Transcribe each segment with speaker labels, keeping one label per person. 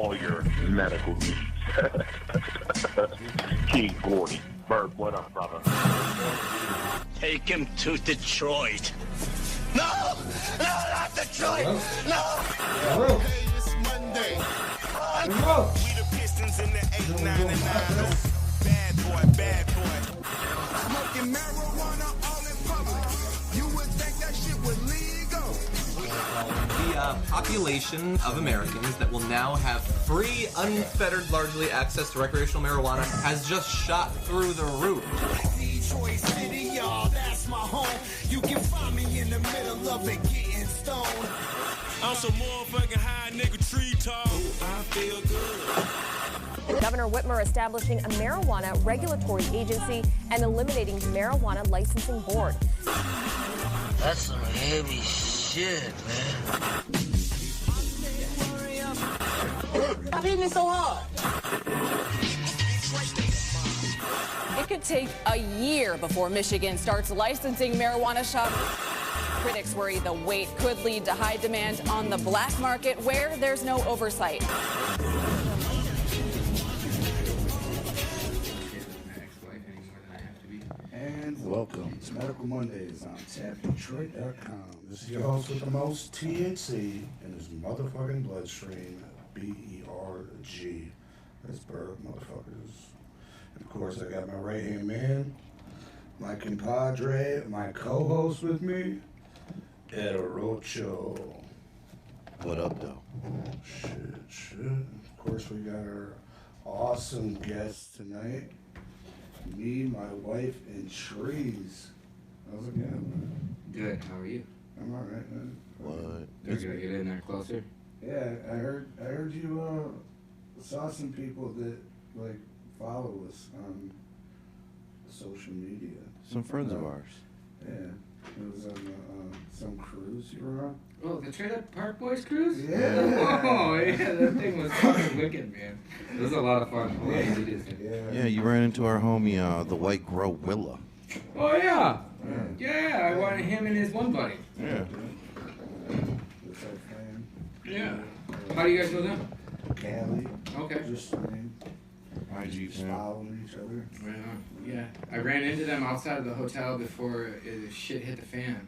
Speaker 1: all your medical needs. King Gordy. Bird, what up, brother?
Speaker 2: Take him to Detroit. No! No, not Detroit! No!
Speaker 3: Hello.
Speaker 4: It's Monday.
Speaker 3: Hello.
Speaker 4: We the Pistons in the 8, 9, and 9. Bad boy, bad boy. Smoking marijuana all in public. You would think that shit was legal.
Speaker 5: The population of Americans that will now have free, unfettered, largely access to recreational marijuana has just shot through the roof.
Speaker 4: Detroit City, y'all, that's my home. You can find me in the middle of it getting stoned. I'm some motherfucking high nigga tree tall. I feel good.
Speaker 6: Governor Whitmer establishing a marijuana regulatory agency and eliminating the Marijuana Licensing Board.
Speaker 2: That's some heavy shit, man.
Speaker 7: Stop hitting it so hard.
Speaker 8: It could take a year before Michigan starts licensing marijuana shops. Critics worry the wait could lead to high demand on the black market where there's no oversight.
Speaker 3: And welcome to Medical Mondays on TapDetroit.com. This is your host with the most THC in his motherfucking bloodstream, B-E-R-G. That's Bird, motherfuckers. And of course, I got my right-hand man, my compadre, my co-host with me, Ed Rocho.
Speaker 9: What up, though?
Speaker 3: Shit. Of course, we got our awesome guest tonight. Me, my wife, and trees. How's it going, man?
Speaker 10: Good. How are you?
Speaker 3: I'm alright, man.
Speaker 9: What?
Speaker 10: They're gonna get in there closer.
Speaker 3: Yeah, I heard you saw some people that like follow us on social media.
Speaker 9: Some friends of ours.
Speaker 3: Yeah, it was on some cruise you were on.
Speaker 10: Oh, the Trailer Park Boys cruise?
Speaker 3: Yeah.
Speaker 10: Oh, yeah, that thing was fucking wicked, man. It was a lot of fun.
Speaker 9: Yeah, you ran into our homie, the White Gorilla.
Speaker 10: Oh, yeah. Yeah, I wanted him and his one buddy.
Speaker 9: Yeah.
Speaker 3: What's our fan?
Speaker 10: Yeah. How do you guys know them?
Speaker 3: Cali.
Speaker 10: Okay.
Speaker 3: Just
Speaker 9: IG
Speaker 3: just
Speaker 9: fan.
Speaker 3: following each other.
Speaker 10: Right on. Yeah. I ran into them outside of the hotel before shit hit the fan.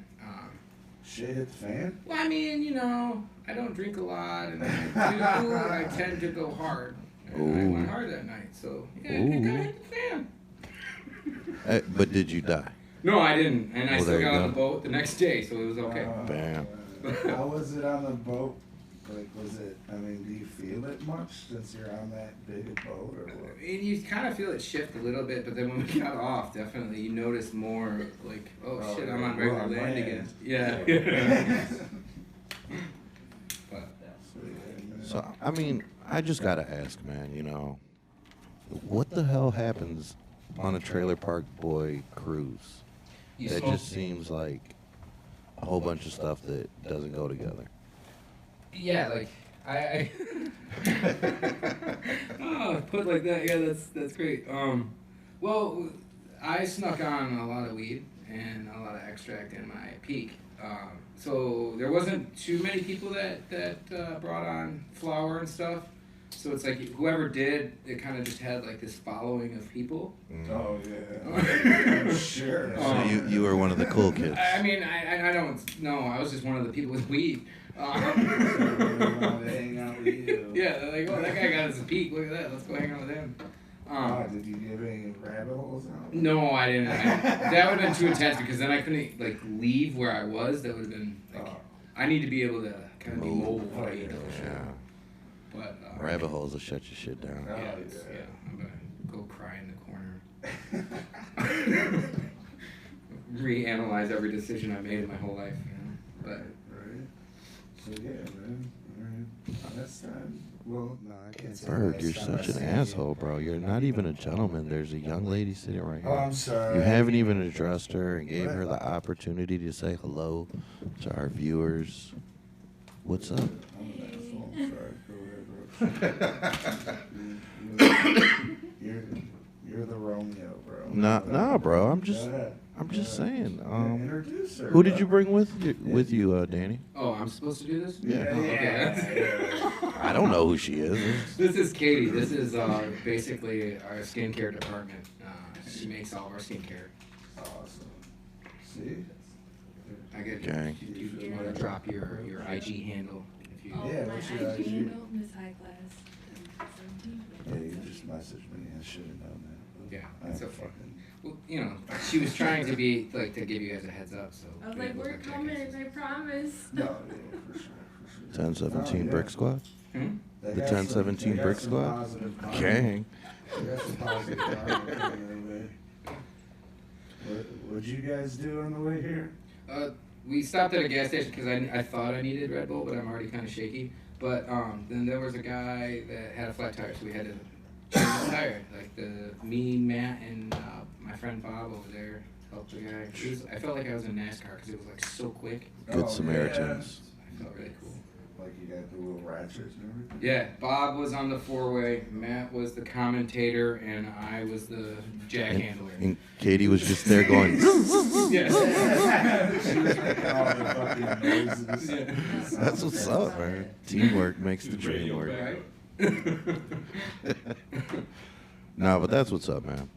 Speaker 3: Shit hit the fan?
Speaker 10: Well, I mean, you know, I don't drink a lot, and I tend to go hard. And I went hard that night, so yeah, it kind of hit the fan.
Speaker 9: But did you die?
Speaker 10: No, I didn't, and I
Speaker 9: Well,
Speaker 10: still
Speaker 9: there you
Speaker 10: got on
Speaker 9: go.
Speaker 10: the boat the next day, so it was okay.
Speaker 9: Bam.
Speaker 3: How was it on the boat? Like, was it, I mean, do you feel it much since you're on that big a boat, or what?
Speaker 10: And you kind of feel it shift a little bit, but then when we got off, definitely you notice more like, oh shit, I'm on regular land again. Yeah. But,
Speaker 9: So, I mean, I just gotta ask, man, you know, what the hell happens on a Trailer Park Boy cruise? That just seems like a whole bunch of stuff that doesn't go together.
Speaker 10: yeah, like I oh, put like that. Yeah, that's great. Well, I snuck on a lot of weed and a lot of extract in my peak. So there wasn't too many people that brought on flour and stuff. So it's like whoever did, it kind of just had like this following of people.
Speaker 3: Oh yeah, sure.
Speaker 9: So you were one of the cool kids.
Speaker 10: I mean, I don't know. I was just one of the people with weed.
Speaker 3: Hang out with you.
Speaker 10: Yeah, they're like, oh, that guy got his peak. Look at that. Let's go hang out with him.
Speaker 3: Did you give any rabbit holes out?
Speaker 10: No, I didn't. That would have been too intense because then I couldn't like leave where I was. That would have been like, I need to be able to kind of be mobile. Right?
Speaker 9: Yeah.
Speaker 10: But
Speaker 9: Rabbit holes will shut your shit down.
Speaker 10: yeah, I'm gonna go cry in the corner. Reanalyze every decision I made in my whole life. You know?
Speaker 3: Right. So yeah, man. Alright. That's time. Well, no, I can't say
Speaker 9: Berg,
Speaker 3: last
Speaker 9: you're
Speaker 3: time
Speaker 9: such
Speaker 3: I
Speaker 9: an
Speaker 3: seen
Speaker 9: asshole, bro. You're not even a gentleman. There's a young lady sitting right here.
Speaker 3: Oh, I'm sorry.
Speaker 9: You haven't even addressed her and gave her the opportunity to say hello to our viewers. What's up?
Speaker 3: I'm an asshole. I'm sorry. Go ahead, bro. You're You're the Romeo, bro.
Speaker 9: Nah, bro. I'm just saying.
Speaker 3: Introduce her.
Speaker 9: Who did you bring with you, Danny?
Speaker 10: Oh, I'm supposed to do this?
Speaker 9: Yeah.
Speaker 10: Oh, okay.
Speaker 9: I don't know who she is.
Speaker 10: This is Katie. This is basically our skincare department. She makes all of our skincare.
Speaker 3: Awesome. See?
Speaker 10: I get.
Speaker 9: Okay.
Speaker 10: You want to drop your IG handle? If you,
Speaker 3: What's your IG?
Speaker 11: Miss High Class.
Speaker 3: Yeah, you just messaged me. I should have known that.
Speaker 10: Yeah, it's okay. Well, she was trying to be like to give you guys a heads up. So
Speaker 11: I was like, we're coming, I promise.
Speaker 3: No, yeah, for sure.
Speaker 9: 1017 Brick Squad?
Speaker 10: Hmm?
Speaker 9: The 1017 Brick Squad? Gang.
Speaker 3: What'd you guys do on the way here?
Speaker 10: We stopped at a gas station because I thought I needed Red Bull, but I'm already kind of shaky. But then there was a guy that had a flat tire, so we had to change his tire. Like me, Matt, and my friend Bob over there helped the guy. I felt like I was in NASCAR because it was like so quick.
Speaker 9: Good Samaritans.
Speaker 10: I felt really cool.
Speaker 3: Like you got the little ratchets and everything?
Speaker 10: Yeah, Bob was on the four-way, Matt was the commentator, and I was the jack handler.
Speaker 9: And Katie was just there going,
Speaker 10: Yes.
Speaker 3: She was making all the fucking noises.
Speaker 10: Yeah.
Speaker 9: that's what's up, man. Teamwork makes the dream work. No, but that's what's up, man.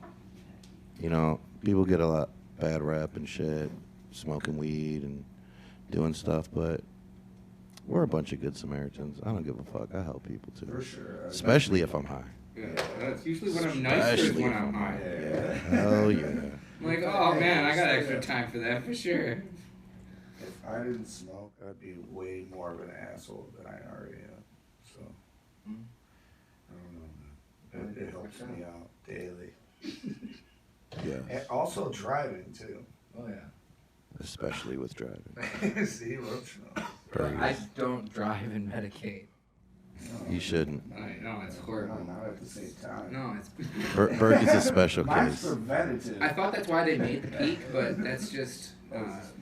Speaker 9: People get a lot bad rap and shit, smoking weed and doing stuff, but we're a bunch of good Samaritans. I don't give a fuck. I help people too.
Speaker 3: For sure.
Speaker 9: Especially if I'm high.
Speaker 10: Yeah, that's usually when I'm nicer is when I'm high.
Speaker 9: Yeah. Hell yeah.
Speaker 10: I'm like, oh man, I got extra time for that for sure.
Speaker 3: If I didn't smoke, I'd be way more of an asshole than I already am. So, I don't know. It helps me out daily.
Speaker 9: Yeah.
Speaker 3: And also driving too.
Speaker 10: Oh yeah.
Speaker 9: Especially with driving.
Speaker 3: See, let's know.
Speaker 10: I don't drive and medicate.
Speaker 9: You shouldn't.
Speaker 10: No, it's horrible.
Speaker 3: No, not at the same time.
Speaker 10: No, it's.
Speaker 9: Burke is a special
Speaker 3: Mine's
Speaker 9: case.
Speaker 3: preventative.
Speaker 10: I thought that's why they made the peak, but that's just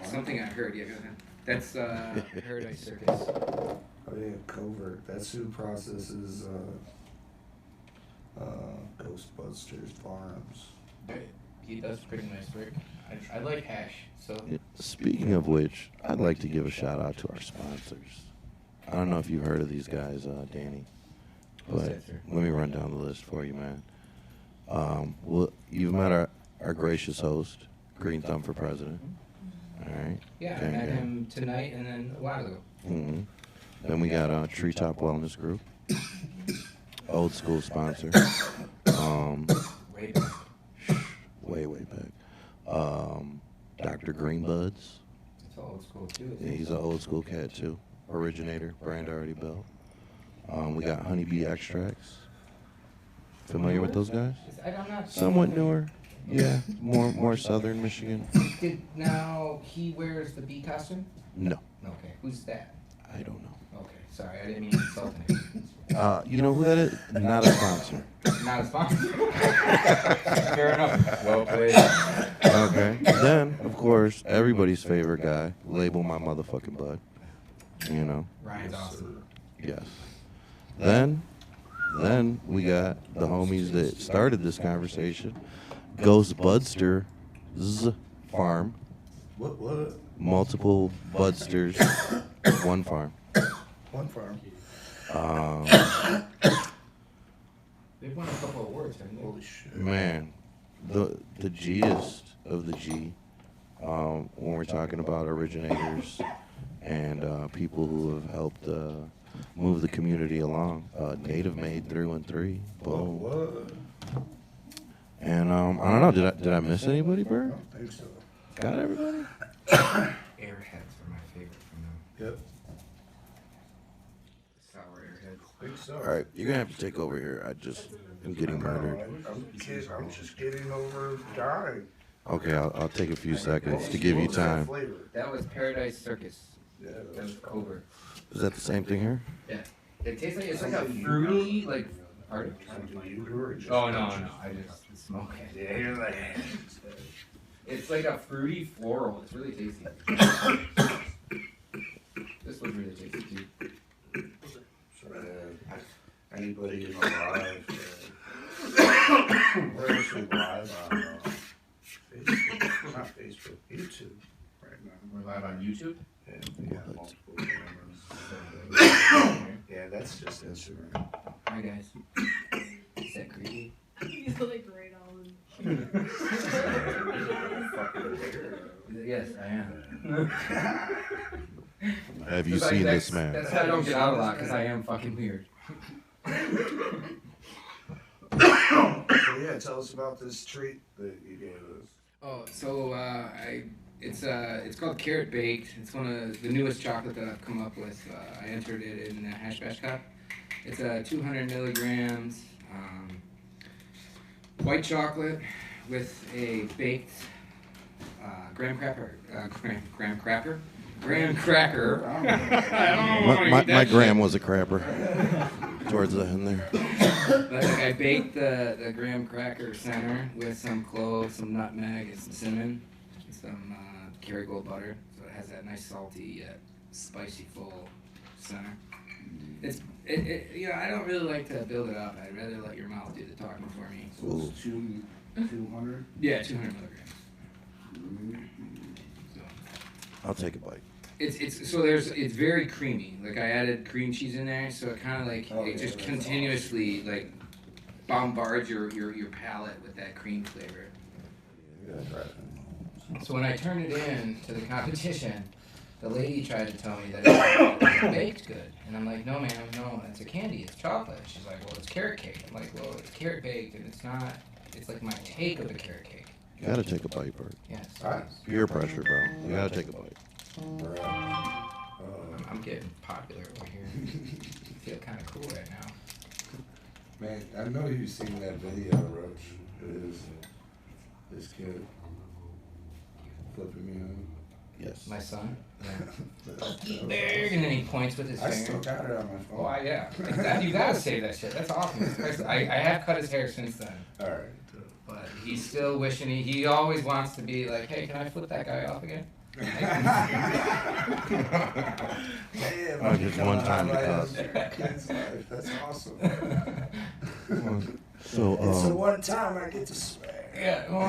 Speaker 10: something I heard. Yeah, go ahead. That's Paradise Circus.
Speaker 3: Oh yeah, Covert. That's who processes Ghostbusters farms.
Speaker 10: He does pretty nice work. I like hash, so.
Speaker 9: Speaking of which, I'd like to give a shout out to our sponsors. I don't know if you've heard of these guys, Danny, but let me run down the list for you, man. You've met our gracious host, Green Thumb for President. All right.
Speaker 10: Yeah, I met him tonight and then a while ago.
Speaker 9: Mm-hmm. Then we got Treetop Wellness Group, old school sponsor.
Speaker 10: Way back.
Speaker 9: Way back. Dr. Greenbuds.
Speaker 10: It's old school too.
Speaker 9: Yeah, he's an old school cat too. Originator, brand already built. We got Honeybee Extracts. Familiar with those guys?
Speaker 10: I'm not.
Speaker 9: Somewhat newer. Yeah, more southern Michigan.
Speaker 10: Now he wears the bee costume?
Speaker 9: No.
Speaker 10: Okay, who's that?
Speaker 9: I don't know.
Speaker 10: Okay, sorry, I didn't mean to insult him.
Speaker 9: You know who that is? Not a sponsor.
Speaker 10: Not a sponsor. Fair enough. Well played.
Speaker 9: Okay. Then, of course, everybody's favorite guy, Label My Motherfucking Bud.
Speaker 10: Ryan's awesome.
Speaker 9: Yes. Then we got the homies that started this conversation. Ghost Budster's Farm.
Speaker 3: What?
Speaker 9: Multiple Budsters, one farm.
Speaker 3: One farm.
Speaker 10: They've won a couple of awards, haven't they?
Speaker 3: Holy shit.
Speaker 9: Man, the Gist of the G, when we're talking about originators and people who have helped move the community along, Native Made through and through. Boom.
Speaker 3: What?
Speaker 9: And I don't know, did I miss anybody,
Speaker 3: I
Speaker 9: Bert?
Speaker 3: don't think so.
Speaker 9: Got everybody?
Speaker 10: Airheads are my favorite from them.
Speaker 3: Yep.
Speaker 10: Sour Airheads.
Speaker 3: I think so.
Speaker 9: All right, you're gonna have to take over here. I just am getting murdered.
Speaker 3: I'm just getting over dying.
Speaker 9: Okay, I'll take a few seconds to give you time.
Speaker 10: That was Paradise Circus.
Speaker 3: Yeah,
Speaker 10: That was Covert.
Speaker 9: Is that the same thing here?
Speaker 10: Yeah. It tastes like it's like a fruity, like. Pardon? Oh no, I just smoke it.
Speaker 3: Yeah, you're like.
Speaker 10: It's like a fruity floral. It's really tasty. This was really tasty too.
Speaker 3: So, anybody in alive? We're actually live on Facebook, not Facebook, YouTube right now.
Speaker 10: We're live on YouTube?
Speaker 3: And we got multiple cameras. Yeah, that's just Instagram.
Speaker 10: Hi, guys. Is that creepy?
Speaker 11: He's like right on.
Speaker 10: Yes, I am.
Speaker 9: Have you seen this man?
Speaker 10: That's why I don't get out a lot, because I am fucking weird.
Speaker 3: So yeah, tell us about this treat that you gave us.
Speaker 10: Oh, so it's called Carrot Baked. It's one of the newest chocolate that I've come up with. I entered it in the Hash Bash Cup. It's 200 milligrams white chocolate with a baked graham cracker. Graham cracker. I don't know.
Speaker 9: My gram was a crapper towards the end there.
Speaker 10: But I baked the graham cracker center with some cloves, some nutmeg, and some cinnamon, and some Kerrygold butter, so it has that nice salty yet spicy full center. I don't really like to build it up. I'd rather let your mouth do the talking for me.
Speaker 3: So it's 200?
Speaker 10: Yeah, 200 milligrams. So.
Speaker 9: I'll take a bite.
Speaker 10: It's very creamy. Like I added cream cheese in there, so it kind of like it just continuously
Speaker 3: awesome.
Speaker 10: like bombards your palate with that cream flavor. So when I turned it in to the competition, the lady tried to tell me that it baked good, and I'm like, no, ma'am, no, it's a candy, it's chocolate. She's like, well, it's carrot cake. I'm like, well, it's carrot baked, and it's not. It's like my take of a carrot cake.
Speaker 9: You gotta take a bite, Bert.
Speaker 10: Yes.
Speaker 9: Peer pressure, bro. You gotta take a bite.
Speaker 10: I'm getting popular over here. I feel kind of cool right now.
Speaker 3: Man, I know you've seen that video, Roach. It is this kid flipping me on.
Speaker 9: Yes.
Speaker 10: My son? Yeah. And then he points with his finger.
Speaker 3: I still got it on my phone.
Speaker 10: Oh, yeah. You gotta save that shit. That's awesome. I have cut his hair since then.
Speaker 3: Alright.
Speaker 10: But he's still wishing he always wants to be like, hey, can I flip that guy off again?
Speaker 3: Man,
Speaker 9: just one time to
Speaker 3: cause kid's life. That's awesome.
Speaker 9: So,
Speaker 3: it's the one time I get to swear.
Speaker 10: Yeah, well,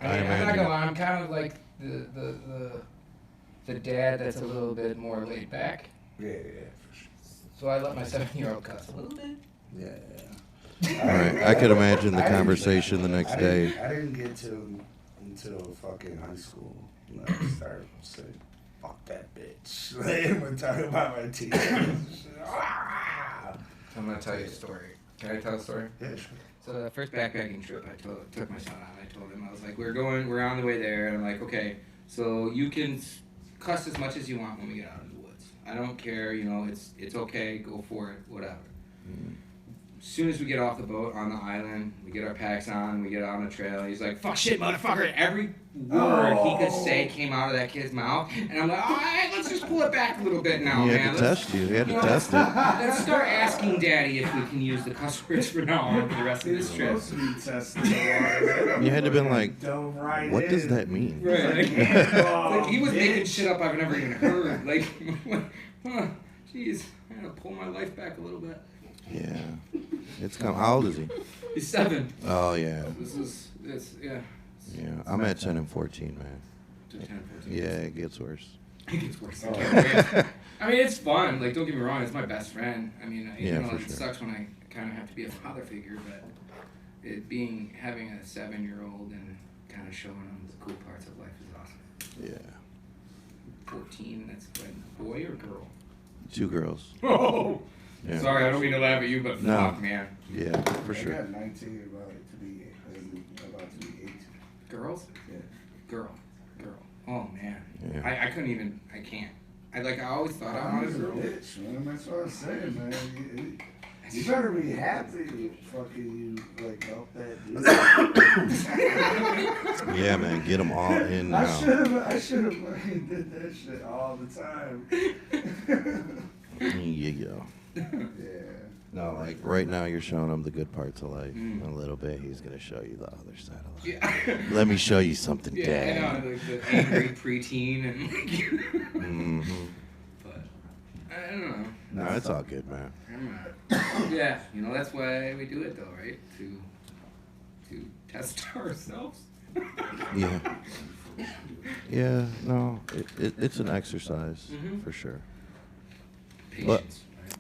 Speaker 10: I'm not gonna lie, I'm kind of like the dad that's a little bit more laid back.
Speaker 3: Yeah, for sure.
Speaker 10: So I let my 7-year-old cuss a little bit.
Speaker 3: Yeah.
Speaker 9: all right, I could imagine the conversation the next day.
Speaker 3: I didn't get to until fucking high school. When I started saying, fuck that bitch. When talking about my teachers.
Speaker 10: I'm gonna tell you a story. Can I tell a story?
Speaker 3: Yeah, sure.
Speaker 10: So the first backpacking trip I took my son on, I told him, I was like, we're on the way there, and I'm like, okay, so you can cuss as much as you want when we get out in the woods. I don't care, it's okay, go for it, whatever. As soon as we get off the boat on the island, we get our packs on, we get on the trail, he's like, fuck shit, motherfucker. Every word he could say came out of that kid's mouth, and I'm like, all right, let's just pull it back a little bit now,
Speaker 9: He
Speaker 10: man.
Speaker 9: had to test you. He had to test it.
Speaker 10: Let's start asking Daddy if we can use the cuss words for now on for the rest of this trip.
Speaker 9: You had to been like, what does that mean?
Speaker 10: Right. Like he was making shit up I've never even heard. Like, jeez, I had to pull my life back a little bit.
Speaker 9: Yeah. It's come. How old is he?
Speaker 10: He's 7.
Speaker 9: Oh, yeah.
Speaker 10: Yeah.
Speaker 9: Yeah, I'm at 10 and 14, man.
Speaker 10: 10 and 14.
Speaker 9: Yeah, it gets worse.
Speaker 10: It gets worse. I mean, it's fun. Like, don't get me wrong, it's my best friend. I mean, it sucks when I kind of have to be a father figure, but having a 7-year-old and kind of showing him the cool parts of life is awesome.
Speaker 9: Yeah.
Speaker 10: 14, that's when boy or girl?
Speaker 9: 2 girls.
Speaker 10: Oh!
Speaker 9: Yeah.
Speaker 10: Sorry, I don't mean to laugh at you, but fuck, man.
Speaker 9: Yeah, for sure.
Speaker 3: I got 19 about to be 18.
Speaker 10: Girls?
Speaker 3: Yeah. Girl.
Speaker 10: Oh, man.
Speaker 9: Yeah.
Speaker 10: I couldn't even, I can't. I always thought I wanted a girl.
Speaker 3: Bitch, man. That's what I'm saying, man. You better be happy fucking you, like, help that dude.
Speaker 9: Yeah, man, get them all in now.
Speaker 3: I should have fucking did that shit all the time.
Speaker 9: Yeah.
Speaker 3: Yeah.
Speaker 9: No, like right now you're showing him the good parts of life. In a little bit, he's gonna show you the other side of life.
Speaker 10: Yeah.
Speaker 9: Let me show you something,
Speaker 10: Yeah,
Speaker 9: Dad.
Speaker 10: I know, like the angry preteen and like.
Speaker 9: Mm-hmm.
Speaker 10: But I don't know.
Speaker 9: No, it's all good, man.
Speaker 10: Yeah, you know, that's why we do it though, right? To test ourselves.
Speaker 9: Yeah. Yeah, no, it's an exercise
Speaker 10: Mhm.
Speaker 9: for sure.
Speaker 10: Patience.
Speaker 9: But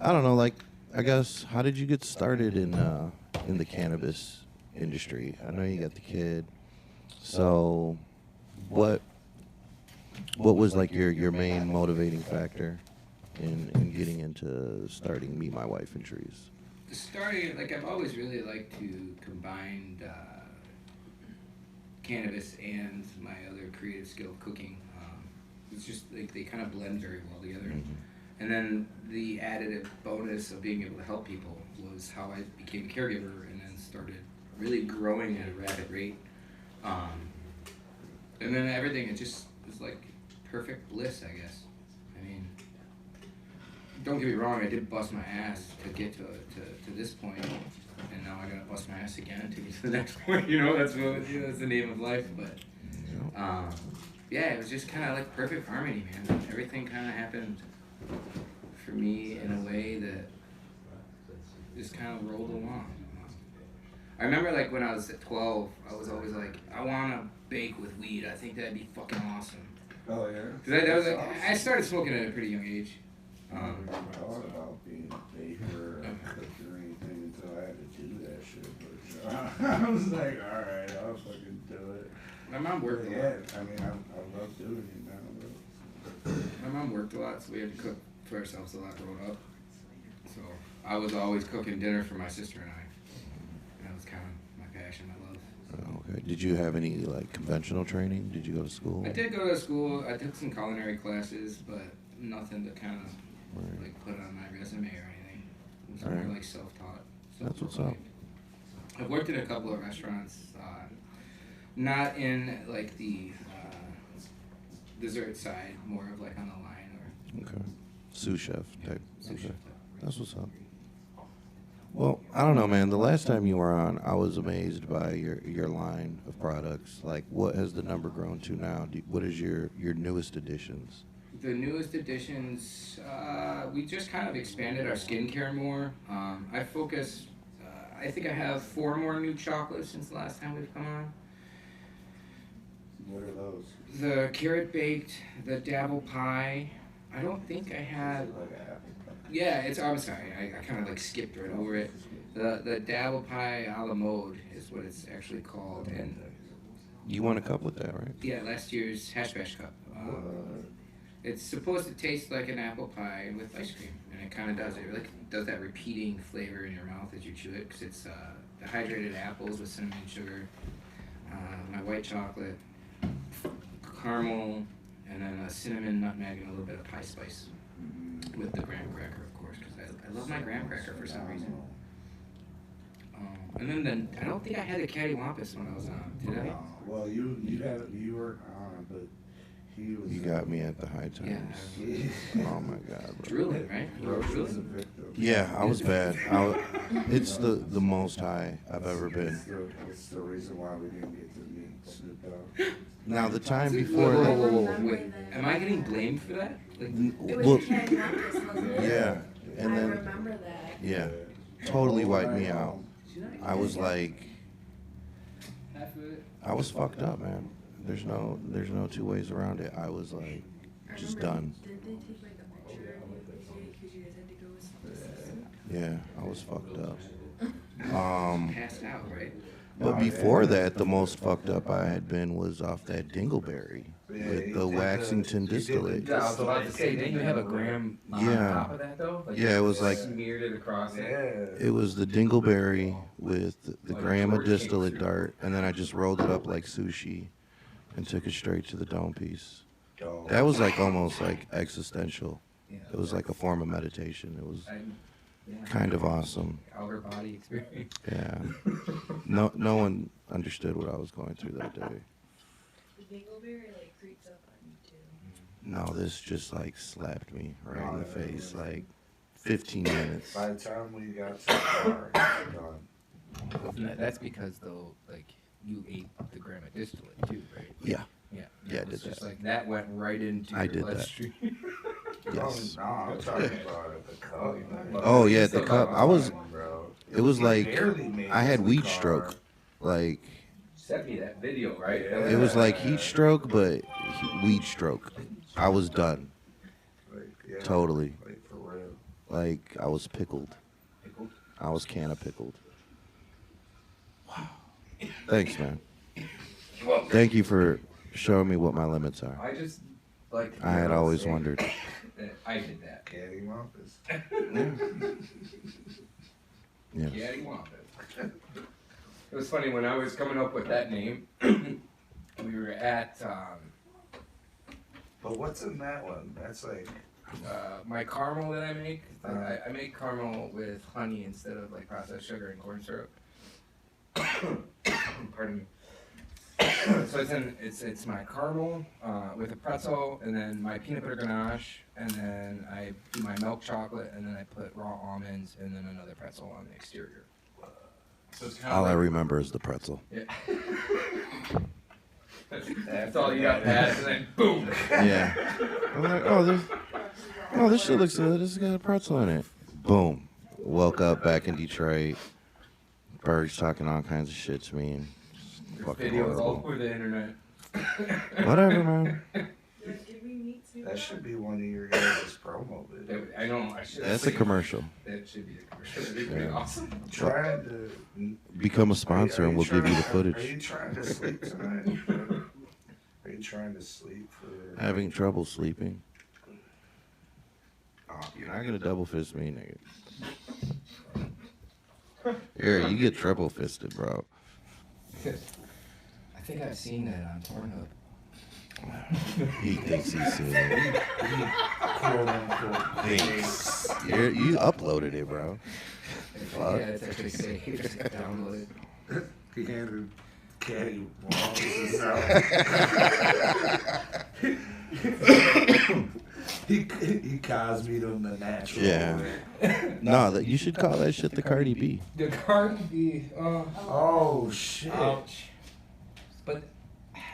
Speaker 9: I don't know, like, I guess, how did you get started in the cannabis industry? I know you got the kid. So, what was like your main motivating factor in getting into starting Meet My Wife and Trees?
Speaker 10: Starting, like, I've always really liked to combine cannabis and my other creative skill of cooking. It's just like they kind of blend very well together.
Speaker 9: Mm-hmm.
Speaker 10: And then the additive bonus of being able to help people was how I became a caregiver and then started really growing at a rapid rate. And then everything, it just was like perfect bliss, I guess. I mean, don't get me wrong, I did bust my ass to get to this point, and now I gotta bust my ass again to get to the next point. You know, that's the name of life. But yeah, it was just kind of like perfect harmony, man. Everything kind of happened for me in a way that just kind of rolled along. I remember like when I was at 12, I was always like, I want to bake with weed. I think that'd be fucking awesome.
Speaker 3: Oh yeah.
Speaker 10: Cause that was like, I started smoking at a pretty young age.
Speaker 3: I thought about being a baker or anything until I had to do that shit. But I was like, all right, I'll fucking do it.
Speaker 10: My mom worked a lot.
Speaker 3: Yeah, I mean, I love doing it now.
Speaker 10: My mom worked a lot, so we had to cook for ourselves a lot growing up. So I was always cooking dinner for my sister and I. And that was kind of my passion, my love.
Speaker 9: Okay. Did you have any like conventional training? Did you go to school?
Speaker 10: I did go to school. I took some culinary classes, but nothing to kind of like put on my resume or anything. It was more like self-taught.
Speaker 9: That's what's up.
Speaker 10: I've worked in a couple of restaurants, not in like the dessert side, more of like on the line or.
Speaker 9: Okay. Sous chef type.
Speaker 10: Sous
Speaker 9: Okay.
Speaker 10: chef type.
Speaker 9: That's what's up. Well, I don't know, man. The last time you were on, I was amazed by your line of products. Like, what has the number grown to now? What is your newest additions?
Speaker 10: The newest additions, we just kind of expanded our skincare more. I focus, I think I have 4 more new chocolates since the last time we've come on.
Speaker 3: What are those?
Speaker 10: The carrot baked, the dabble pie. I don't think I had. Yeah, I'm sorry, I kind of like skipped right over it. The dabble pie a la mode is what it's actually called. And
Speaker 9: You won a cup with that, right?
Speaker 10: yeah, last year's Hash Bash Cup. It's supposed to taste like an apple pie with ice cream, and it kind of does. It really does that repeating flavor in your mouth as you chew it, because it's the hydrated apples with cinnamon and sugar, my white chocolate, caramel, and then a cinnamon, nutmeg, and a little bit of pie spice with the graham cracker, of course, because I love my graham cracker for some reason. And then I don't think I had the cattywampus when I was on. Did I?
Speaker 3: Well, you were on, but he was.
Speaker 9: You got me at the high times.
Speaker 3: Yeah.
Speaker 9: Oh my God, bro.
Speaker 10: Drooling, right? You were
Speaker 3: Roach was a
Speaker 10: drooling?
Speaker 3: victim.
Speaker 9: Yeah, I was bad. It's the most high I've ever been.
Speaker 3: It's the reason why we didn't get to meet Snoop Dogg.
Speaker 9: Now the time before
Speaker 10: Whoa,
Speaker 9: that.
Speaker 10: whoa, whoa, whoa, wait. Am I getting blamed for that? Like,
Speaker 11: It was
Speaker 9: Well,
Speaker 11: the cattywampus, wasn't it?
Speaker 9: yeah, and
Speaker 11: I
Speaker 9: then
Speaker 11: remember that.
Speaker 9: yeah, totally wiped me out. I was like, I was fucked up, man. There's no 2 ways around it. I was like, just done.
Speaker 11: Didn't they take like a picture of you because you guys had to go with the system?
Speaker 9: Yeah, I was fucked up.
Speaker 10: passed out, right?
Speaker 9: But before that, the most fucked up I had been was off that Dingleberry with the Waxington distillate.
Speaker 12: Yeah, I was about to say, didn't you have a gram on
Speaker 9: Yeah.
Speaker 12: top of that though? Like
Speaker 9: Yeah, it was like
Speaker 12: smeared it across it.
Speaker 9: it was the Dingleberry with the gram of distillate dart, and then I just rolled it up like sushi and took it straight to the dome piece. That was like almost like existential. It was like a form of meditation. It was kind of awesome.
Speaker 12: Outer body experience.
Speaker 9: Yeah. No one understood what I was going through that day.
Speaker 11: The dingleberry like creeps up on you too.
Speaker 9: No, this just like slapped me right in the face, like 15 minutes.
Speaker 3: By the time we got to the car, it was done.
Speaker 12: That's because though, like you ate the gram of distillate too, right?
Speaker 9: Yeah.
Speaker 12: Yeah.
Speaker 9: Yeah, I
Speaker 12: It's
Speaker 9: did
Speaker 12: just
Speaker 9: that.
Speaker 12: like that went right into
Speaker 9: I
Speaker 12: your
Speaker 9: did that.
Speaker 12: bloodstream.
Speaker 9: Yes.
Speaker 3: No, I'm talking about at the Cup.
Speaker 9: Oh yeah, at the Cup.
Speaker 3: Bro.
Speaker 9: It was like
Speaker 3: barely made
Speaker 9: I had
Speaker 3: it to the
Speaker 9: weed
Speaker 3: car.
Speaker 9: stroke. Like
Speaker 12: Sent me that video, right?
Speaker 9: it was like heat stroke, but weed stroke. I was done. Totally.
Speaker 3: Like for real.
Speaker 9: Like I was pickled. I was can of pickled. Wow. Thanks, man. Thank you for showing me what my limits are.
Speaker 12: I just like.
Speaker 9: I had always wondered.
Speaker 12: That I did that.
Speaker 3: Cattywampus.
Speaker 9: Yes.
Speaker 12: Cattywampus. It was funny when I was coming up with that name. We were at
Speaker 3: But what's in that one? That's like
Speaker 12: my caramel that I make. I make caramel with honey instead of like processed sugar and corn syrup. Pardon me. So it's my caramel with a pretzel, and then my peanut butter ganache, and then I do my milk chocolate, and then I put raw almonds, and then another pretzel on the exterior. So it's kind
Speaker 9: All
Speaker 12: of
Speaker 9: I
Speaker 12: like,
Speaker 9: remember is the pretzel.
Speaker 12: yeah. That's all you got to add, and then boom.
Speaker 9: Yeah. I'm like, this shit looks good. This has got a pretzel in it. Boom. Woke up back in Detroit. Berg's talking all kinds of shit to me. And fucking
Speaker 12: Videos all
Speaker 9: horrible.
Speaker 12: over the internet.
Speaker 9: Whatever, man.
Speaker 3: that should be one of your guys' promo videos.
Speaker 12: I know. I should.
Speaker 9: That's a commercial.
Speaker 12: That should be a commercial. That'd be pretty
Speaker 9: Yeah.
Speaker 12: awesome.
Speaker 3: Trying to
Speaker 9: Become a sponsor and we'll give you the
Speaker 3: Are
Speaker 9: footage.
Speaker 3: you trying to sleep tonight? Are you trying to sleep for?
Speaker 9: Having trouble sleeping. Oh, you're not gonna double fist me, nigga. Here, you get triple fisted, bro.
Speaker 12: I think I've seen that on Pornhub.
Speaker 9: He thinks he's seen it.
Speaker 3: Quote unquote.
Speaker 9: Thinks. You uploaded it, bro.
Speaker 12: Yeah, it's actually saved. Just download it.
Speaker 3: He handed cattywampus out. He Cosby'd him the natural
Speaker 9: Yeah.
Speaker 3: way.
Speaker 9: No, you should call that shit the Cardi B.
Speaker 12: The Cardi B.
Speaker 3: Oh shit.
Speaker 12: Ouch. But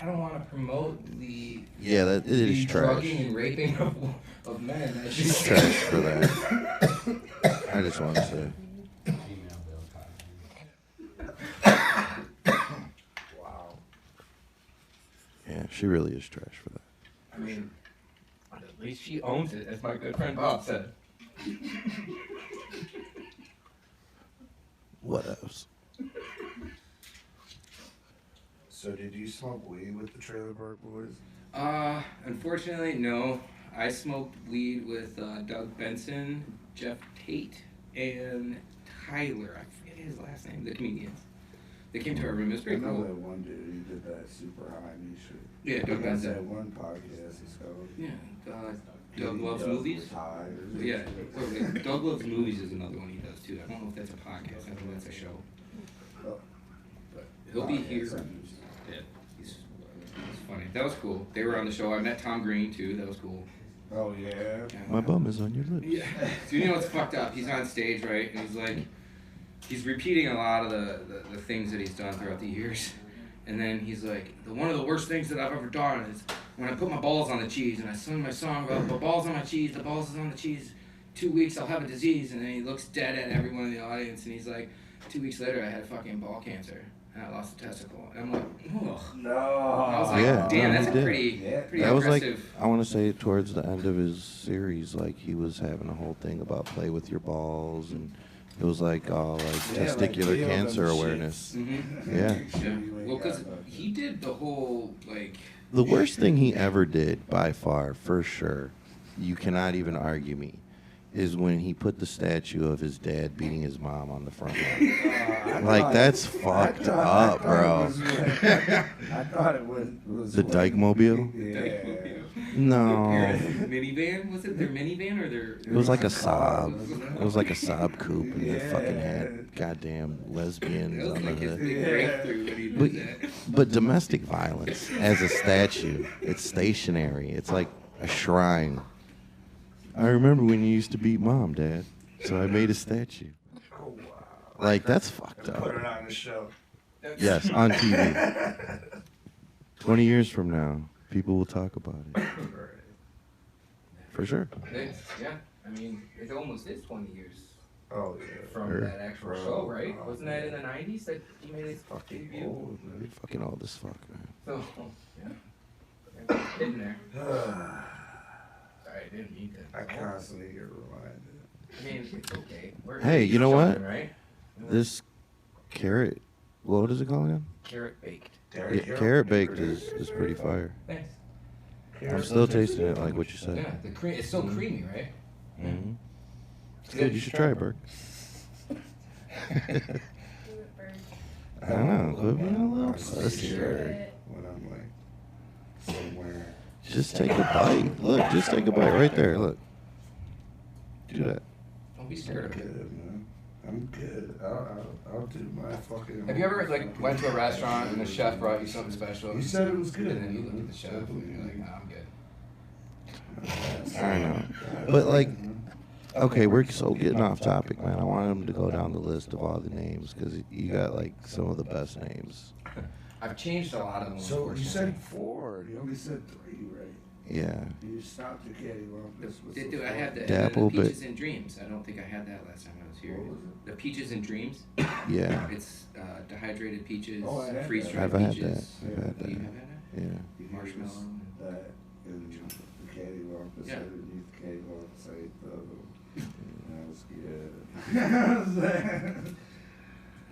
Speaker 12: I don't want to promote the
Speaker 9: Yeah, it is trash.
Speaker 12: drugging and raping of men. That's
Speaker 9: She's
Speaker 12: just
Speaker 9: trash for that. I just want to say.
Speaker 3: Wow.
Speaker 9: Yeah, she really is trash for that.
Speaker 12: I mean, at least she owns it, as my good friend Bob said.
Speaker 9: What else?
Speaker 3: So did you smoke weed with the Trailer Park Boys?
Speaker 10: Unfortunately, no. I smoked weed with Doug Benson, Jeff Tate, and Tyler. I forget his last name. The comedians. They came to our room. It was
Speaker 3: I
Speaker 10: pretty
Speaker 3: know
Speaker 10: cool.
Speaker 3: that one dude, he did that super high knee shit.
Speaker 10: Yeah, Doug
Speaker 3: He has
Speaker 10: Benson.
Speaker 3: that one podcast he's called.
Speaker 10: Yeah. Doug Loves Movies. Yeah. Doug Loves Movies is another one he does too. I don't know if that's a podcast. I think that's a show. But he'll be here. Yeah. He's funny. That was cool. They were on the show. I met Tom Green too. That was cool.
Speaker 3: Oh yeah.
Speaker 9: My bum is on your lips.
Speaker 10: Yeah. So you know what's fucked up? He's on stage, right? And he's like, he's repeating a lot of the things that he's done throughout the years. And then he's like, one of the worst things that I've ever done is when I put my balls on the cheese and I sing my song about the balls on my cheese, the balls is on the cheese. 2 weeks I'll have a disease. And then he looks dead at everyone in the audience and he's like, 2 weeks later I had fucking ball cancer and I lost a testicle. And I'm like, ugh.
Speaker 3: No.
Speaker 10: I was like,
Speaker 9: Yeah,
Speaker 10: damn,
Speaker 9: no,
Speaker 10: that's
Speaker 9: he
Speaker 10: a
Speaker 9: did.
Speaker 10: pretty
Speaker 9: That was like,
Speaker 10: aggressive.
Speaker 9: I want to say towards the end of his series, like he was having a whole thing about play with your balls, and it was like all like testicular
Speaker 3: like,
Speaker 9: cancer
Speaker 3: them
Speaker 9: awareness.
Speaker 10: Mm-hmm.
Speaker 9: Yeah.
Speaker 10: Yeah. Well, because he did the whole, like...
Speaker 9: The worst thing he ever did, by far, for sure, you cannot even argue me, is when he put the statue of his dad beating his mom on the front lawn. Like, that's fucked up, bro.
Speaker 3: I thought it was
Speaker 9: The Dyke-mobile?
Speaker 3: Yeah.
Speaker 9: No.
Speaker 10: Minivan? Was it their minivan or their...
Speaker 9: It was like a Saab. It was like a Saab coupe, and they fucking had goddamn lesbians
Speaker 10: That was
Speaker 9: on the
Speaker 10: like his
Speaker 9: hood.
Speaker 10: big breakthrough when he
Speaker 9: But,
Speaker 10: did that.
Speaker 9: but domestic violence as a statue, it's stationary. It's like a shrine. I remember when you used to beat mom, Dad, so I made a statue. Like, that's fucked
Speaker 3: Put
Speaker 9: up.
Speaker 3: it on the show.
Speaker 9: Yes, on TV. 20 years from now, people will talk about it. For sure.
Speaker 12: Yeah, I mean, it almost is 20 years.
Speaker 3: Oh yeah.
Speaker 12: From that actual show, right? Wasn't that in the 90s that he made his debut?
Speaker 3: Old, man.
Speaker 9: Fucking old as fuck, man.
Speaker 12: So, yeah. In there. Sorry, I didn't mean to.
Speaker 3: I constantly get reminded.
Speaker 12: I mean, it's okay.
Speaker 9: Hey, you know what?
Speaker 12: Jumping, right?
Speaker 9: This carrot, what is it called again?
Speaker 12: Carrot baked.
Speaker 9: Yeah, carrot baked is pretty fire.
Speaker 12: Thanks.
Speaker 9: I'm still tasting it like what you said.
Speaker 12: Yeah, the cream. It's so creamy, right?
Speaker 9: Mm-hmm. It's good. You should try it, Burke. I don't know. Quit being a little pussy.
Speaker 3: When I'm like somewhere.
Speaker 9: Just take a bite. Look, just take a bite right there. Look. Do that.
Speaker 12: Don't be scared of it.
Speaker 3: Good, man. I'm good. I'll do my fucking.
Speaker 12: Have you ever like went to a restaurant and the chef brought you something special?
Speaker 3: You said it was good.
Speaker 12: And then you look at the chef and you're like, nah, I'm good.
Speaker 9: I know. But like, okay, we're so getting off topic, man. I want him to go down the list of all the names because you got like some of the best names.
Speaker 12: I've changed a lot of them.
Speaker 3: So you said 4. You only said 3, right?
Speaker 9: Yeah.
Speaker 3: You stopped the cattywampus.
Speaker 12: Dude, I had the
Speaker 9: Dapple
Speaker 12: Peaches and Dreams. I don't think I had that last time I was here.
Speaker 3: What was it?
Speaker 12: The Peaches and Dreams.
Speaker 9: Yeah.
Speaker 12: It's dehydrated peaches,
Speaker 3: Oh, I had
Speaker 12: freeze-dried
Speaker 9: I've had
Speaker 12: peaches.
Speaker 9: that. I've had that.
Speaker 12: You have had that?
Speaker 9: Yeah.
Speaker 12: Marshmallow.
Speaker 3: That and the cattywampus.
Speaker 12: Yeah.
Speaker 3: Underneath the cattywampus, I ate the other one. That was good.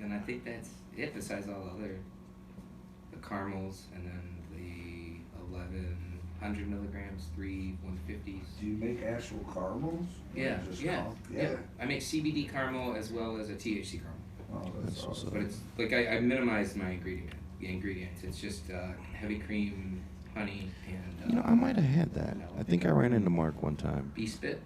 Speaker 12: And I think that's it besides all the other, the caramels and then the 1100 milligrams, 3 150s.
Speaker 3: Do you make actual caramels?
Speaker 12: Yeah,
Speaker 3: Just
Speaker 12: yeah,
Speaker 3: yeah.
Speaker 12: yeah. I make CBD caramel as well as a THC caramel.
Speaker 3: Oh, that's awesome.
Speaker 12: But it's like I minimize my ingredients. It's just heavy cream, honey, and
Speaker 9: You know, I might have had that. I think I ran into Mark one time.
Speaker 12: bee spit.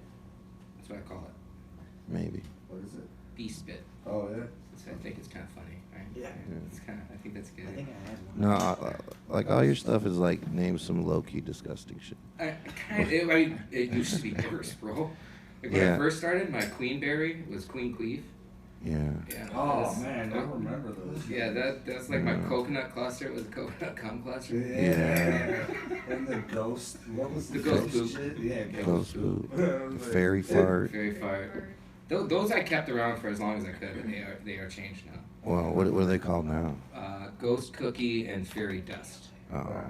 Speaker 12: That's what I call it.
Speaker 9: Maybe.
Speaker 3: What is it?
Speaker 12: Bee spit.
Speaker 3: Oh yeah.
Speaker 12: So I think it's kind of funny, right?
Speaker 3: Yeah.
Speaker 12: It's kind of. I think that's good.
Speaker 7: I think I had one.
Speaker 9: No, like all your stuff is like name some low key disgusting shit.
Speaker 12: It used to be worse, bro. Like when I
Speaker 9: Yeah.
Speaker 12: first started, my queen berry was Queen Queef.
Speaker 9: Yeah.
Speaker 12: Yeah.
Speaker 3: Oh
Speaker 12: that's-
Speaker 3: man, I remember those.
Speaker 12: Yeah, that's like my coconut cluster. It was a coconut cum cluster.
Speaker 3: Yeah. And the ghost. What was the
Speaker 12: ghost poop.
Speaker 3: shit? Yeah,
Speaker 9: Ghost
Speaker 3: poop.
Speaker 9: poop. Fairy fart.
Speaker 12: Very fire. Those I kept around for as long as I could, and they are changed now.
Speaker 9: Well, what are they called now?
Speaker 12: Ghost cookie and fairy dust.
Speaker 9: Oh.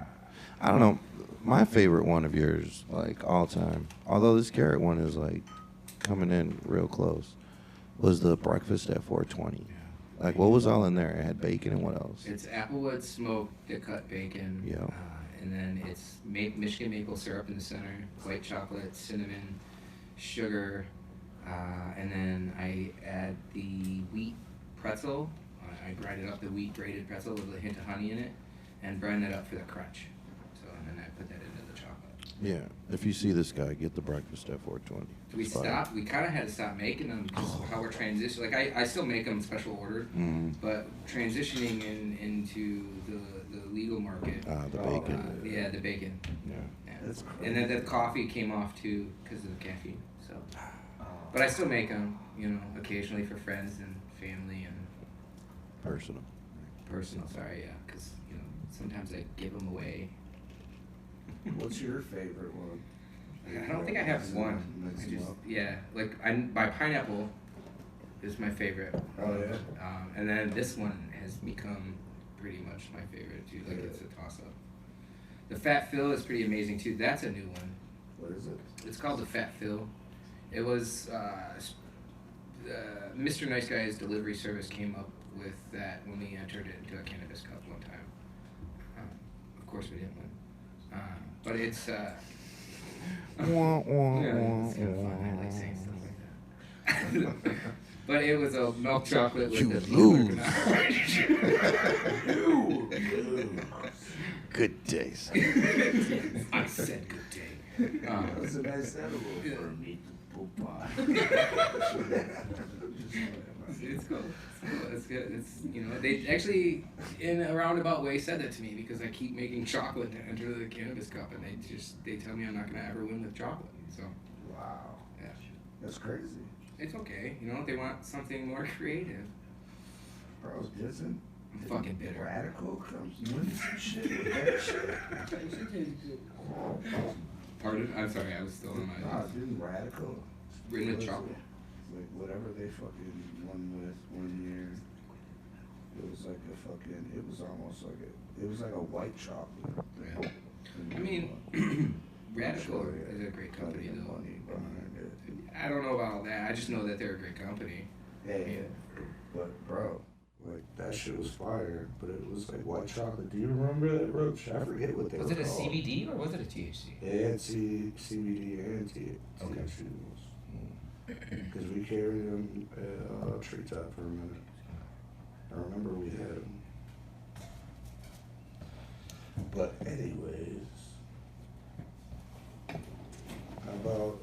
Speaker 9: I don't know. My favorite one of yours, like all time, although this carrot one is like coming in real close, was the breakfast at 420. Like, what was all in there? It had bacon and what else?
Speaker 12: It's applewood smoked thick cut bacon.
Speaker 9: Yeah.
Speaker 12: And then it's Michigan maple syrup in the center, white chocolate, cinnamon, sugar, and then I add the wheat pretzel. I grind it up, the wheat grated pretzel with a hint of honey in it, and grind that up for the crunch. So, and then I put that into the chocolate.
Speaker 9: Yeah. If you see this guy, get the breakfast at 420.
Speaker 12: We
Speaker 9: It's fire.
Speaker 12: stopped. We kind of had to stop making them because of how we're transitioning. Like I still make them special ordered, but transitioning into the legal market.
Speaker 9: The bacon.
Speaker 12: Yeah, the bacon.
Speaker 9: Yeah.
Speaker 3: That's
Speaker 12: And then the coffee came off too because of the caffeine. So, but I still make them, occasionally for friends and family and
Speaker 9: Personal.
Speaker 12: personal. Sorry, yeah, because sometimes I give them away.
Speaker 3: What's your favorite one?
Speaker 12: I don't think I have one.
Speaker 3: Mix
Speaker 12: I
Speaker 3: them
Speaker 12: just,
Speaker 3: up.
Speaker 12: yeah, like by pineapple is my favorite.
Speaker 3: Oh yeah.
Speaker 12: And then this one has become pretty much my favorite too. Like it's a toss up. The Fat Phil is pretty amazing too. That's a new one.
Speaker 3: What is it?
Speaker 12: It's called the Fat Phil. It was Mr. Nice Guy's delivery service came up with that when we entered it into a cannabis cup one time. Of course we didn't win. But it's
Speaker 9: Wah, wah,
Speaker 12: yeah,
Speaker 9: wah,
Speaker 12: it's kind of fun. I
Speaker 9: wah.
Speaker 12: like saying stuff like that. But it was a milk chocolate with
Speaker 9: You
Speaker 12: a
Speaker 9: lose. Good days.
Speaker 12: I said good day.
Speaker 3: That's a nice edible for a meat poop pie.
Speaker 12: It's cool. It's good. It's they actually in a roundabout way said that to me because I keep making chocolate to enter the cannabis cup, and they tell me I'm not gonna ever win with chocolate. So
Speaker 3: Wow.
Speaker 12: yeah,
Speaker 3: That's crazy.
Speaker 12: it's okay. They want something more creative.
Speaker 3: Bro, isn't
Speaker 12: I'm fucking bitter.
Speaker 3: Radical comes doing some shit with that shit?
Speaker 10: Pardon? I'm sorry, I was still in my.
Speaker 3: Nah, didn't Radical?
Speaker 10: Written with chocolate.
Speaker 3: Like whatever they fucking won with 1 year. It was like a fucking. It was almost like a. It was like a white chocolate.
Speaker 10: Yeah. I mean, Radical is a great company though. I don't know about that. I just know that they're a great company.
Speaker 3: Yeah. But bro, like that shit was fire. But it was like white chocolate. Do you remember that, Roach? I forget what they were
Speaker 12: Was it a
Speaker 3: called.
Speaker 12: CBD or was it a THC?
Speaker 3: It had CBD and THC.
Speaker 12: Okay.
Speaker 3: Because we carried them at Treetop for a minute. I remember we had them. But anyways, how about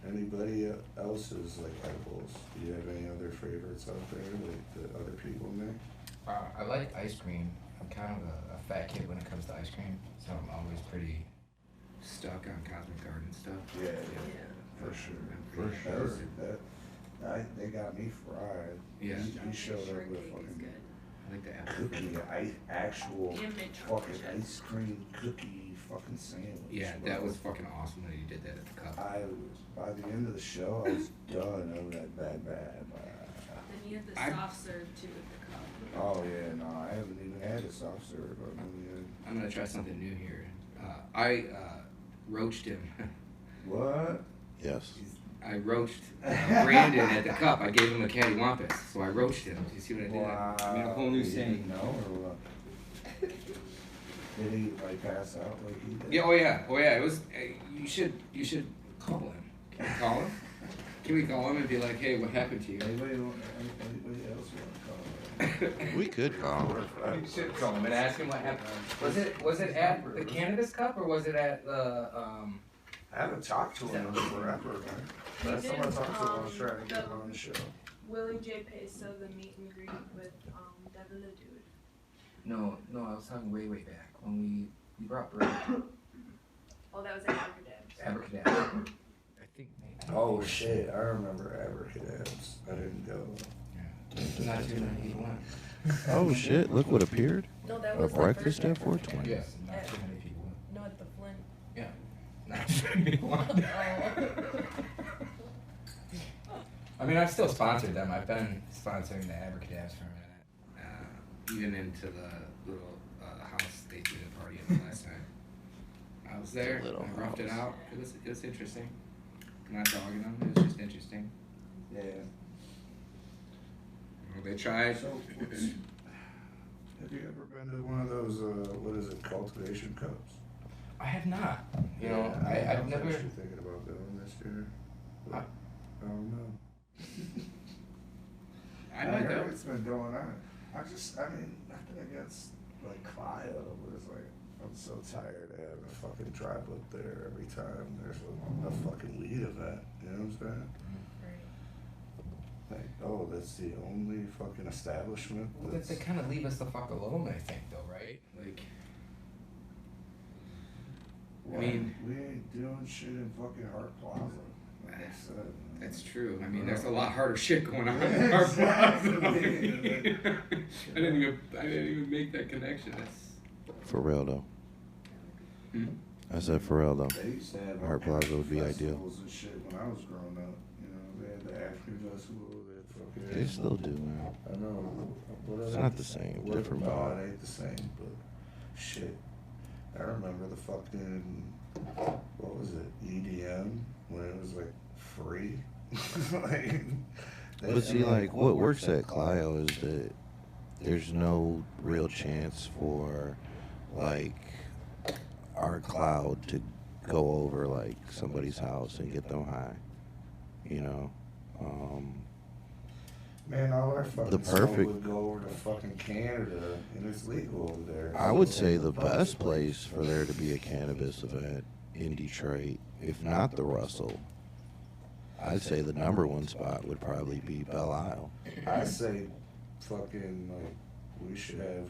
Speaker 3: anybody else's like edibles? Do you have any other favorites out there like that other people make?
Speaker 12: I like ice cream. I'm kind of a fat kid when it comes to ice cream, so I'm always pretty
Speaker 10: stuck on Cosmic Garden stuff.
Speaker 3: Yeah, for sure. They got me fried.
Speaker 10: Yeah.
Speaker 3: He showed up with fucking
Speaker 10: I like the
Speaker 3: cookie, actual fucking ice cream cookie fucking sandwich.
Speaker 10: Yeah,
Speaker 3: bro.
Speaker 10: that was fucking awesome that you did that at the cup.
Speaker 3: By the end of the show, I was done. I was like, bad.
Speaker 11: Then you had the soft serve too with the cup.
Speaker 3: Oh yeah, no, I haven't even had a soft serve.
Speaker 10: I'm gonna try something new here. I roached him.
Speaker 3: What?
Speaker 9: Yes.
Speaker 10: I roached Brandon at the cup. I gave him a cattywampus, so I roached him. Do you see what I did?
Speaker 3: Wow.
Speaker 10: I made a whole new
Speaker 3: Did he
Speaker 10: saying.
Speaker 3: know or what? Did he like pass out like he did?
Speaker 10: Yeah. Oh yeah. It was. You should call him. Can we call him? Can we call him and be like, hey, what happened to you?
Speaker 3: Anybody else want to call him?
Speaker 9: We could call him.
Speaker 12: You should call him and ask him what happened. Was it at the Cannabis Cup or was it at the
Speaker 3: I haven't talked to him in forever, man. Last time I talked to him, I was trying to get him on the show.
Speaker 11: Willie J. Pesa, the meet and greet with Devin the Dude.
Speaker 12: No, I was talking way back when we brought Brad.
Speaker 11: Oh, that was at Abracadabra.
Speaker 12: Abracadabra. I think.
Speaker 3: Oh shit, I remember Abracadabs. I didn't go.
Speaker 12: Not too many people went.
Speaker 9: Oh shit! Look what appeared.
Speaker 11: No, that
Speaker 9: A
Speaker 11: was the
Speaker 9: breakfast
Speaker 11: first
Speaker 9: at 420.
Speaker 12: Yes, not too many people went.
Speaker 11: No, at the Flint.
Speaker 12: Yeah. Not too many people went. I mean, I've still sponsored them. I've been sponsoring the Abracadabs for a minute.
Speaker 10: Even into the little house they did a party at the last time. I was there. I roughed it out. It was interesting. I'm not dogging them. It was just interesting.
Speaker 3: Yeah.
Speaker 10: Well, they tried.
Speaker 3: So, have you ever been to one of those, what is it, cultivation cups?
Speaker 12: I have not. You know,
Speaker 3: I
Speaker 12: I've
Speaker 3: was
Speaker 12: never.
Speaker 3: actually thinking about doing this year. But I don't know.
Speaker 10: I
Speaker 3: I
Speaker 10: might
Speaker 3: heard
Speaker 10: go.
Speaker 3: it's been going on. I mean, nothing against like Clio, but it's like I'm so tired of having to fucking drive up there every time there's a fucking weed event. You know what I'm saying? Like, oh, that's the only fucking establishment.
Speaker 12: Well, they kind of leave us the fuck alone, I think, though, right? Like,
Speaker 10: I mean,
Speaker 3: we ain't doing shit in fucking Hart Plaza. Like I said.
Speaker 10: That's true. I mean, there's a lot harder shit going on in our plaza. I didn't even make that connection. That's
Speaker 9: For real though.
Speaker 10: Hmm?
Speaker 9: I said for real though.
Speaker 3: They used to have
Speaker 9: Hart Plaza would be ideal.
Speaker 3: festivals and shit when I was growing up. You know, they had the African festival. They
Speaker 9: They still do, man.
Speaker 3: I know.
Speaker 9: It's not the same. Different
Speaker 3: No,
Speaker 9: vibe.
Speaker 3: it ain't the same, but shit. I remember the fucking, what was it, EDM, when it was like free. Like,
Speaker 9: But see, like, what works at Clio is that there's no real chance for, like, our cloud to go over, like, somebody's house and get them high. You know?
Speaker 3: Man, all our fucking
Speaker 9: The perfect-
Speaker 3: smoke would go over to fucking Canada, and it's legal over there.
Speaker 9: I would say the best place for there to be a cannabis event in Detroit, if not the Russell, I'd say the number one spot would probably be Belle Isle.
Speaker 3: I say fucking, like, we should have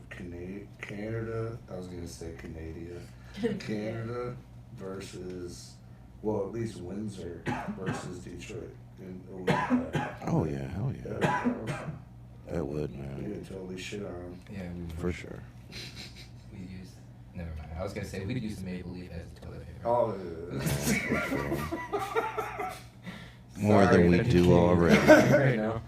Speaker 3: Canada, I was gonna say Canada versus, well, at least Windsor versus Detroit.
Speaker 9: Oh yeah, hell yeah. That would,
Speaker 3: We
Speaker 9: man.
Speaker 3: would totally shit on them.
Speaker 12: yeah,
Speaker 9: For sure.
Speaker 12: we used Never mind. I was gonna say we could use some Maple Leaf as toilet paper.
Speaker 3: Oh,
Speaker 9: More
Speaker 12: Sorry,
Speaker 9: than we
Speaker 12: that's
Speaker 9: do
Speaker 12: okay.
Speaker 9: already.
Speaker 12: Right now.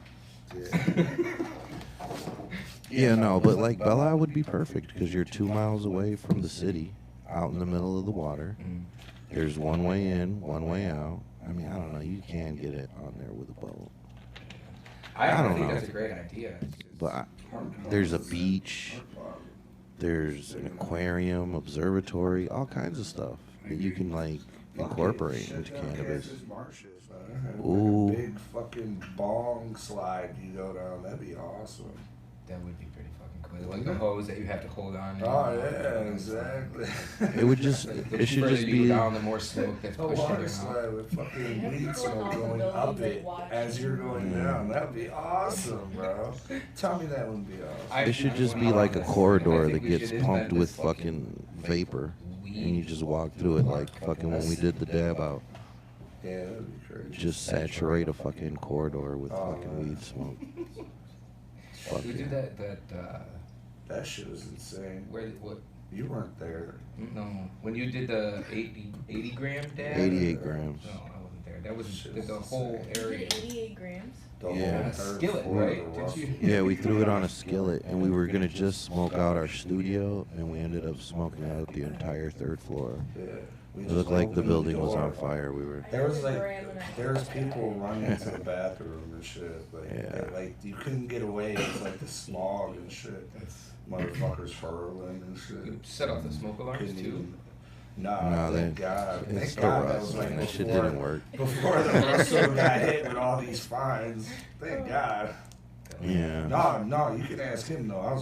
Speaker 9: Yeah, no, but like Bella would be perfect because you're 2 miles away from the city, out in the middle of the water. There's one way in, one way out. I mean, I don't know. You can get it on there with a boat.
Speaker 12: I
Speaker 9: don't
Speaker 12: think
Speaker 9: know.
Speaker 12: that's a great idea. It's just
Speaker 9: But there's a beach, there's an aquarium, observatory, all kinds of stuff that you can like incorporate into cannabis.
Speaker 3: Ooh.
Speaker 9: Ooh.
Speaker 3: Big fucking bong slide you go down. That'd be awesome.
Speaker 12: That would be pretty fucking cool. Like the hose that you have to hold on.
Speaker 3: Oh yeah, exactly.
Speaker 9: It would just,
Speaker 12: The
Speaker 9: it should
Speaker 12: further
Speaker 9: just
Speaker 12: you
Speaker 9: be.
Speaker 12: go down, the more smoke that's
Speaker 3: A
Speaker 12: pushed in
Speaker 3: water
Speaker 12: your mouth.
Speaker 3: slide with fucking weed smoke going up it as you're going down. That'd be awesome, bro. Tell me that wouldn't be awesome.
Speaker 9: It should just be like a corridor that gets pumped with fucking vapor, and you just walk through it like fucking when we did the dab out.
Speaker 3: Yeah, that'd be crazy.
Speaker 9: Just saturate a fucking corridor with fucking weed smoke. Fuck
Speaker 12: We
Speaker 9: yeah.
Speaker 12: did that.
Speaker 3: That shit was insane.
Speaker 12: Where? What?
Speaker 3: You weren't there.
Speaker 12: No. When you did the 80 gram dab.
Speaker 9: 88 grams.
Speaker 12: No, I wasn't there. That was the whole area.
Speaker 11: 88 grams.
Speaker 3: The
Speaker 9: Yeah.
Speaker 3: whole third
Speaker 12: Skillet,
Speaker 3: floor of
Speaker 12: right?
Speaker 3: the
Speaker 12: Did
Speaker 3: rough.
Speaker 12: you?
Speaker 9: Yeah, we threw it on a skillet, and we were gonna just smoke out our studio, and we ended up smoking out the entire 3rd floor.
Speaker 3: Yeah. We
Speaker 9: It
Speaker 3: just
Speaker 9: looked like the
Speaker 3: opened
Speaker 9: building was
Speaker 3: door.
Speaker 9: on fire. We were.
Speaker 3: There was people running to the bathroom and shit. Like,
Speaker 9: Yeah.
Speaker 3: like you couldn't get away with like the smog and shit. Motherfuckers furling and shit.
Speaker 12: You set off the smoke alarms
Speaker 3: Couldn't
Speaker 12: too.
Speaker 3: even- Nah,
Speaker 9: No,
Speaker 3: thank
Speaker 9: they-
Speaker 3: God.
Speaker 9: it's
Speaker 3: Thank
Speaker 9: the
Speaker 3: God that
Speaker 9: rust,
Speaker 3: was like
Speaker 9: man. That shit
Speaker 3: before-
Speaker 9: didn't work.
Speaker 3: Before the Russell got hit with all these fines. Thank God.
Speaker 9: Yeah.
Speaker 3: No, you can ask him though. I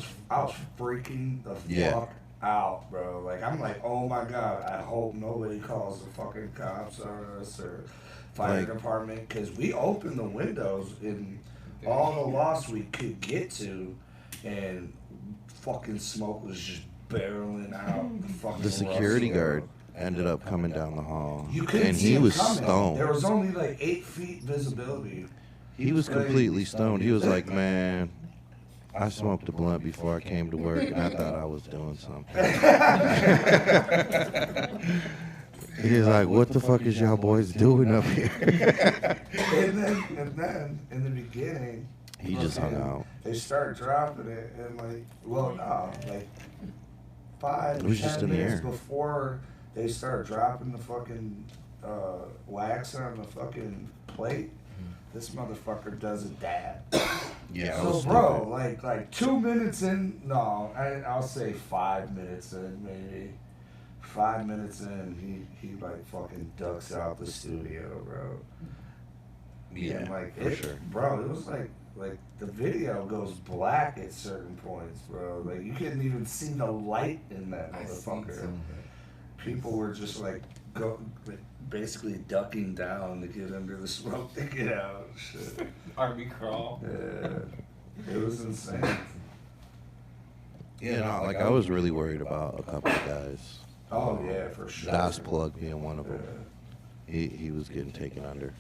Speaker 3: was freaking the
Speaker 9: Yeah.
Speaker 3: fuck out, bro. Like I'm like, oh my God, I hope nobody calls the fucking cops on us or fire
Speaker 9: Like-
Speaker 3: department because we opened the windows and all the loss we could get to, and fucking smoke was just barreling out the fucking.
Speaker 9: The security
Speaker 3: Russell.
Speaker 9: guard ended up coming down the hall,
Speaker 3: You couldn't
Speaker 9: and
Speaker 3: see
Speaker 9: he
Speaker 3: him
Speaker 9: was
Speaker 3: coming.
Speaker 9: stoned.
Speaker 3: There was only like 8 feet visibility.
Speaker 9: He was completely stoned. He was like, man, I smoked a blunt before I came to work, and I thought I was doing something. He's like, what the fuck is y'all boys doing up here?
Speaker 3: and then in the beginning,
Speaker 9: He just hung out.
Speaker 3: They start dropping it, and like, well, no, like 5
Speaker 9: It was just
Speaker 3: 10
Speaker 9: in the
Speaker 3: minutes
Speaker 9: air.
Speaker 3: before they start dropping the fucking wax on the fucking plate. This motherfucker does a dab.
Speaker 9: Yeah, I
Speaker 3: So,
Speaker 9: was
Speaker 3: bro,
Speaker 9: stupid.
Speaker 3: like 2 minutes in, no, I'll say 5 minutes in, maybe. 5 minutes in, he like fucking ducks out the studio, bro.
Speaker 9: Yeah,
Speaker 3: And like
Speaker 9: for
Speaker 3: it,
Speaker 9: sure.
Speaker 3: bro, it was like the video goes black at certain points, bro. Like you couldn't even see the light in that motherfucker. People were just like basically ducking down to get under the smoke to get out. Shit.
Speaker 12: Army crawl.
Speaker 3: Yeah, it was insane.
Speaker 9: Yeah, no, like I was really worried about a couple of guys.
Speaker 3: Oh yeah, for sure.
Speaker 9: Das Plug being one of them. He was getting taken under.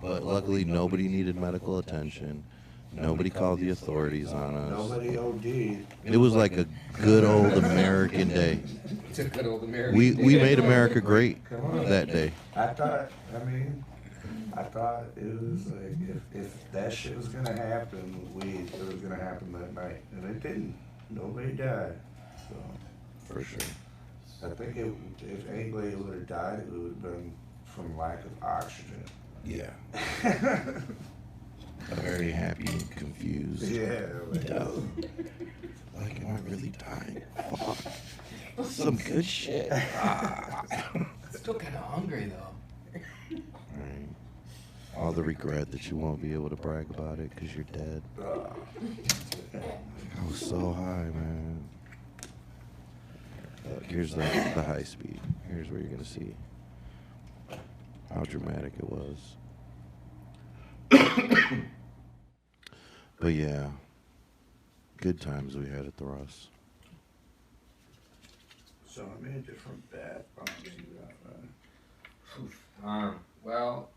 Speaker 9: But luckily, nobody needed medical attention. Nobody called the authorities on us.
Speaker 3: Nobody OD'd.
Speaker 9: It was like a good old American day.
Speaker 12: It's a good old American.
Speaker 9: We made America great
Speaker 3: Come on.
Speaker 9: that day.
Speaker 3: I thought it was like if that shit was gonna happen with weed, it was gonna happen that night, and it didn't. Nobody died. So
Speaker 9: For sure.
Speaker 3: I think if anybody would have died, it would have been from lack of oxygen.
Speaker 9: Yeah. Very happy and confused.
Speaker 3: Yeah. Like,
Speaker 9: Like, am I really dying? Fuck. Some good shit.
Speaker 12: Still kind of hungry though.
Speaker 9: Right. All the regret that you won't be able to brag about it because you're dead. I was so high, man. Look, here's the high speed. Here's where you're gonna see how dramatic it was. But yeah, good times we had at the Russ.
Speaker 3: So I made different bath bombs you got, man.
Speaker 12: Well,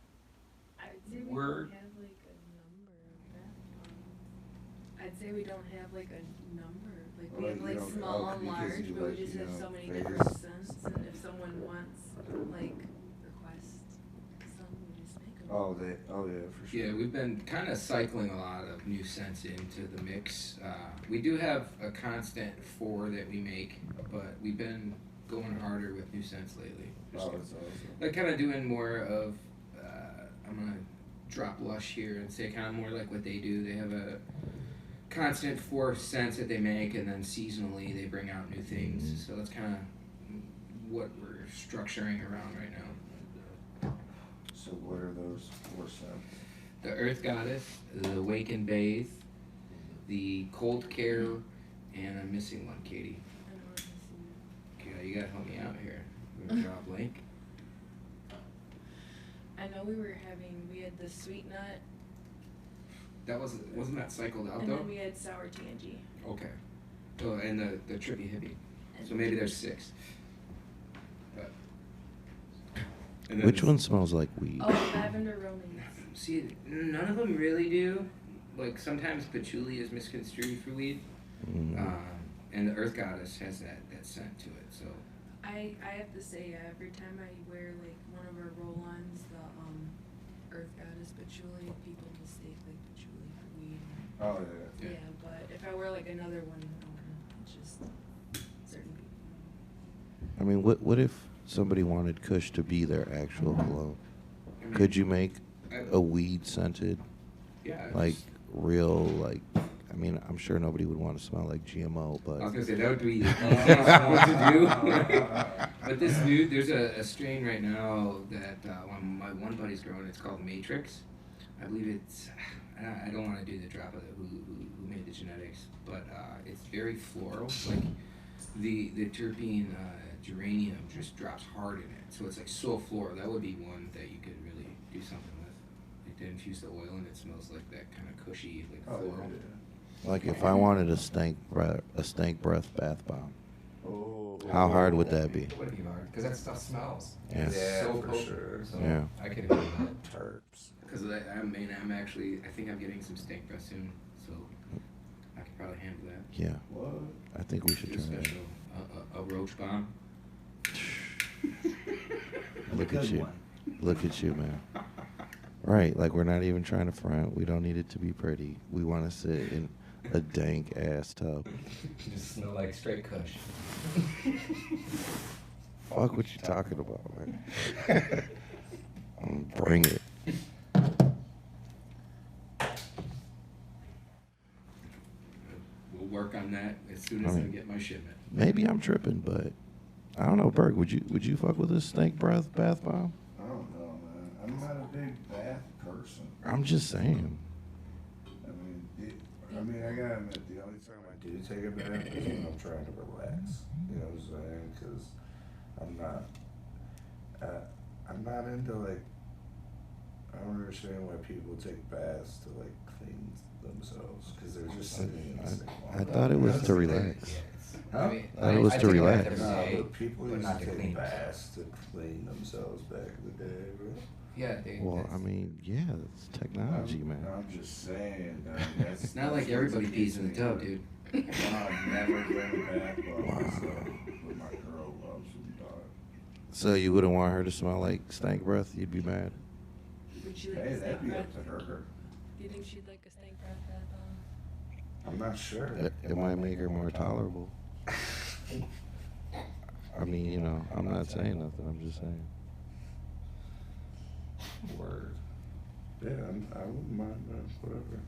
Speaker 11: I'd say we
Speaker 12: We're-
Speaker 11: don't have like a number of bath bombs. I'd say we don't have like a number of Like
Speaker 3: Or
Speaker 11: we have
Speaker 3: you
Speaker 11: like
Speaker 3: don't-
Speaker 11: small
Speaker 3: oh,
Speaker 11: and
Speaker 3: because
Speaker 11: large,
Speaker 3: you
Speaker 11: but we
Speaker 3: like,
Speaker 11: just
Speaker 3: you
Speaker 11: have
Speaker 3: know,
Speaker 11: so many
Speaker 3: Vegas.
Speaker 11: different scents. And if someone wants like request some, we just make them.
Speaker 3: Oh, yeah, for sure.
Speaker 10: Yeah, we've been kind of cycling a lot of new scents into the mix. We do have a constant 4 that we make, but we've been going harder with new scents lately.
Speaker 3: Oh, that's awesome.
Speaker 10: Like kind of doing more of, I'm gonna drop Lush here and say kind of more like what they do. They have a constant 4 scents that they make, and then seasonally they bring out new things. So that's kind of what we're structuring around right now.
Speaker 3: So what are those 4 scents?
Speaker 10: The Earth Goddess, the Wake and Bathe, the Cold Care, and I'm missing one, Katie. Okay, you gotta help me out here. We're gonna drop link.
Speaker 11: I know we had the sweet nut,
Speaker 10: That wasn't that cycled out
Speaker 11: and
Speaker 10: though?
Speaker 11: then we had sour TNG.
Speaker 10: Okay. Oh, and the trippy hippie. So maybe there's 6. But. And then
Speaker 9: Which
Speaker 10: this-
Speaker 9: one smells like weed?
Speaker 11: Oh, lavender romance.
Speaker 10: See, none of them really do. Like sometimes patchouli is misconstrued for weed, and the Earth Goddess has that scent to it. So
Speaker 11: I have to say, every time I wear like one of our roll-ons, the Earth Goddess patchouli, people mistake like patchouli for weed.
Speaker 3: Oh, yeah.
Speaker 11: Yeah, but if I wear like another one, it's just certain people.
Speaker 9: I mean, what if somebody wanted Kush to be their actual cologne? Could you make a weed scented,
Speaker 10: yeah,
Speaker 9: like real, like? I mean, I'm sure nobody would want to smell like GMO, but
Speaker 10: I was gonna say that would be what to do. But this new, there's a strain right now that my one buddy's growing. It's called Matrix. I believe it's. I don't want to do the drop of who made the genetics, but it's very floral. Like the terpene geranium just drops hard in it, so it's like so floral. That would be one that you could really do something with. Like to infuse the oil and it smells like that kind of cushy, like floral.
Speaker 9: like if I wanted a stank breath bath bomb,
Speaker 3: Oh.
Speaker 9: how hard would that be?
Speaker 12: It would be hard because that stuff smells.
Speaker 9: Yeah.
Speaker 12: It's
Speaker 3: Yeah,
Speaker 12: so
Speaker 3: for
Speaker 12: potent.
Speaker 3: sure.
Speaker 12: So
Speaker 9: Yeah.
Speaker 12: I could agree with that.
Speaker 3: Terps.
Speaker 10: Because I think I'm getting some steak breast soon, so I could probably handle that.
Speaker 9: Yeah.
Speaker 3: What?
Speaker 9: I think we should
Speaker 10: Do a
Speaker 9: try that.
Speaker 10: special, a roach bomb.
Speaker 9: Look at
Speaker 3: Good
Speaker 9: you.
Speaker 3: one.
Speaker 9: Look at you, man. Right, like we're not even trying to front. We don't need it to be pretty. We want to sit in a dank ass tub.
Speaker 12: You just smell like straight Kush.
Speaker 9: Fuck what you talking about, man. Bring it.
Speaker 10: We'll work on that as soon as I get my shipment.
Speaker 9: Maybe I'm tripping, but I don't know, Berg. Would you fuck with this stank breath bath bomb?
Speaker 3: I don't know, man. I'm not a big bath person.
Speaker 9: I'm just saying.
Speaker 3: I mean, I gotta admit, the only time I do take a bath is when I'm trying to relax. You know what I'm saying? Because I'm not into like. I don't understand why people take baths to like clean themselves because they're just sitting in the sink.
Speaker 9: I thought it was to relax.
Speaker 3: Huh?
Speaker 12: I mean,
Speaker 9: I thought it was
Speaker 12: I
Speaker 9: to
Speaker 12: take a bath
Speaker 9: relax.
Speaker 12: every
Speaker 3: Nah,
Speaker 12: day,
Speaker 3: but people
Speaker 12: but
Speaker 3: used
Speaker 12: not
Speaker 3: to
Speaker 12: to
Speaker 3: take
Speaker 12: clean
Speaker 3: baths to clean themselves back in the day, bro.
Speaker 12: Yeah,
Speaker 9: Well, I mean, yeah, it's technology, man.
Speaker 3: I'm just saying. That's,
Speaker 10: It's not like everybody pees in the tub, dude.
Speaker 3: I've never been a bath bomb, so, but my girl loves them, dog.
Speaker 9: So you wouldn't want her to smell like stank breath? You'd be mad.
Speaker 11: Would she like
Speaker 3: Hey,
Speaker 11: a
Speaker 3: that'd
Speaker 11: stank
Speaker 3: be
Speaker 11: breath?
Speaker 3: up to her.
Speaker 11: Do you think she'd like a stank breath bath bomb?
Speaker 3: I'm not sure.
Speaker 9: It might make her more tolerable. I mean, you know, I'm not saying nothing. I'm just saying.
Speaker 3: Word. Yeah, I wouldn't mind that. Whatever.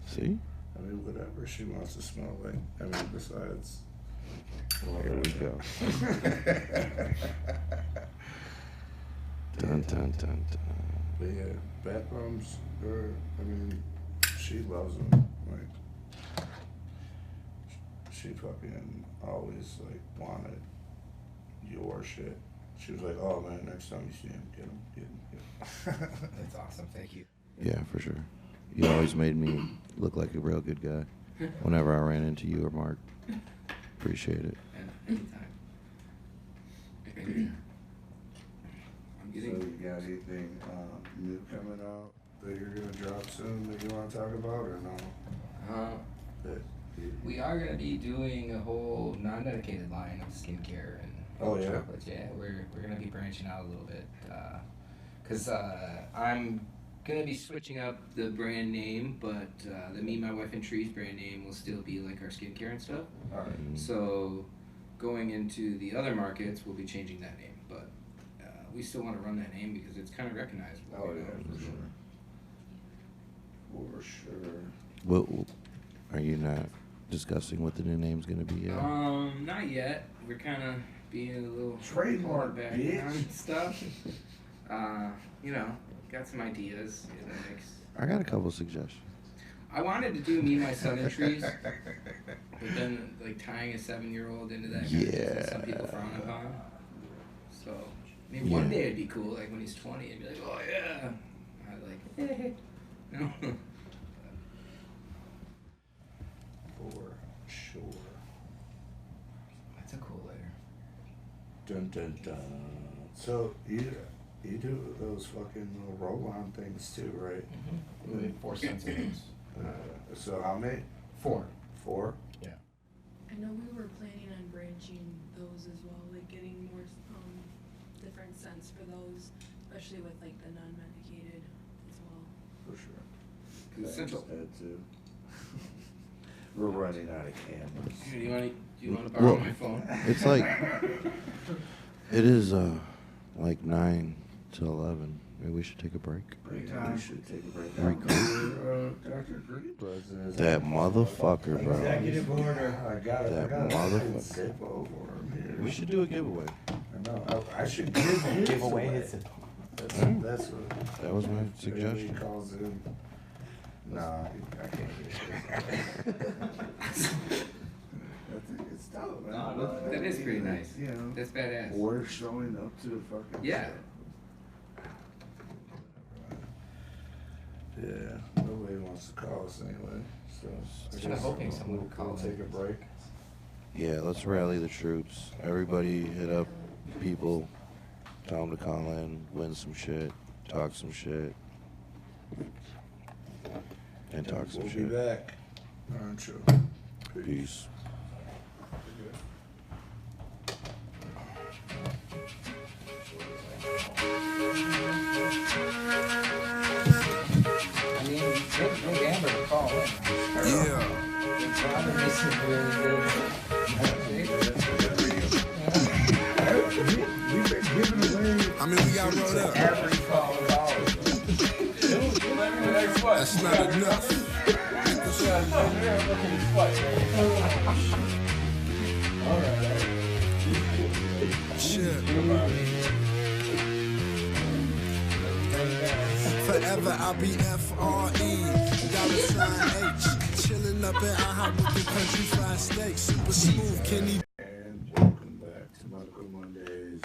Speaker 9: See?
Speaker 3: I mean, whatever she wants to smell like. I mean, besides.
Speaker 9: Here we go. Dun dun dun dun.
Speaker 3: But yeah, bath bombs are, I mean, she loves them. Like, she fucking always, like, wanted your shit. She was like, oh, man, next time you see him, get him, get him, get him.
Speaker 12: That's awesome. Thank you.
Speaker 9: Yeah, for sure. You always made me look like a real good guy whenever I ran into you or Mark. Appreciate it.
Speaker 10: Anytime. I'm
Speaker 3: So
Speaker 10: getting.
Speaker 3: you got anything new coming out that you're going to drop soon that you want to talk about or no?
Speaker 10: Uh,
Speaker 3: That
Speaker 12: We are gonna be doing a whole non-dedicated line of skincare and chocolates. Yeah, we're gonna be branching out a little bit, cause I'm gonna be switching up the brand name, but the Me, My Wife, and Trees brand name will still be like our skincare and stuff.
Speaker 3: Alright.
Speaker 12: So going into the other markets, we'll be changing that name, but we still want to run that name because it's kind of recognizable.
Speaker 3: Oh yeah, for sure. For sure.
Speaker 9: What are you not discussing what the new name's gonna be yet?
Speaker 12: Not yet. We're kind of being a little
Speaker 3: Trademark,
Speaker 12: background
Speaker 3: bitch.
Speaker 12: stuff. You know, got some ideas in the mix.
Speaker 9: I got a couple suggestions.
Speaker 12: I wanted to do Me, My Son, and Trees, but then like tying a 7-year-old into that kind of business, some people frown upon. So maybe one day it'd be cool, like when he's 20, and be like, oh yeah. I'd like, you know.
Speaker 3: For sure.
Speaker 12: That's a cool letter.
Speaker 3: Dun dun dun. So you do those fucking little roll-on things too, right?
Speaker 12: We made 4 cents of those.
Speaker 3: So how many?
Speaker 12: 4.
Speaker 3: 4?
Speaker 12: Yeah.
Speaker 11: I know we were planning on branching those as well, like getting more different scents for those, especially with like the non-medicated as well.
Speaker 3: For sure.
Speaker 12: Essential.
Speaker 3: Too. We're running out of cameras.
Speaker 12: Do you want to borrow my phone?
Speaker 9: It's like it is like 9 to 11. Maybe we should take a break.
Speaker 3: We should take a break.
Speaker 9: Break.
Speaker 3: Dr. Greenbuzz is
Speaker 9: That motherfucker, bro.
Speaker 3: Executive order. I got it.
Speaker 9: That
Speaker 3: I got
Speaker 9: motherfucker.
Speaker 3: Zip over him here.
Speaker 9: We should do a giveaway.
Speaker 3: I know. I should give away his. That's what.
Speaker 9: That was my suggestion.
Speaker 3: He calls in. Nah, I can't get it. It's dope, man.
Speaker 12: That is pretty nice.
Speaker 3: You know,
Speaker 12: that's badass.
Speaker 3: We're showing up to the fucking
Speaker 12: yeah.
Speaker 3: show. Yeah, nobody wants to call us anyway. So
Speaker 12: I'm kind of hoping someone will call.
Speaker 3: Take a break.
Speaker 9: Yeah, let's rally the troops. Everybody hit up people. Tell them to call in, win some shit, talk some shit, and talk some shit.
Speaker 3: We'll be back. Aren't you?
Speaker 9: Peace.
Speaker 12: I mean, big Amber to call in.
Speaker 7: Yeah. I mean, we got rolled up.
Speaker 12: Every call is ours.
Speaker 7: That's not enough. Shit. Forever I'll be F-R-E, $H, chilling up at IHOP with the country fried steak, super smooth, Kenny.
Speaker 3: And welcome back to Medical Mondays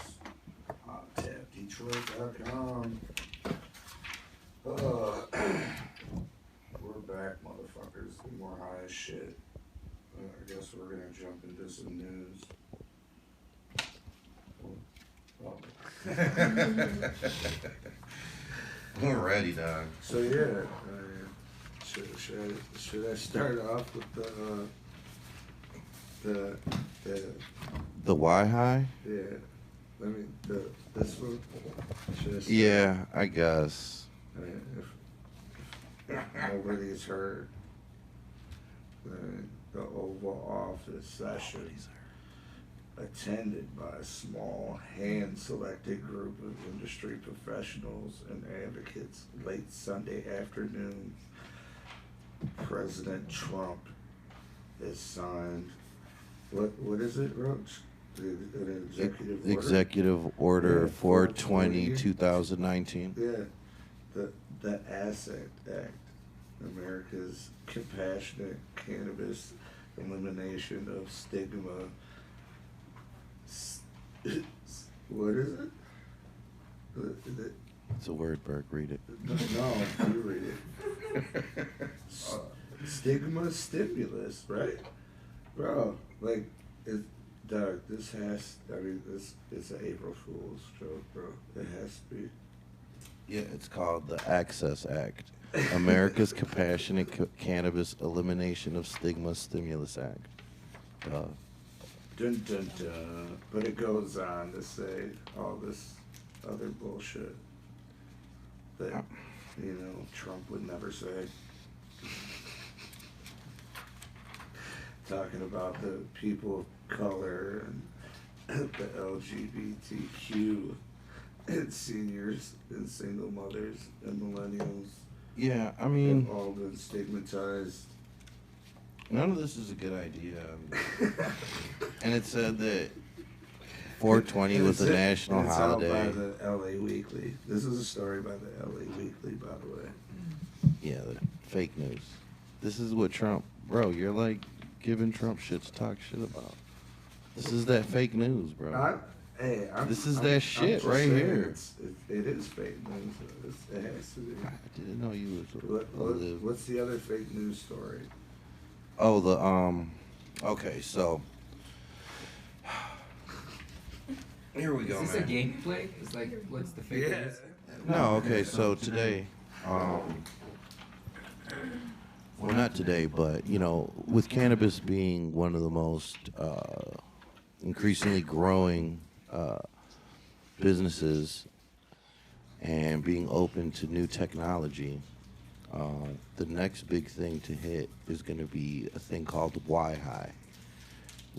Speaker 3: on TapDetroit.com. We're back, motherfuckers. More high as shit. I guess we're gonna jump into some news.
Speaker 9: We're ready, dog.
Speaker 3: So yeah, should I start off with
Speaker 9: The Y high?
Speaker 3: Yeah. I mean this one. Should I start
Speaker 9: Yeah, I guess.
Speaker 3: If nobody's heard, the Oval Office session attended by a small hand-selected group of industry professionals and advocates late Sunday afternoon. President Trump has signed, what is it, Roach? An executive order?
Speaker 9: Executive Order
Speaker 3: Yeah,
Speaker 9: 420/2019.
Speaker 3: Yeah, the ASSET Act, America's Compassionate Cannabis Elimination of Stigma. What is it?
Speaker 9: It's a word, Burke. Read it.
Speaker 3: No, you read it. Stigma stimulus, right? Bro, like, Doug, this has, it's an April Fool's joke, bro. It has to be.
Speaker 9: Yeah, it's called the Access Act. America's Compassionate Cannabis Elimination of Stigma Stimulus Act.
Speaker 3: Dun, dun, dun. But it goes on to say all this other bullshit that, you know, Trump would never say. Talking about the people of color and the LGBTQ and seniors and single mothers and millennials.
Speaker 9: Yeah, I mean,
Speaker 3: have all been stigmatized.
Speaker 9: None of this is a good idea. And it said that 420 was a national
Speaker 3: it's
Speaker 9: holiday.
Speaker 3: Out by the LA Weekly. This is a story by the LA Weekly, by the way.
Speaker 9: Yeah, the fake news. This is what Trump, bro, you're like giving Trump shit to talk shit about. This is that fake news, bro. This is that shit right here.
Speaker 3: It is fake news. It has to be.
Speaker 9: I didn't know you was
Speaker 3: What's the other fake news story?
Speaker 9: Oh, okay, so here we go,
Speaker 12: Is this
Speaker 9: man.
Speaker 12: a gameplay? It's like, what's the fake news?
Speaker 9: No, okay, so today, well, not today, but, you know, with cannabis being one of the most increasingly growing businesses and being open to new technology, the next big thing to hit is going to be a thing called Wi-Hi,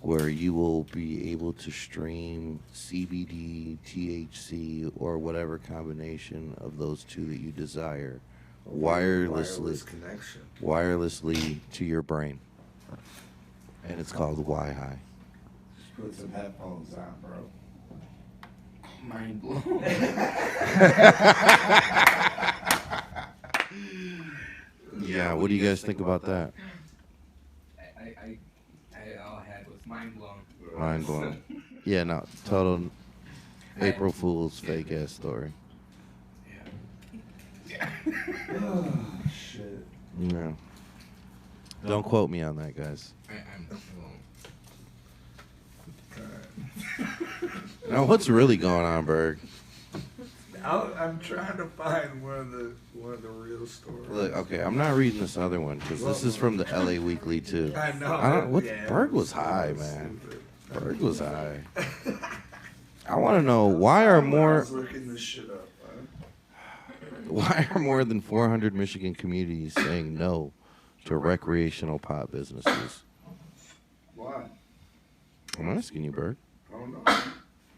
Speaker 9: where you will be able to stream CBD, THC, or whatever combination of those two that you desire
Speaker 3: Wireless connection.
Speaker 9: wirelessly to your brain. And it's called Wi-Hi.
Speaker 3: Just put some headphones on, bro.
Speaker 12: Mind blown.
Speaker 9: Yeah, what do you guys think about that?
Speaker 12: I all I had was mind blown.
Speaker 9: Mind blown. Yeah, no, total April Fool's fake ass story.
Speaker 3: Oh, shit.
Speaker 9: Yeah. Don't quote me on that, guys. Now, what's really going on, Berg?
Speaker 3: I'm trying to find one of the real stories.
Speaker 9: Look, okay, I'm not reading this other one because this is from the LA Weekly too.
Speaker 3: I know. Yeah,
Speaker 9: Berg was high, man. Berg was high. I want to know why are
Speaker 3: I
Speaker 9: more
Speaker 3: was looking this shit up, man.
Speaker 9: why are more than 400 Michigan communities saying no to recreational pot businesses?
Speaker 3: Why?
Speaker 9: I'm asking you, Berg.
Speaker 3: I don't know.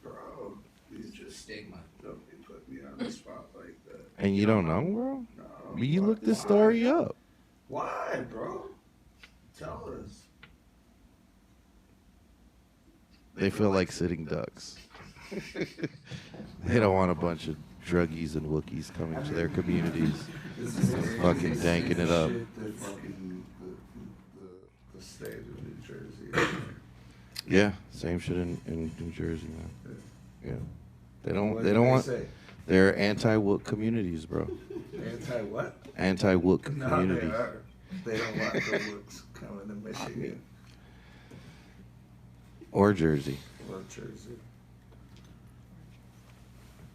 Speaker 3: Bro, you just
Speaker 12: Stigma.
Speaker 3: Don't be putting me on the spot like that.
Speaker 9: And you don't know, bro?
Speaker 3: No.
Speaker 9: You look this story up.
Speaker 3: Why, bro? Tell us.
Speaker 9: They feel like sitting ducks. They don't want a bunch of druggies and Wookiees coming to their communities and fucking danking it up.
Speaker 3: The state of New Jersey.
Speaker 9: Yeah, same shit in New Jersey, man. Yeah. They don't
Speaker 3: What
Speaker 9: want,
Speaker 3: say?
Speaker 9: they're anti-Wook communities, bro.
Speaker 3: Anti what?
Speaker 9: Anti-Wook
Speaker 3: No,
Speaker 9: communities.
Speaker 3: they are. They don't want the Wooks coming to Michigan
Speaker 9: Or Jersey.
Speaker 3: or Jersey.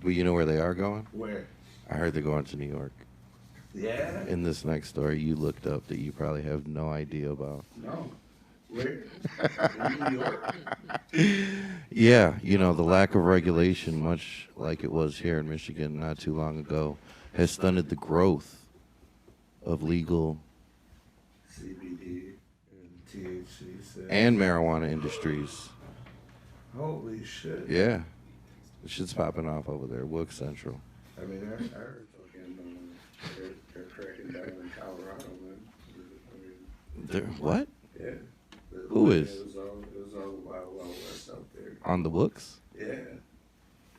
Speaker 9: But you know where they are going?
Speaker 3: Where?
Speaker 9: I heard they're going to New York.
Speaker 3: Yeah?
Speaker 9: In this next story you looked up that you probably have no idea about.
Speaker 3: No. Where? In New York?
Speaker 9: Yeah, you know, the lack of regulation, much like it was here in Michigan not too long ago, has stunted the growth of legal
Speaker 3: CBD and THC.
Speaker 9: and marijuana industries.
Speaker 3: Holy shit.
Speaker 9: Yeah. The shit's popping off over there, Wook Central.
Speaker 3: I mean, I heard fucking, they're cracking down in Colorado, man. I mean,
Speaker 9: They're, what?
Speaker 3: yeah.
Speaker 9: Who is?
Speaker 3: It was all Wild Wild West out there.
Speaker 9: On the Wooks?
Speaker 3: Yeah.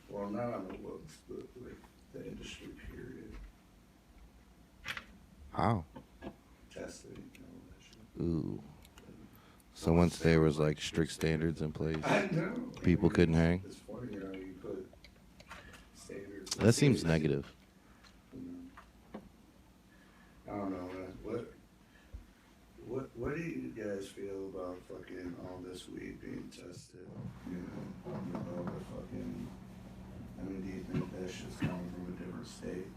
Speaker 3: Well, not on the books, but like the industry period.
Speaker 9: How?
Speaker 3: Testing, you know, that shit.
Speaker 9: Ooh. So once there was like strict standards in place,
Speaker 3: I know.
Speaker 9: people couldn't hang?
Speaker 3: It's funny how you put standards.
Speaker 9: That seems negative.
Speaker 3: I don't know, man. What do you guys feel about fucking all this weed being tested? You know, with all the fucking. I mean, do you think that shit's coming from a different state?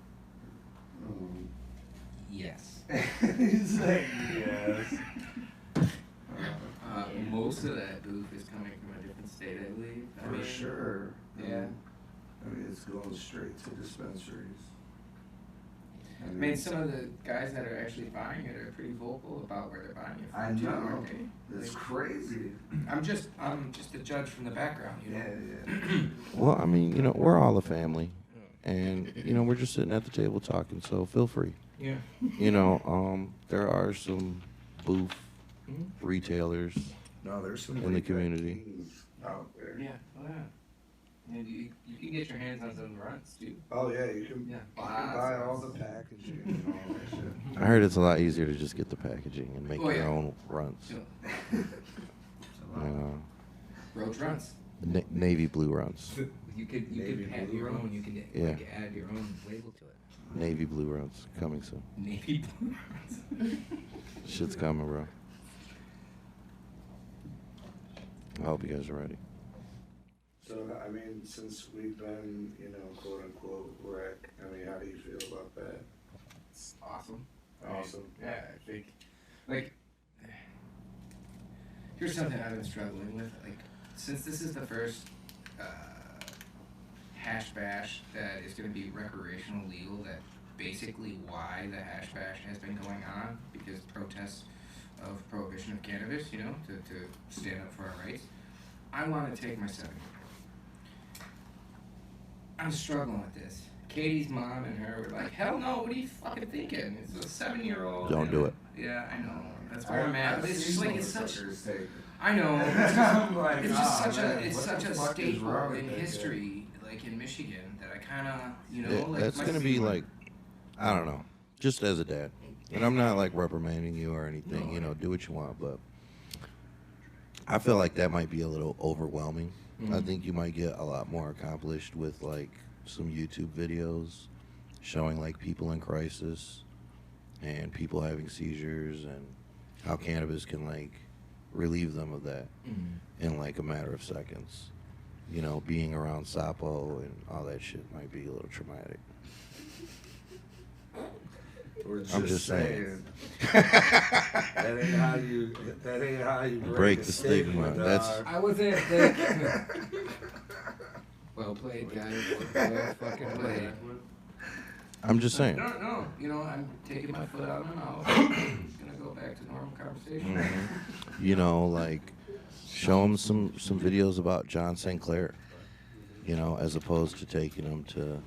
Speaker 12: Yes.
Speaker 3: He's like, yes.
Speaker 10: Most of that booth is coming from a different state, I believe.
Speaker 3: For sure.
Speaker 10: Yeah.
Speaker 3: I mean, it's going straight to dispensaries.
Speaker 10: I mean, some of the guys that are actually buying it are pretty vocal about where they're buying it from.
Speaker 3: I
Speaker 10: too,
Speaker 3: know.
Speaker 10: aren't they?
Speaker 3: It's
Speaker 10: Like,
Speaker 3: crazy.
Speaker 10: I'm just a judge from the background, you know.
Speaker 3: Yeah.
Speaker 9: Well, I mean, you know, we're all a family, and you know, we're just sitting at the table talking. So feel free.
Speaker 10: Yeah.
Speaker 9: You know, there are some booth retailers
Speaker 3: No, there's some
Speaker 9: in the
Speaker 3: great
Speaker 9: community.
Speaker 3: kings out there.
Speaker 10: Yeah. Oh, yeah. And you can get your hands on some runs too.
Speaker 3: Oh yeah, you can,
Speaker 10: Yeah.
Speaker 3: you can buy all the packaging and all that shit.
Speaker 9: I heard it's a lot easier to just get the packaging and make
Speaker 10: Oh,
Speaker 9: your
Speaker 10: yeah.
Speaker 9: own runs.
Speaker 10: Roach runs.
Speaker 9: Navy blue runs.
Speaker 10: You could have your own. You can like, add your own label to it.
Speaker 9: Navy blue runs coming soon.
Speaker 10: Navy blue runs.
Speaker 9: Shit's coming, bro. I hope you guys are ready.
Speaker 3: So, I mean, since we've been, you know, quote unquote wreck, I mean, how do you feel about that?
Speaker 10: It's awesome.
Speaker 3: Awesome.
Speaker 10: Yeah, I think, like, here's something I've been struggling with. Like, since this is the first hash bash that is going to be recreational legal, that basically why the hash bash has been going on, because protests of prohibition of cannabis, you know, to stand up for our rights. I want to take my 7-year-old. I'm struggling with this. Katie's mom and her were like, hell no, what are you fucking thinking? It's a 7-year-old.
Speaker 9: Don't do it.
Speaker 10: Yeah, I know. That's where I'm at. But it's just like, it's such...
Speaker 3: Take
Speaker 10: I know. It's
Speaker 3: I'm like,
Speaker 10: it's just
Speaker 3: "Ah,
Speaker 10: such
Speaker 3: man,
Speaker 10: a it's
Speaker 3: what
Speaker 10: such
Speaker 3: the
Speaker 10: a
Speaker 3: fuck is
Speaker 10: staple
Speaker 3: wrong
Speaker 10: in
Speaker 3: with that
Speaker 10: history, like in Michigan, that I kind of, you know,
Speaker 9: Yeah,
Speaker 10: like
Speaker 9: that's
Speaker 10: my
Speaker 9: gonna be like, I don't know, just as a dad, and I'm not like reprimanding you or anything. You know, do what you want, but I feel like that might be a little overwhelming. I think you might get a lot more accomplished with like some YouTube videos showing like people in crisis and people having seizures and how cannabis can like relieve them of that in like a matter of seconds. You know, being around Sapo and all that shit might be a little traumatic. I'm just saying.
Speaker 3: that ain't how you break
Speaker 9: the stigma.
Speaker 3: dog.
Speaker 9: That's-
Speaker 10: I wasn't like, well played, guys. Well fucking played.
Speaker 9: I'm just saying.
Speaker 10: No, you know, I'm taking my foot out of my mouth. I'm gonna go back to normal conversation.
Speaker 9: You know, like show them some videos about John St. Clair. You know, as opposed to taking them to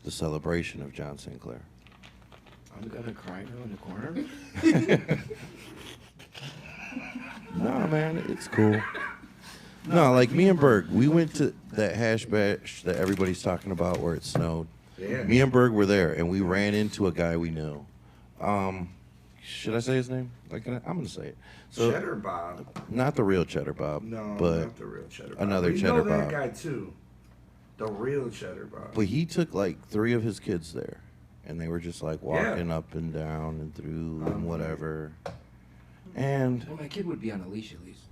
Speaker 9: the celebration of John St. Clair.
Speaker 12: I'm gonna cry now in the corner.
Speaker 9: No, man, it's cool. No, like me and Berg, we went to that hash bash that everybody's talking about where it snowed.
Speaker 3: Yeah.
Speaker 9: Me and Berg were there, and we ran into a guy we knew. Should I say his name? Like, I'm gonna say it. So,
Speaker 3: Cheddar Bob.
Speaker 9: not the real Cheddar Bob,
Speaker 3: No,
Speaker 9: but
Speaker 3: not the real Cheddar Bob.
Speaker 9: another
Speaker 3: we
Speaker 9: Cheddar
Speaker 3: know that
Speaker 9: Bob.
Speaker 3: guy too. The real Cheddar Bob.
Speaker 9: But he took like 3 of his kids there, and they were just like walking up and down and through and whatever. And
Speaker 12: Well, my kid would be on a leash at least.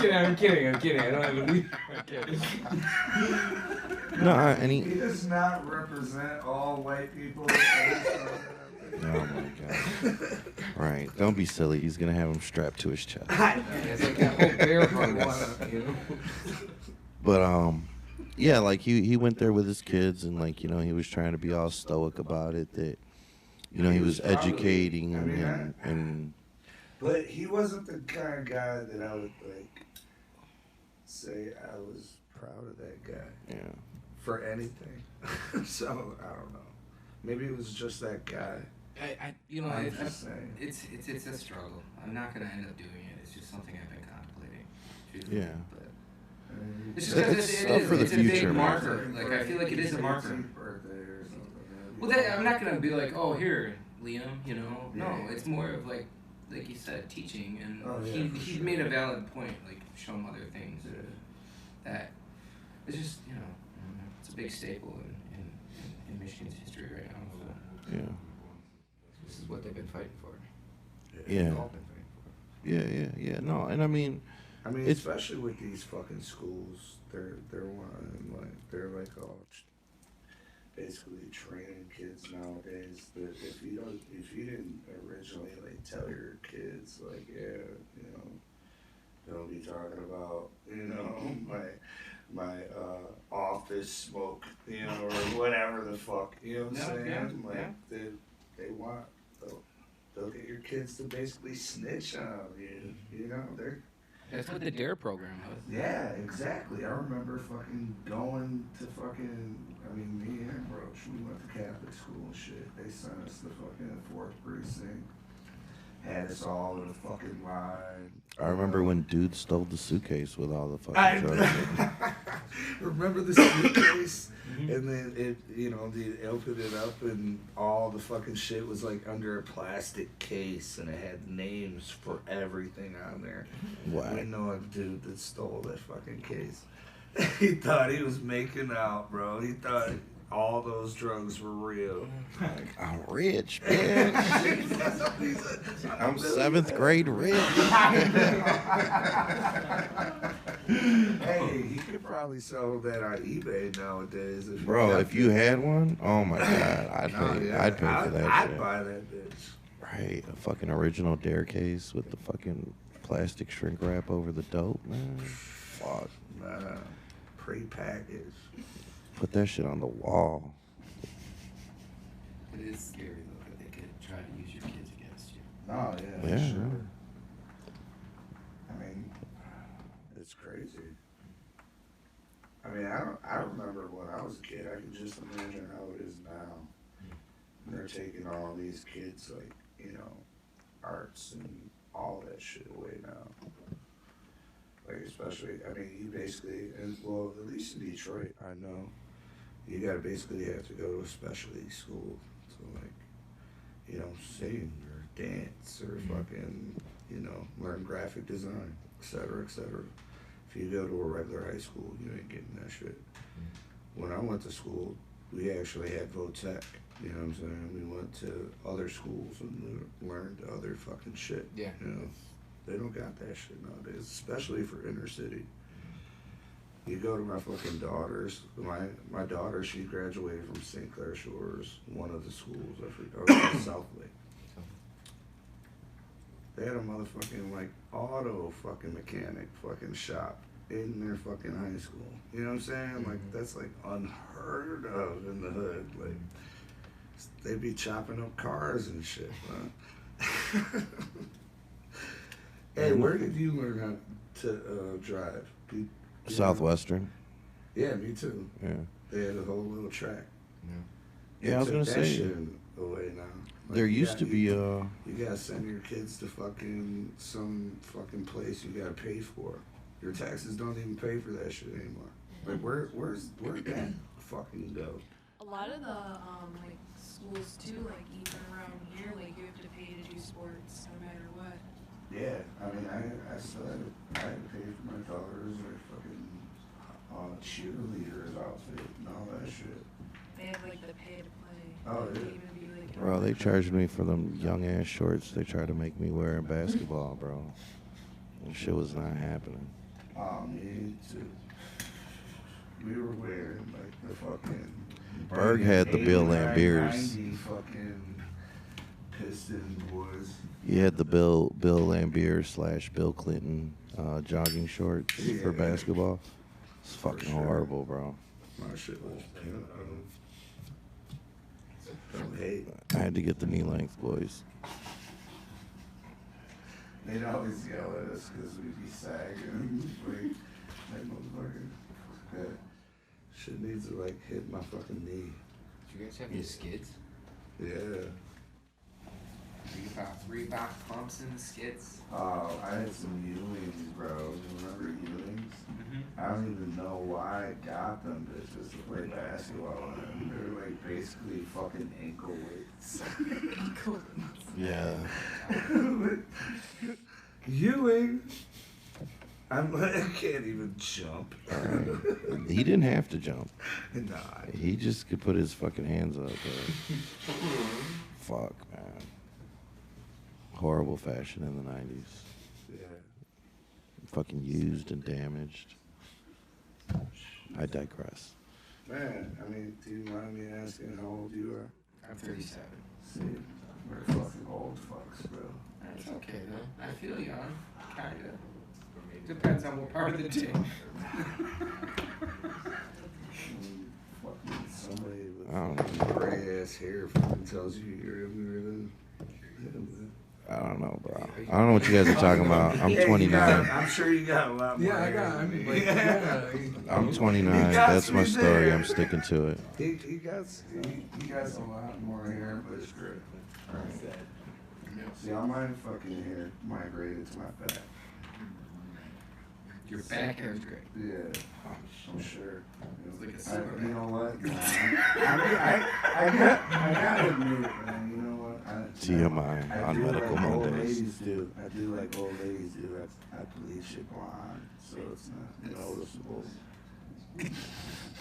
Speaker 10: I'm kidding. I don't have a lead.
Speaker 9: no, and
Speaker 3: He does not represent all white people.
Speaker 9: Oh my god! Right, don't be silly. He's gonna have him strapped to his chest.
Speaker 10: It's like that whole bear harness, you know.
Speaker 9: But yeah, like he went there with his kids, and like you know he was trying to be all stoic about it. That you know he was
Speaker 3: probably-
Speaker 9: educating
Speaker 3: I mean,
Speaker 9: and
Speaker 3: But he wasn't the kind of guy that I would like say I was proud of that guy.
Speaker 9: Yeah.
Speaker 3: For anything. So I don't know. Maybe it was just that guy.
Speaker 10: You know,
Speaker 3: I'm just saying.
Speaker 10: it's a struggle. I'm not gonna end up doing it. It's just something I've been contemplating. truthfully,
Speaker 9: Yeah.
Speaker 10: But it's just
Speaker 9: It's
Speaker 10: because
Speaker 9: stuff for the
Speaker 10: it's a
Speaker 9: future,
Speaker 10: big
Speaker 9: man.
Speaker 10: marker. Like I feel like it is a marker.
Speaker 3: Birthday or something.
Speaker 10: Well, I'm not gonna be like, oh, here, Liam. You know, no.
Speaker 3: Yeah.
Speaker 10: It's more of like you said, teaching, and
Speaker 3: Oh, yeah, for
Speaker 10: he
Speaker 3: sure.
Speaker 10: made a valid point. Like show him other things that it's just it's a big staple in Michigan's history right now. So.
Speaker 9: yeah,
Speaker 12: This is what they've been fighting for.
Speaker 9: yeah,
Speaker 12: They've all been fighting for.
Speaker 9: yeah. No, and I mean, it's
Speaker 3: especially with these fucking schools, they're like all basically training kids nowadays that if you didn't originally like tell your kids like, yeah, you know, don't be talking about, you know, my office smoke, you know, or whatever the fuck, you know what I'm saying? They want, they'll get your kids to basically snitch on you, you know,
Speaker 12: That's what the DARE program was.
Speaker 3: yeah, exactly. I remember fucking going to fucking, I mean, me and Roach, we went to Catholic school and shit. They sent us to fucking 4th Precinct. Had us all in a fucking line.
Speaker 9: I remember when dude stole the suitcase with all the fucking drugs.
Speaker 3: Remember the suitcase? And then it, you know, they opened it up and all the fucking shit was like under a plastic case and it had names for everything on there.
Speaker 9: Wow.
Speaker 3: We know a dude that stole that fucking case. He thought he was making out, bro. He thought all those drugs were real.
Speaker 9: Like, I'm rich, bitch. I'm 7th grade rich.
Speaker 3: Hey, you could probably sell that on eBay nowadays.
Speaker 9: If you had one, oh my god, I'd pay for that
Speaker 3: I'd
Speaker 9: shit.
Speaker 3: buy that bitch.
Speaker 9: Right, a fucking original DARE case with the fucking plastic shrink wrap over the dope, man. Fuck.
Speaker 3: Pre-packaged.
Speaker 9: Put that shit on the wall.
Speaker 13: It is scary though that they could try to use your kids against you.
Speaker 3: Oh yeah,
Speaker 9: Yeah.
Speaker 3: sure. I mean, it's crazy. I mean, I remember when I was a kid. I can just imagine how it is now. And they're taking all these kids, like, you know, arts and all that shit away now. Like, especially, I mean, you basically, and well, at least in Detroit, I know, you gotta basically have to go to a specialty school to, like, you know, sing or dance or fucking, you know, learn graphic design, et cetera, et cetera. If you go to a regular high school, you ain't getting that shit. When I went to school, we actually had VOTEC, you know what I'm saying? We went to other schools and learned other fucking shit.
Speaker 12: Yeah.
Speaker 3: You know? They don't got that shit nowadays, especially for inner city. You go to my fucking daughters. My daughter, she graduated from St. Clair Shores, one of the schools. I forgot, Southlake. They had a motherfucking like auto fucking mechanic fucking shop in their fucking high school. You know what I'm saying? Like that's like unheard of in the hood. Like they'd be chopping up cars and shit, man. Hey, where did you learn how to drive?
Speaker 9: Southwestern.
Speaker 3: Yeah, me too.
Speaker 9: Yeah.
Speaker 3: They had a whole little track.
Speaker 9: Yeah, I was gonna
Speaker 3: that
Speaker 9: say.
Speaker 3: shit away now. Like,
Speaker 9: There
Speaker 3: you
Speaker 9: used to be
Speaker 3: You gotta send your kids to fucking some fucking place you gotta pay for. Your taxes don't even pay for that shit anymore. Like where'd that fucking go?
Speaker 11: A lot of the like schools too, like even around here, like you have to pay to do sports no matter what.
Speaker 3: Yeah, I mean I still had to pay for my daughter's like fucking cheerleaders outfit and all that shit.
Speaker 11: They have like the pay to play.
Speaker 3: Oh,
Speaker 11: They
Speaker 3: yeah.
Speaker 11: even be like,
Speaker 9: Bro, they charged me for them young ass shorts they tried to make me wear in basketball, bro. That shit was not happening.
Speaker 3: Me too. We were wearing like the fucking
Speaker 9: Berg had the Bill
Speaker 3: 89,
Speaker 9: Lambiers.
Speaker 3: 90 fucking Piston boys.
Speaker 9: He had the Bill Lambier / Bill Clinton jogging shorts for basketball. It's fucking horrible, bro.
Speaker 3: My shit was don't hate.
Speaker 9: I had to get the knee length boys.
Speaker 3: They'd always yell at us because we'd be sagging. Like, that motherfucker. That shit needs to like hit my fucking knee.
Speaker 12: Did you guys have any skids?
Speaker 3: Yeah.
Speaker 12: Reebok pumps in the skids.
Speaker 3: Oh, I had some Ewings, bro. Remember Ewings? I don't even know why I got them bitches to play basketball in. They're like basically fucking ankle weights.
Speaker 9: Yeah.
Speaker 3: Ewing. I'm like, I can't even jump.
Speaker 9: He didn't have to jump.
Speaker 3: Nah.
Speaker 9: He just could put his fucking hands up. Fuck, man. Horrible fashion in the 90s.
Speaker 3: Yeah.
Speaker 9: Fucking used and damaged. I digress.
Speaker 3: Man, I mean, do you mind me asking how old you are?
Speaker 12: I'm 37.
Speaker 3: See, we're fucking old fucks, bro.
Speaker 12: That's okay, though. I feel young. Kinda. Depends on what part of the day.
Speaker 3: Somebody with
Speaker 9: I don't know.
Speaker 3: gray ass hair fucking tells you you're younger than him.
Speaker 9: I don't know, bro. I don't know what you guys are talking about. I'm
Speaker 3: Yeah,
Speaker 9: 29.
Speaker 3: I'm sure you got a lot more.
Speaker 12: Yeah, I got. I mean, like, yeah.
Speaker 9: I'm 29.
Speaker 3: He got
Speaker 9: That's my
Speaker 3: me
Speaker 9: story.
Speaker 3: there.
Speaker 9: I'm sticking to it.
Speaker 3: He got a lot more hair, but it's great. Right. See, all my fucking hair migrated to my back.
Speaker 12: Your back hair is great.
Speaker 3: Yeah, I'm sure.
Speaker 12: It's like a
Speaker 3: You
Speaker 12: Superman.
Speaker 3: know what? I gotta admit it, man. You know what?
Speaker 9: TMI
Speaker 3: I
Speaker 9: on
Speaker 3: do
Speaker 9: Medical
Speaker 3: like old
Speaker 9: Mondays.
Speaker 3: ladies do. I do like old ladies do. I bleach it blonde, so it's not noticeable.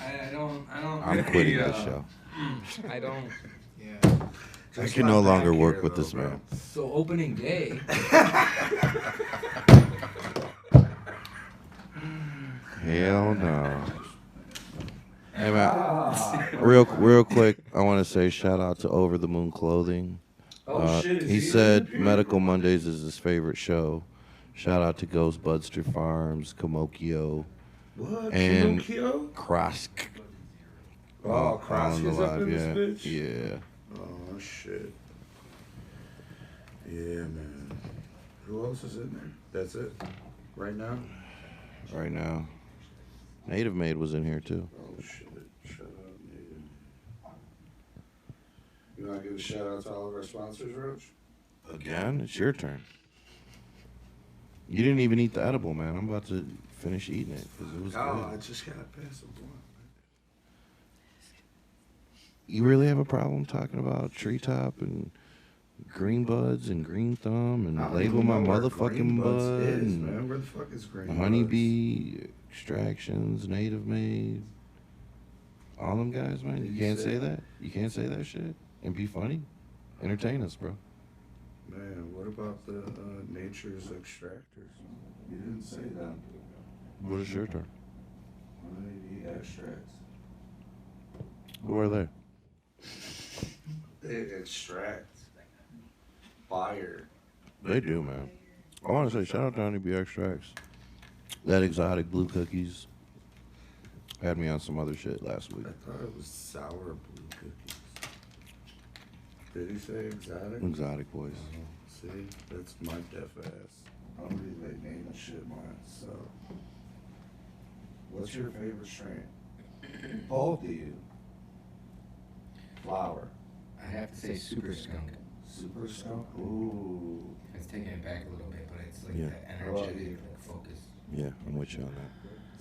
Speaker 12: I don't.
Speaker 9: I'm quitting this show.
Speaker 12: I don't. Yeah.
Speaker 9: I can no longer work with this man.
Speaker 12: So opening day.
Speaker 9: Hell no. Hey man, real quick, I want to say shout out to Over the Moon Clothing.
Speaker 3: Shit, is
Speaker 9: He
Speaker 3: he
Speaker 9: said
Speaker 3: in?
Speaker 9: Medical Mondays is his favorite show. Shout out to Ghost Budster Farms, Komokio,
Speaker 3: What?
Speaker 9: and
Speaker 3: Pinocchio?
Speaker 9: Krosk.
Speaker 3: Oh, Krosk
Speaker 9: on the
Speaker 3: is up
Speaker 9: live,
Speaker 3: in
Speaker 9: yeah,
Speaker 3: this bitch?
Speaker 9: yeah.
Speaker 3: Oh shit. Yeah, man. Who else is in there? That's it. Right now.
Speaker 9: Right now, Native Maid was in here too.
Speaker 3: Oh shit. Shut up, nigga. You want to give a shout out to all of our sponsors, Roach?
Speaker 9: Again, it's your turn. You didn't even eat the edible, man. I'm about to finish eating it because it was
Speaker 3: Oh,
Speaker 9: good.
Speaker 3: I just gotta pass the blunt.
Speaker 9: You really have a problem talking about treetop and green buds and green thumb and
Speaker 3: I don't
Speaker 9: label
Speaker 3: even
Speaker 9: my
Speaker 3: know where
Speaker 9: motherfucking
Speaker 3: Green Buds
Speaker 9: bud
Speaker 3: is,
Speaker 9: and
Speaker 3: man. Where the fuck is Green Buds?
Speaker 9: honeybee extractions, Native Made, all them guys, man. You can't say that. You can't say that shit and be funny. Entertain us, bro.
Speaker 3: Man, what about the Nature's Extractors? You didn't say that.
Speaker 9: What is your turn?
Speaker 3: Honeybee extracts.
Speaker 9: Who are they?
Speaker 3: They extract fire.
Speaker 9: They do, man. I want to say shout out to Honeybee Extracts. That exotic blue cookies had me on some other shit last week.
Speaker 3: I thought it was sour blue cookies. Did he say exotic?
Speaker 9: Exotic boys.
Speaker 3: See, that's my deaf ass. I don't really like naming shit mine, so. What's your favorite strain? Both of you. Flower.
Speaker 12: I have to say Super Skunk.
Speaker 3: Super skunk? Ooh.
Speaker 12: It's taking it back a little bit, but it's like
Speaker 9: Yeah.
Speaker 12: that energetic like, focus.
Speaker 9: Yeah, I'm with you on that.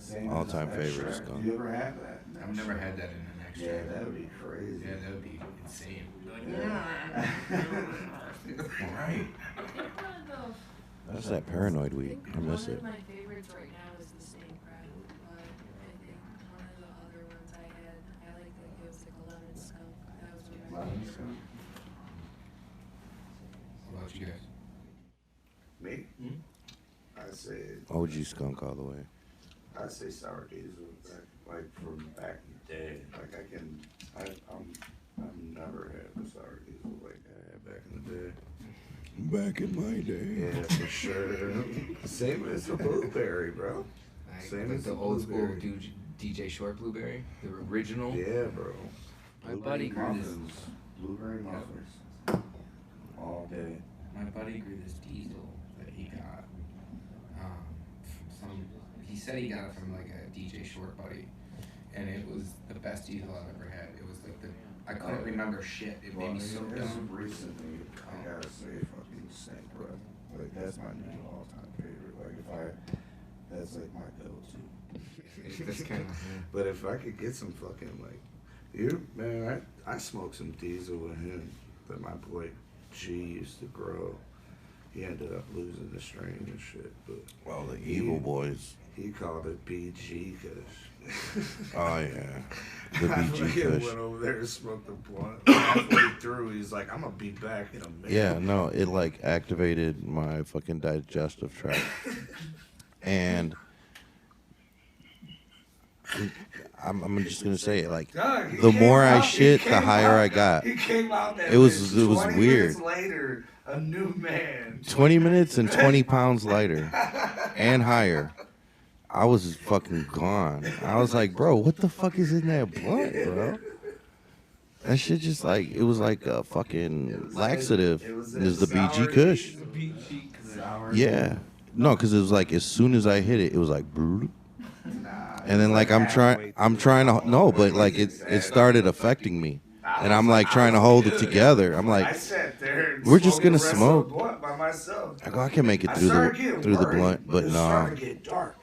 Speaker 3: Same
Speaker 9: All time
Speaker 3: as
Speaker 9: favorite
Speaker 3: extract.
Speaker 9: skunk.
Speaker 3: You ever had that?
Speaker 12: I've never had that in an extra.
Speaker 3: Yeah, that would be crazy.
Speaker 12: Yeah, that would be insane.
Speaker 11: I
Speaker 12: Right.
Speaker 11: think one of the
Speaker 9: That's that paranoid weed. I miss
Speaker 11: one
Speaker 9: it.
Speaker 11: of my favorites right now is the snake crab, but I think one of the other ones I had, I like that it was like a lemon skunk. That was one of my
Speaker 3: Lemon
Speaker 11: favorites.
Speaker 3: skunk?
Speaker 12: What about you guys?
Speaker 3: Me?
Speaker 12: Hmm?
Speaker 3: I say
Speaker 9: OG skunk all the way.
Speaker 3: I say sour diesel, like from back in the day. Like I've never had the sour diesel like I had back in the day.
Speaker 9: Back in my day.
Speaker 3: Yeah, for sure. Same as the blueberry, bro. Same
Speaker 12: Like
Speaker 3: as
Speaker 12: the old school DJ Short Blueberry, the original.
Speaker 3: Yeah, bro.
Speaker 12: My buddy grew this.
Speaker 3: Blueberry muffins. All day.
Speaker 12: My buddy grew this diesel that he got. He said he got it from like a DJ Short buddy, and it was the best diesel I've ever had. It was like I couldn't remember shit. It made me so dumb.
Speaker 3: Recently, I gotta say, fucking snake breath. Like that's my new all-time favorite. Like that's like my go-to.
Speaker 12: That's kind of.
Speaker 3: But if I could get some fucking like, I smoked some diesel with him that my boy G used to grow. He ended up losing the strain and shit, but
Speaker 9: Well, the evil boys.
Speaker 3: He called it BG Kush.
Speaker 9: Oh yeah, the
Speaker 3: I
Speaker 9: BG
Speaker 3: fucking
Speaker 9: Kush.
Speaker 3: went over there and smoked the blunt. Halfway through, he's like, "I'm gonna be back in a minute."
Speaker 9: Yeah, no, it like activated my fucking digestive tract, and I'm just gonna say it. Like
Speaker 3: Doug, he
Speaker 9: the
Speaker 3: came
Speaker 9: more I
Speaker 3: out- he
Speaker 9: shit, the
Speaker 3: came
Speaker 9: higher
Speaker 3: out-
Speaker 9: I got.
Speaker 3: He came out that
Speaker 9: It was
Speaker 3: bitch 20
Speaker 9: weird.
Speaker 3: minutes later, a new man.
Speaker 9: 20 minutes and 20 pounds lighter and higher. I was fucking gone. I was like, bro, what the fuck is in that blunt, bro? That shit just like, it was like a fucking laxative. It was the BG Kush. Yeah. No, because it was like, as soon as I hit it, it was like, and then like, I'm trying to, no, but like it started affecting me. And I'm like trying to hold it together. I'm
Speaker 3: I
Speaker 9: like,
Speaker 3: sat there and
Speaker 9: we're just
Speaker 3: smoked
Speaker 9: gonna
Speaker 3: the rest of the
Speaker 9: smoke.
Speaker 3: blunt by myself.
Speaker 9: I go, I can make it
Speaker 3: I
Speaker 9: through
Speaker 3: started getting
Speaker 9: the
Speaker 3: worried.
Speaker 9: blunt, but
Speaker 3: It
Speaker 9: no.
Speaker 3: started to get dark.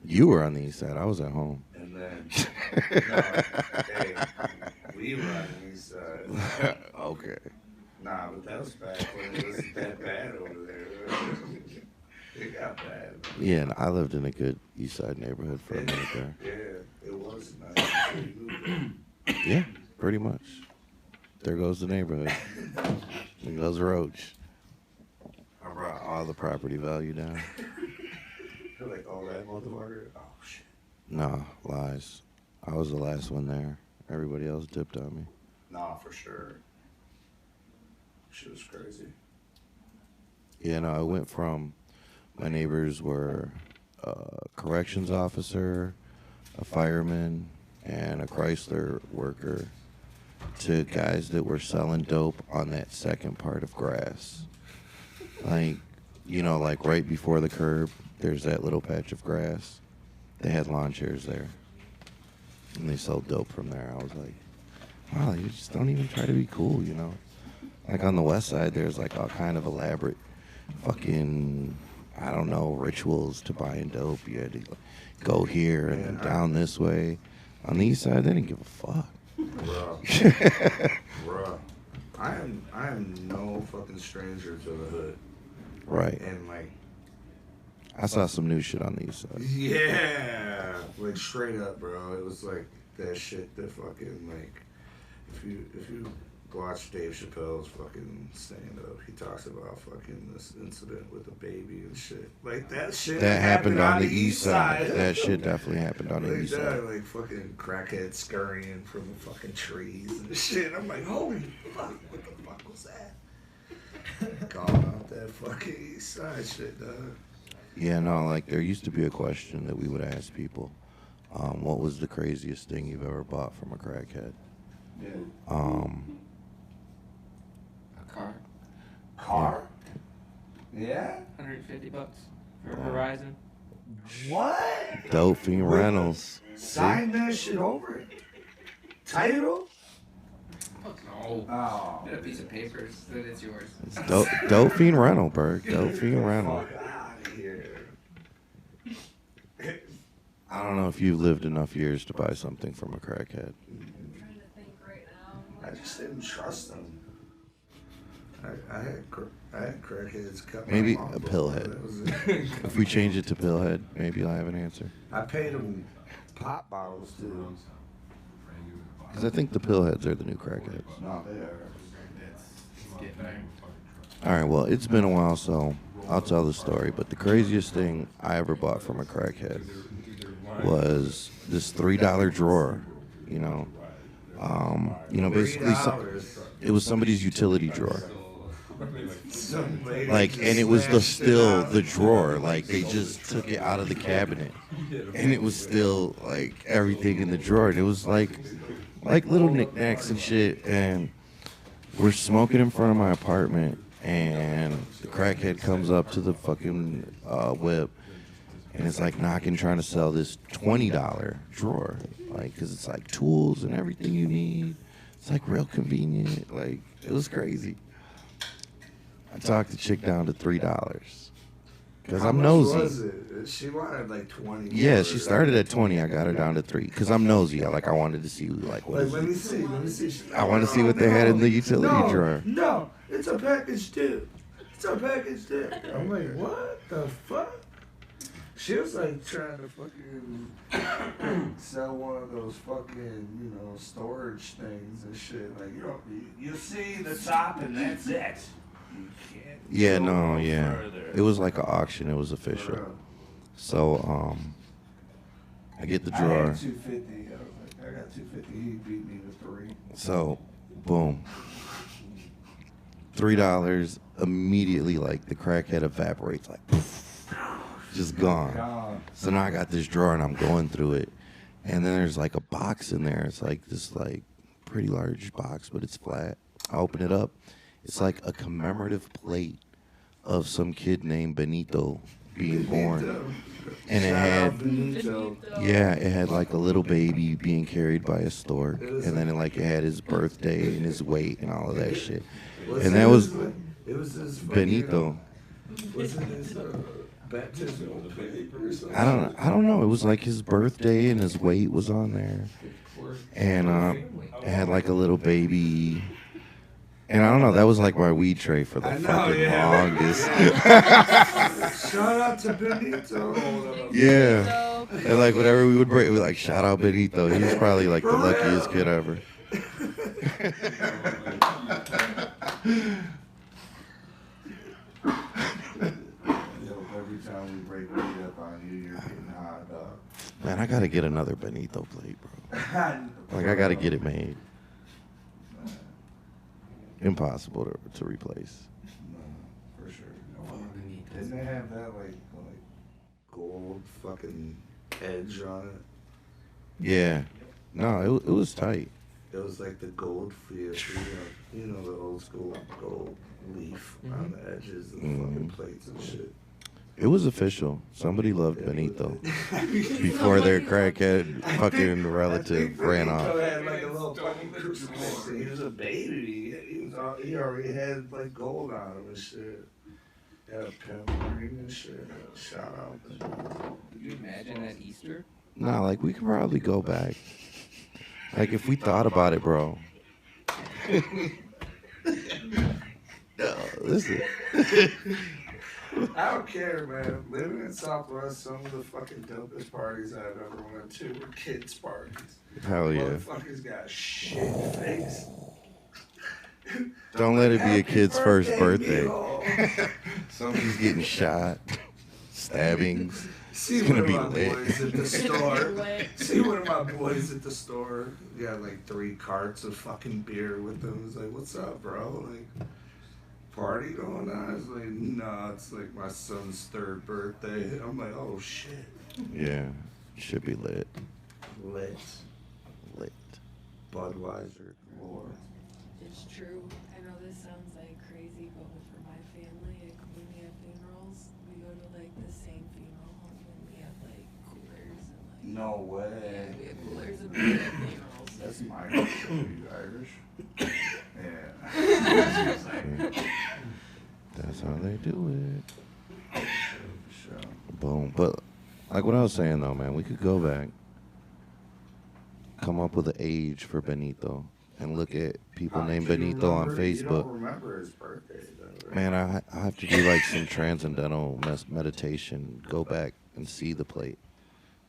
Speaker 9: You were on the east side. I was at home.
Speaker 3: And then, hey, we were on the east side.
Speaker 9: Okay.
Speaker 3: Nah, but that was back when it wasn't that bad over there. It got bad.
Speaker 9: Yeah, and I lived in a good east side neighborhood for a minute there.
Speaker 3: Yeah, it was nice.
Speaker 9: Yeah, pretty much. There goes the neighborhood. There goes Roach. I brought all the property value down.
Speaker 3: You're like, oh, that motherfucker? Oh, shit.
Speaker 9: Nah, lies. I was the last one there. Everybody else dipped on me.
Speaker 3: Nah, for sure. Shit was crazy.
Speaker 9: Yeah, no, I went from my neighbors were a corrections officer, a fireman, and a Chrysler worker to guys that were selling dope on that second part of grass. Like, you know, like right before the curb, there's that little patch of grass. They had lawn chairs there. And they sold dope from there. I was like, wow, you just don't even try to be cool, you know? Like on the west side, there's like all kind of elaborate fucking, I don't know, rituals to buying dope. You had to go here and then down this way. On the east side, they didn't give a fuck.
Speaker 3: Bruh. I am no fucking stranger to the hood.
Speaker 9: Right.
Speaker 3: And like,
Speaker 9: I saw some new shit on the east side.
Speaker 3: yeah, like straight up, bro. It was like that shit that fucking like, if you watch Dave Chappelle's fucking stand up, he talks about fucking this incident with a baby and shit. Like that shit
Speaker 9: That happened on the east side. That shit definitely happened on the
Speaker 3: like
Speaker 9: east
Speaker 3: that,
Speaker 9: side.
Speaker 3: like fucking crackheads scurrying from the fucking trees and shit. I'm like, holy fuck, what the fuck was that? Calling out that fucking east side shit, dog.
Speaker 9: Yeah, no, like there used to be a question that we would ask people. What was the craziest thing you've ever bought from a crackhead?
Speaker 13: Yeah.
Speaker 12: A car.
Speaker 3: Car? Yeah?
Speaker 12: $150 for Horizon.
Speaker 3: What?
Speaker 9: Dope Fiend Reynolds.
Speaker 3: Sign that shit over it. Title?
Speaker 12: No.
Speaker 3: Oh.
Speaker 12: Get a piece of paper that it's yours.
Speaker 9: It's Dope Fiend Reynolds, Berg. Dope Fiend Reynolds.
Speaker 3: Fuck out of here.
Speaker 9: I don't know if you've lived enough years to buy something from a crackhead.
Speaker 3: I just didn't trust them. I had crackheads cut my
Speaker 9: Maybe
Speaker 3: mom
Speaker 9: a
Speaker 3: off.
Speaker 9: pillhead.
Speaker 3: That was it.
Speaker 9: If we change it to pillhead, maybe I'll have an answer.
Speaker 3: I paid them pop bottles too.
Speaker 9: Because I think the pillheads are the new crackheads.
Speaker 3: No, they are.
Speaker 9: All right, well, it's been a while, so I'll tell the story. But the craziest thing I ever bought from a crackhead was this $3 drawer. You know, basically, it was somebody's utility drawer. Like, and it was still the drawer. Like, they just took it out of the cabinet, and it was still like everything in the drawer. And it was like little knickknacks and shit. And we're smoking in front of my apartment, and the crackhead comes up to the fucking whip, and it's like knocking, trying to sell this $20 drawer, like, because it's like tools and everything you need. It's like real convenient. Like, it was crazy. I talked the chick down to $3 because I'm nosy.
Speaker 3: How much was it? She wanted like 20.
Speaker 9: Yeah, she started at 20. I got her down to 3 because I'm nosy. I wanted to see like what.
Speaker 3: Let me see.
Speaker 9: I want to see what they had in the utility drawer.
Speaker 3: No, it's a package deal. I'm like, what the fuck? She was like trying to fucking sell one of those fucking, storage things and shit. Like, you see the top and that's it. You can't
Speaker 9: Yeah,
Speaker 3: go
Speaker 9: no, yeah.
Speaker 3: further.
Speaker 9: It was like an auction. It was official. So, I get the
Speaker 3: I
Speaker 9: drawer.
Speaker 3: had 250. I was like, I got 250. He beat me with 3.
Speaker 9: So, boom. $3 immediately, like the crackhead evaporates, like poof, just gone. So now I got this drawer and I'm going through it, and then there's like a box in there. It's like this like pretty large box, but it's flat. I open it up. It's like a commemorative plate of some kid named Benito being born. And it had, yeah, it had like a little baby being carried by a stork, and then it had his birthday and his weight and all of that shit. And that was Benito.
Speaker 3: Was it his baptismal paper or something?
Speaker 9: I don't know. It was like his birthday and his weight was on there, and it had like a little baby. And I don't know, that was like my weed tray for the fucking longest.
Speaker 3: Shout out to Benito.
Speaker 9: Yeah. And like whenever we would break, we like, shout out Benito. He was probably like the luckiest kid ever.
Speaker 3: Every time we break weed up on you, you're getting hot up.
Speaker 9: Man, I gotta get another Benito plate, bro. Like I gotta get it made. Impossible to replace.
Speaker 3: No, for sure. Didn't they have that like gold fucking edge on it?
Speaker 9: Yeah. No, it was tight.
Speaker 3: It was like the gold feel, you know the old school gold leaf on the edges of the fucking plates and shit.
Speaker 9: It was official. Somebody loved Benito before their crackhead fucking relative ran off.
Speaker 3: Benito had like a little fucking crucifix. He was a baby. He already had like gold on him and shit. He had a pimp ring and shit. Shout out.
Speaker 12: Could you imagine that Easter?
Speaker 9: Nah, like we could probably go back. Like if we thought about it, bro. No, listen.
Speaker 3: I don't care, man. Living in Southwest, some of the fucking dopest parties I've ever went to were kids' parties.
Speaker 9: Hell yeah.
Speaker 3: Motherfuckers got shit face.
Speaker 9: Don't let it be a kid's first birthday. Somebody's getting shot, stabbings.
Speaker 3: See
Speaker 9: It's
Speaker 3: one
Speaker 9: gonna
Speaker 3: of
Speaker 9: be
Speaker 3: my boys at the
Speaker 9: lit.
Speaker 3: store. See one of my boys at the store. He got like 3 carts of fucking beer with him. He's like, "What's up, bro? Like, party going on?" I was like, "Nah, it's like my son's 3rd birthday." I'm like, "Oh shit."
Speaker 9: Yeah, should be lit.
Speaker 3: Lit.
Speaker 9: Lit.
Speaker 3: Budweiser galore.
Speaker 11: It's true. I know this sounds like crazy, but for my family, like, when we have funerals, we go to like the same funeral home and we have like coolers and like.
Speaker 3: No way.
Speaker 11: Yeah, we have coolers and we have funerals.
Speaker 3: That's my culture. You Irish? Yeah.
Speaker 9: That's how they do it.
Speaker 3: Sure.
Speaker 9: Boom. But like what I was saying though, man, we could go back, come up with an age for Benito, and look at people named Benito on
Speaker 3: You
Speaker 9: Facebook.
Speaker 3: don't remember his birthday, though, right?
Speaker 9: Man, I have to do like some transcendental meditation, go back and see the plate.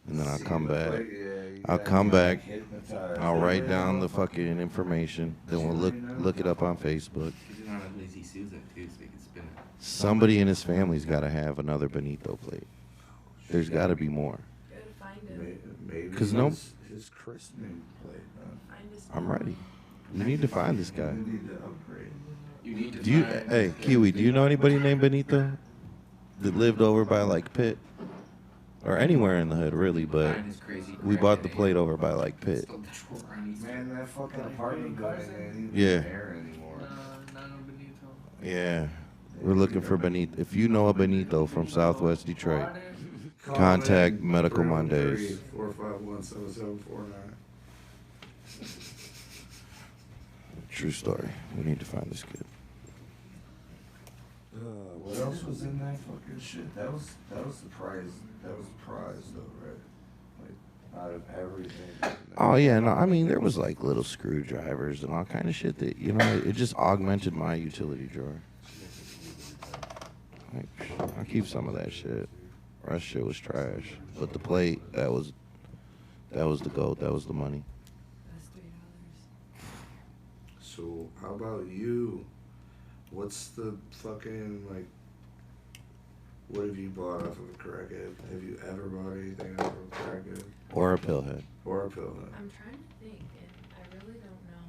Speaker 9: And then I'll
Speaker 3: See
Speaker 9: come
Speaker 3: the
Speaker 9: back.
Speaker 3: plate, yeah, you
Speaker 9: I'll
Speaker 3: gotta
Speaker 9: come
Speaker 3: get,
Speaker 9: back.
Speaker 3: like, hypnotized.
Speaker 9: I'll write down the fucking information. Then we'll look it up on Facebook.
Speaker 13: He's on a Lazy Susan too, so he can spin it.
Speaker 9: Somebody in his family's got to have another Benito plate. There's got to be more.
Speaker 11: Gotta find him.
Speaker 3: Maybe
Speaker 9: 'Cause no-
Speaker 3: his christening plate, man.
Speaker 11: Find his
Speaker 9: I'm ready. You need to find this guy.
Speaker 3: We need to upgrade.
Speaker 12: You need to
Speaker 9: Do you?
Speaker 12: find-
Speaker 9: Hey, Kiwi. Do you know anybody named Benito that lived over by like Pitt or anywhere in the hood, really? But
Speaker 12: Find his crazy
Speaker 9: we bought the
Speaker 12: crackhead
Speaker 9: plate over by like Pitt.
Speaker 12: Still the drawer on Easter.
Speaker 3: Man, that fucking apartment building ain't even
Speaker 9: Yeah.
Speaker 3: there anymore.
Speaker 9: Yeah, we're looking for Benito. If you know a Benito from Southwest Detroit, contact Medical Mondays.
Speaker 3: 451-7749.
Speaker 9: True story. We need to find this kid.
Speaker 3: What else was in that fucking shit? That was the prize. That was the prize, though, right? Like, out of everything.
Speaker 9: Oh yeah, no, I mean there was like little screwdrivers and all kind of shit that it just augmented my utility drawer. Like, I keep some of that shit. That shit was trash, but the plate that was the gold. That was the money.
Speaker 11: That's $3.
Speaker 3: So, how about you? What's the fucking, like, What have you bought off of a crackhead? Have you ever bought anything off of a crackhead?
Speaker 9: Or a pillhead.
Speaker 3: Or a pillhead.
Speaker 11: I'm trying to think, and I really don't know.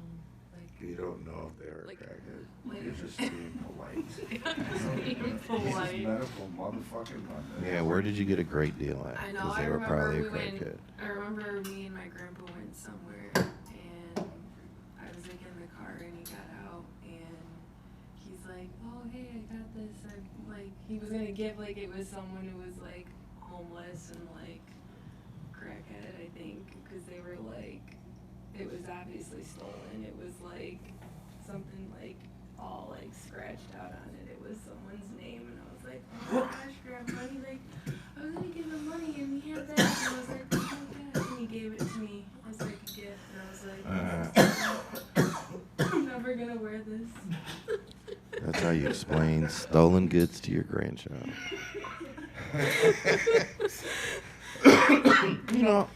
Speaker 11: Like,
Speaker 3: You don't know if they're a crackhead. You're just being polite.
Speaker 11: Being polite.
Speaker 3: This is medical motherfucking Monday.
Speaker 9: Yeah, where did you get a great deal at?
Speaker 11: I know.
Speaker 9: Because
Speaker 11: I
Speaker 9: they were
Speaker 11: remember
Speaker 9: probably a
Speaker 11: we went.
Speaker 9: crackhead.
Speaker 11: I remember me and my grandpa went somewhere, and I was like in the car, and he got out, and he's like, "Oh, hey, I got this." He was gonna give it was someone who was like homeless and like crackhead, I think, because they were like, it was obviously stolen. It was like something like all like scratched out on it. It was someone's name, and I was like, oh my gosh, Grandpa. He's like, I was gonna give him money, and he had that, and I was like, oh my gosh, and he gave it to me as like a gift, and I was like, I'm never gonna wear this.
Speaker 9: That's how you explain stolen goods to your grandchild. You know,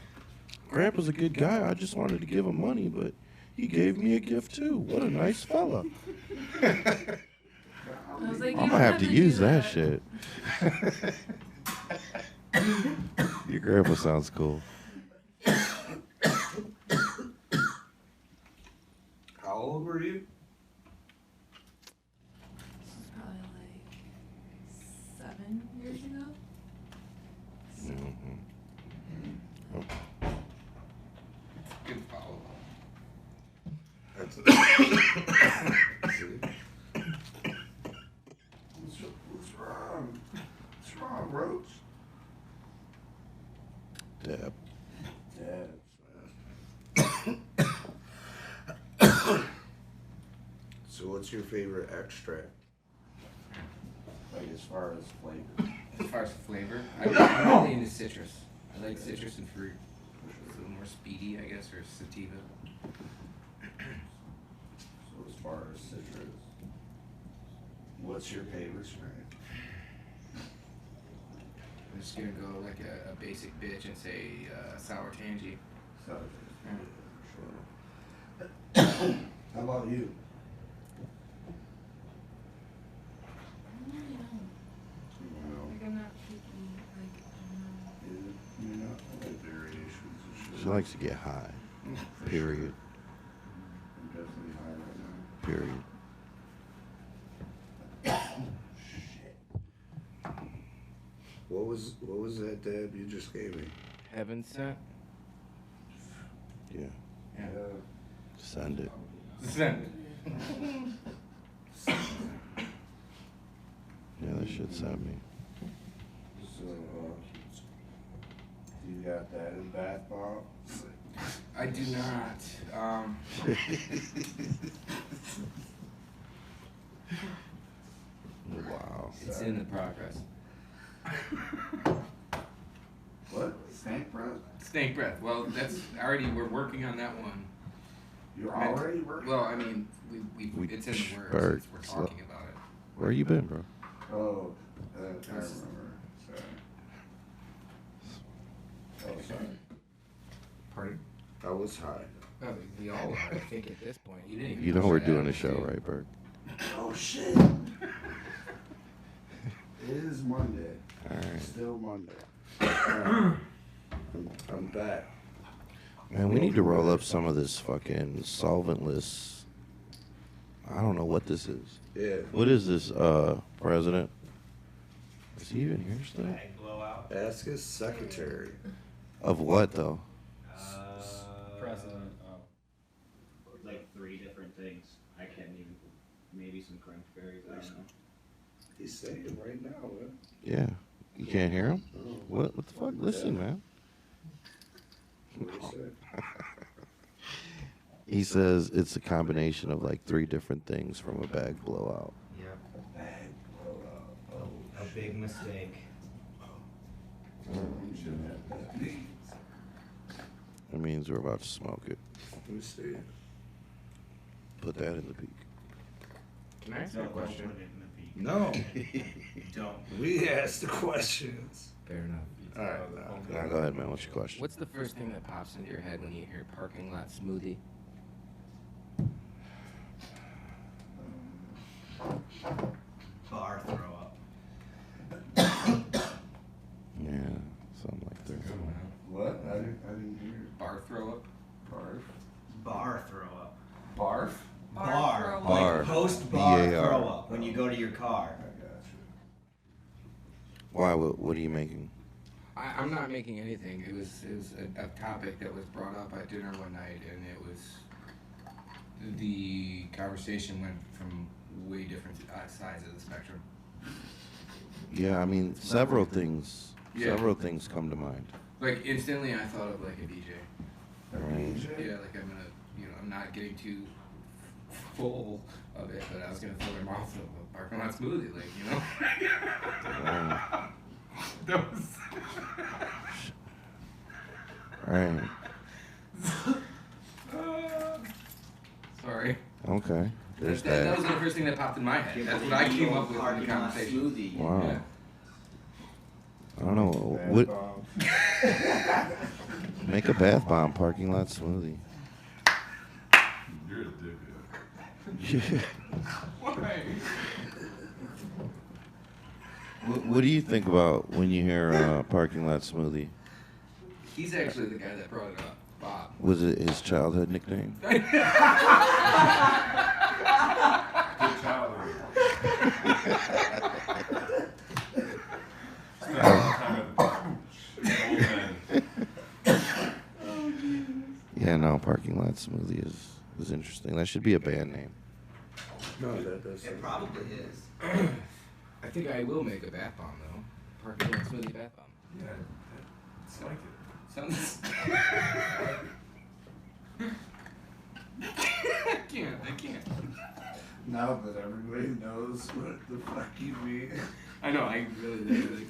Speaker 9: Grandpa's a good guy. I just wanted to give him money, but he gave me a gift too. What a nice fella.
Speaker 11: I was like,
Speaker 9: I'm gonna have to use that shit. Your grandpa sounds cool.
Speaker 3: How old were you?
Speaker 11: Probably like 7 years ago.
Speaker 12: Good follow.
Speaker 3: That's What's wrong? What's wrong, Roach?
Speaker 9: Dab.
Speaker 3: So what's your favorite extract?
Speaker 13: Like as far as flavor.
Speaker 12: As far as flavor, I'm really into citrus. I like citrus and fruit. It's a little more speedy, I guess, or sativa.
Speaker 3: So as far as citrus, what's your favorite strain?
Speaker 12: I'm just gonna go like a basic bitch and say sour tangy.
Speaker 3: Sour
Speaker 12: Yeah.
Speaker 3: Sure. How about you?
Speaker 11: Like, I'm not picky. Like,
Speaker 3: You're not like variations of shit.
Speaker 9: She likes to get high. Period.
Speaker 3: I'm definitely high right now.
Speaker 9: Period.
Speaker 3: What was that dab you just gave me?
Speaker 12: Heaven sent.
Speaker 9: Yeah.
Speaker 12: Yeah.
Speaker 9: Send it.
Speaker 12: Send it.
Speaker 9: Yeah, that shit sent me.
Speaker 3: So, you got that in bath bomb?
Speaker 12: I do not.
Speaker 9: Wow.
Speaker 12: It's in the progress.
Speaker 3: What? Snake breath?
Speaker 12: Snake breath. Well, that's already. We're working on that one.
Speaker 3: You're already working?
Speaker 12: Well, I mean, we it's in the works.
Speaker 9: Bert,
Speaker 12: We're
Speaker 9: slow.
Speaker 12: talking about it.
Speaker 9: Where you been, bro?
Speaker 3: Oh, I remember. Sorry. Oh, sorry.
Speaker 12: Pardon?
Speaker 3: I was high.
Speaker 12: Oh, we all are. I think at this point. You didn't. Even
Speaker 9: You know
Speaker 12: push
Speaker 9: we're
Speaker 12: that
Speaker 9: doing a
Speaker 12: out,
Speaker 9: show,
Speaker 12: dude.
Speaker 9: right, Bert?
Speaker 3: Oh, shit. It is Monday.
Speaker 9: All right.
Speaker 3: Still Monday. I'm back.
Speaker 9: Man, we need to roll up some of this fucking solventless. I don't know what this is.
Speaker 3: Yeah.
Speaker 9: What is this, President? Is he even here still?
Speaker 3: Ask his secretary.
Speaker 9: Of what, though?
Speaker 10: President.
Speaker 14: Like 3 different things. I can't even. Maybe some cranberries. I don't know.
Speaker 3: He's saying right now, man.
Speaker 9: Yeah. You can't hear him? What the fuck? Listen, man.
Speaker 3: What do you say?
Speaker 9: He says it's a combination of like 3 different things from a bag blowout.
Speaker 13: Yep.
Speaker 3: Bag blowout. Oh,
Speaker 13: A big mistake.
Speaker 3: you should have that.
Speaker 9: That means we're about to smoke it.
Speaker 3: Let me see.
Speaker 9: Put that in the peak.
Speaker 12: Can I ask you a question?
Speaker 3: No.
Speaker 13: Don't.
Speaker 3: We asked the questions.
Speaker 12: Fair enough.
Speaker 3: All right.
Speaker 9: Now go ahead, man. What's your question?
Speaker 12: What's the first thing that pops into your head when you hear parking lot smoothie?
Speaker 13: Bar throw up.
Speaker 3: didn't hear.
Speaker 12: Bar throw up.
Speaker 3: Barf.
Speaker 15: Bar throw up.
Speaker 12: Barf.
Speaker 15: Bar.
Speaker 9: Bar.
Speaker 15: Like post bar
Speaker 9: BAR.
Speaker 15: throw up when you go to your car.
Speaker 9: Why? What are you making?
Speaker 12: I'm not making anything. It was a topic that was brought up at dinner one night, and it was the conversation went from way different sides of the spectrum.
Speaker 9: Yeah, I mean, several things.
Speaker 12: Yeah.
Speaker 9: Several things come to mind.
Speaker 12: Like instantly, I thought of like a DJ.
Speaker 9: Right.
Speaker 12: Yeah, like I'm gonna, I'm not getting too full of it, but I was gonna throw their mouth of a parking lot smoothie, like
Speaker 9: Right.
Speaker 12: That was.
Speaker 9: Right.
Speaker 12: Sorry.
Speaker 9: Okay. There's
Speaker 12: That
Speaker 9: that.
Speaker 12: was the first thing that popped in my head. That's what I came up with in the conversation.
Speaker 9: Wow.
Speaker 12: Yeah.
Speaker 9: I don't know. What? Make a bath bomb parking lot smoothie.
Speaker 16: You're a dickhead.
Speaker 12: Why?
Speaker 9: What do you think about when you hear parking lot smoothie?
Speaker 12: He's actually the guy that brought it up, Bob.
Speaker 9: Was it his childhood nickname?
Speaker 16: Good childhood. Spent a lot of time at the old man.
Speaker 9: Yeah, no, parking lot smoothie is interesting. That should be a band name.
Speaker 3: No, that doesn't.
Speaker 15: It probably is.
Speaker 12: I think I will make a bath bomb though. Parking lot smoothie bath bomb.
Speaker 16: Yeah, it's like it.
Speaker 12: Sounds. I can't.
Speaker 3: Now that everybody knows what the fuck you mean.
Speaker 12: I know, I really did. Like,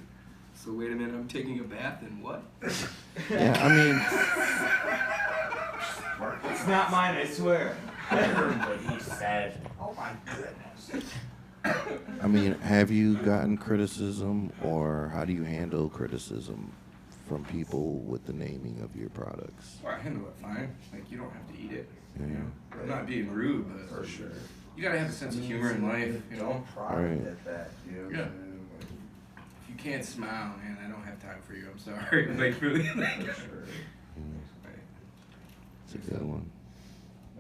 Speaker 12: so wait a minute, I'm taking a bath in what?
Speaker 9: Yeah, I mean,
Speaker 15: It's not mine, I swear.
Speaker 2: I heard what he said. Oh my goodness.
Speaker 9: I mean, have you gotten criticism, or how do you handle criticism from people with the naming of your products?
Speaker 12: Well, I handle it fine. Like, you don't have to eat it.
Speaker 9: Yeah.
Speaker 12: You know? I'm not being rude, but
Speaker 3: For sure.
Speaker 12: you gotta have a sense of humor in life, you know?
Speaker 9: Right.
Speaker 3: At that, you know what I'm
Speaker 12: Yeah.
Speaker 3: saying?
Speaker 12: If you can't smile, man, I don't have time for you. I'm sorry. Like, really? Like,
Speaker 9: It's a good one.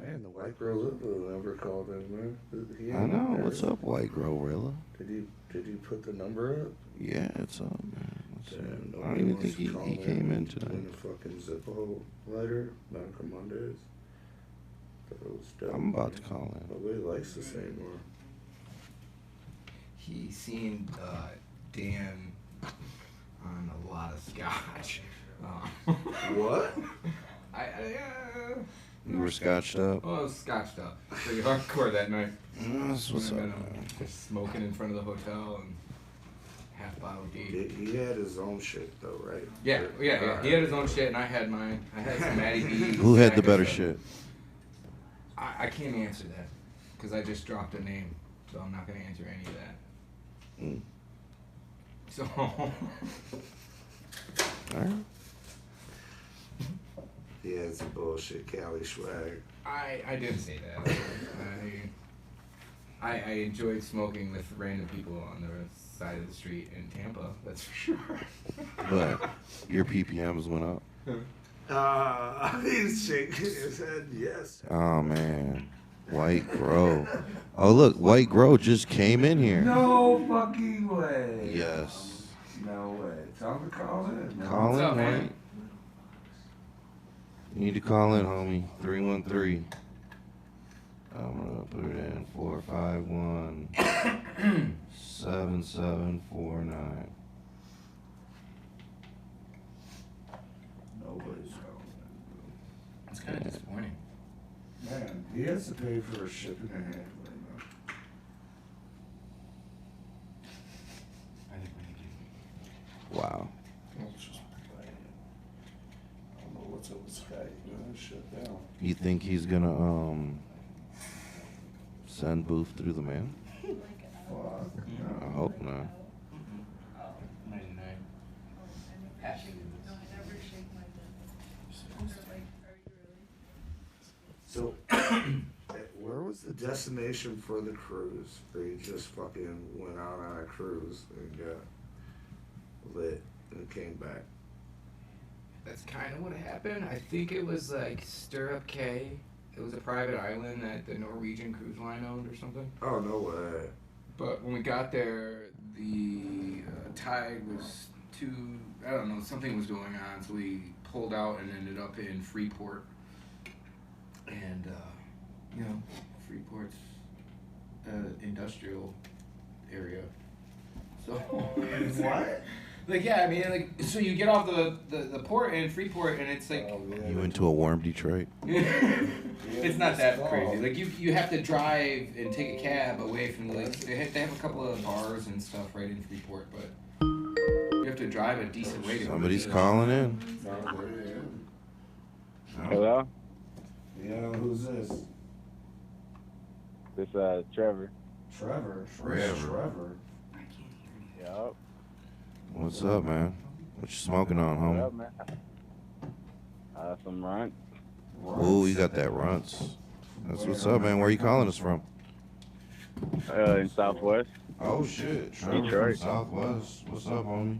Speaker 3: Man, the white gorilla never called in, man. He
Speaker 9: I
Speaker 3: ain't
Speaker 9: know.
Speaker 3: there.
Speaker 9: What's up, White Gorilla?
Speaker 3: Did you put the number up?
Speaker 9: Yeah, it's up, man. Let's see.
Speaker 3: Damn,
Speaker 9: I don't
Speaker 3: nobody
Speaker 9: even
Speaker 3: wants
Speaker 9: think
Speaker 3: to
Speaker 9: he
Speaker 3: call
Speaker 9: came in today.
Speaker 3: Doing the fucking Zippo letter back on Mondays. Thought it was dope.
Speaker 9: I'm about to call in.
Speaker 3: Nobody likes this anymore.
Speaker 12: He seemed Dan on a lot of scotch.
Speaker 3: What?
Speaker 9: You were scotched up?
Speaker 12: Oh, I was scotched up. Pretty hardcore that night.
Speaker 9: That's what's up,
Speaker 12: And,
Speaker 9: man.
Speaker 12: just smoking in front of the hotel and half bottle deep.
Speaker 3: He had his own shit though, right?
Speaker 12: Yeah. He had his own shit, and I had mine. I had some Matty B.
Speaker 9: Who had the
Speaker 12: Snack
Speaker 9: better
Speaker 12: stuff.
Speaker 9: shit?
Speaker 12: I can't answer that because I just dropped a name, so I'm not gonna answer any of that.
Speaker 9: Mm.
Speaker 12: So.
Speaker 9: All right.
Speaker 3: He had some bullshit Cali swag.
Speaker 12: I didn't say that. I enjoyed smoking with random people on the side of the street in Tampa. That's for sure.
Speaker 9: But your PPMs went up.
Speaker 3: He's shaking his head. Yes.
Speaker 9: Oh man, White Grow. Oh look, White Grow just came in here.
Speaker 3: No fucking way.
Speaker 9: Yes.
Speaker 3: No way. Tell him to call in.
Speaker 9: Call
Speaker 12: What's
Speaker 9: in,
Speaker 12: up, man?
Speaker 9: White. You need to call in, homie. 313. I'm gonna put it in 451 7749.
Speaker 3: Nobody's calling
Speaker 12: It's kind of disappointing.
Speaker 3: in. Man, he has to pay for shipping and handling.
Speaker 12: I think we need
Speaker 9: Wow.
Speaker 3: Let's just play it. I don't know what's up with Skype. Shut down.
Speaker 9: You think he's gonna send Booth through the mail?
Speaker 3: Fuck.
Speaker 9: I hope not.
Speaker 12: 99.
Speaker 3: So, where was the destination for the cruise? Or you just fucking went out on a cruise and got lit and came back?
Speaker 10: that's kind of what happened. I think it was like Stirrup Cay. It was a private island that the Norwegian Cruise Line owned or something.
Speaker 3: Oh, no way.
Speaker 10: But when we got there, the tide was too, I don't know, something was going on, so we pulled out and ended up in Freeport. And, you know, Freeport's industrial area. So.
Speaker 3: What?
Speaker 10: Like, yeah, I mean, like, so you get off the port in Freeport, and it's like.
Speaker 9: You went to a warm Detroit.
Speaker 10: It's not that crazy. Like, you have to drive and take a cab away from the lakes. They have a couple of bars and stuff right in Freeport, but you have to drive a decent way to.
Speaker 9: Somebody's calling in.
Speaker 17: Hello?
Speaker 3: Yeah, who's this?
Speaker 17: This Trevor.
Speaker 3: Trevor.
Speaker 9: Trevor.
Speaker 17: Yup.
Speaker 9: What's up, man? What you smoking on,
Speaker 17: What
Speaker 9: homie?
Speaker 17: up, man? Some runt.
Speaker 9: Ooh, you got that runts. That's what's up, man. Where you calling us from?
Speaker 17: In Southwest.
Speaker 9: Oh shit, Trevor
Speaker 17: Detroit.
Speaker 9: from Southwest. What's up, homie?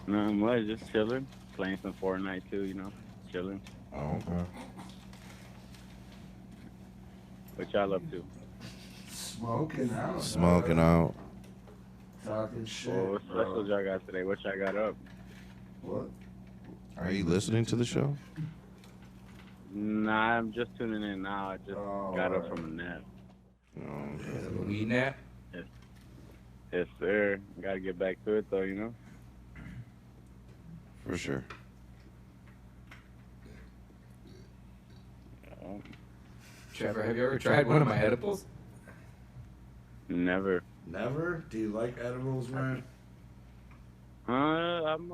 Speaker 17: Nothing much, just chilling. Playing some Fortnite too, you know. Chilling.
Speaker 9: Oh, okay.
Speaker 17: What y'all up to?
Speaker 3: Smoking out.
Speaker 9: Smoking out.
Speaker 3: Talking shit.
Speaker 17: Well, what specials y'all got today? What y'all got up?
Speaker 3: What?
Speaker 9: Are you listening to the show?
Speaker 17: Nah, I'm just tuning in now. I just got up from a nap.
Speaker 10: A weed nap?
Speaker 17: Yes, sir. Gotta get back to it though, you know.
Speaker 9: For sure.
Speaker 10: Trevor, have you ever tried one of my edibles?
Speaker 17: Never.
Speaker 3: Never? Do you like edibles, man?
Speaker 17: I'm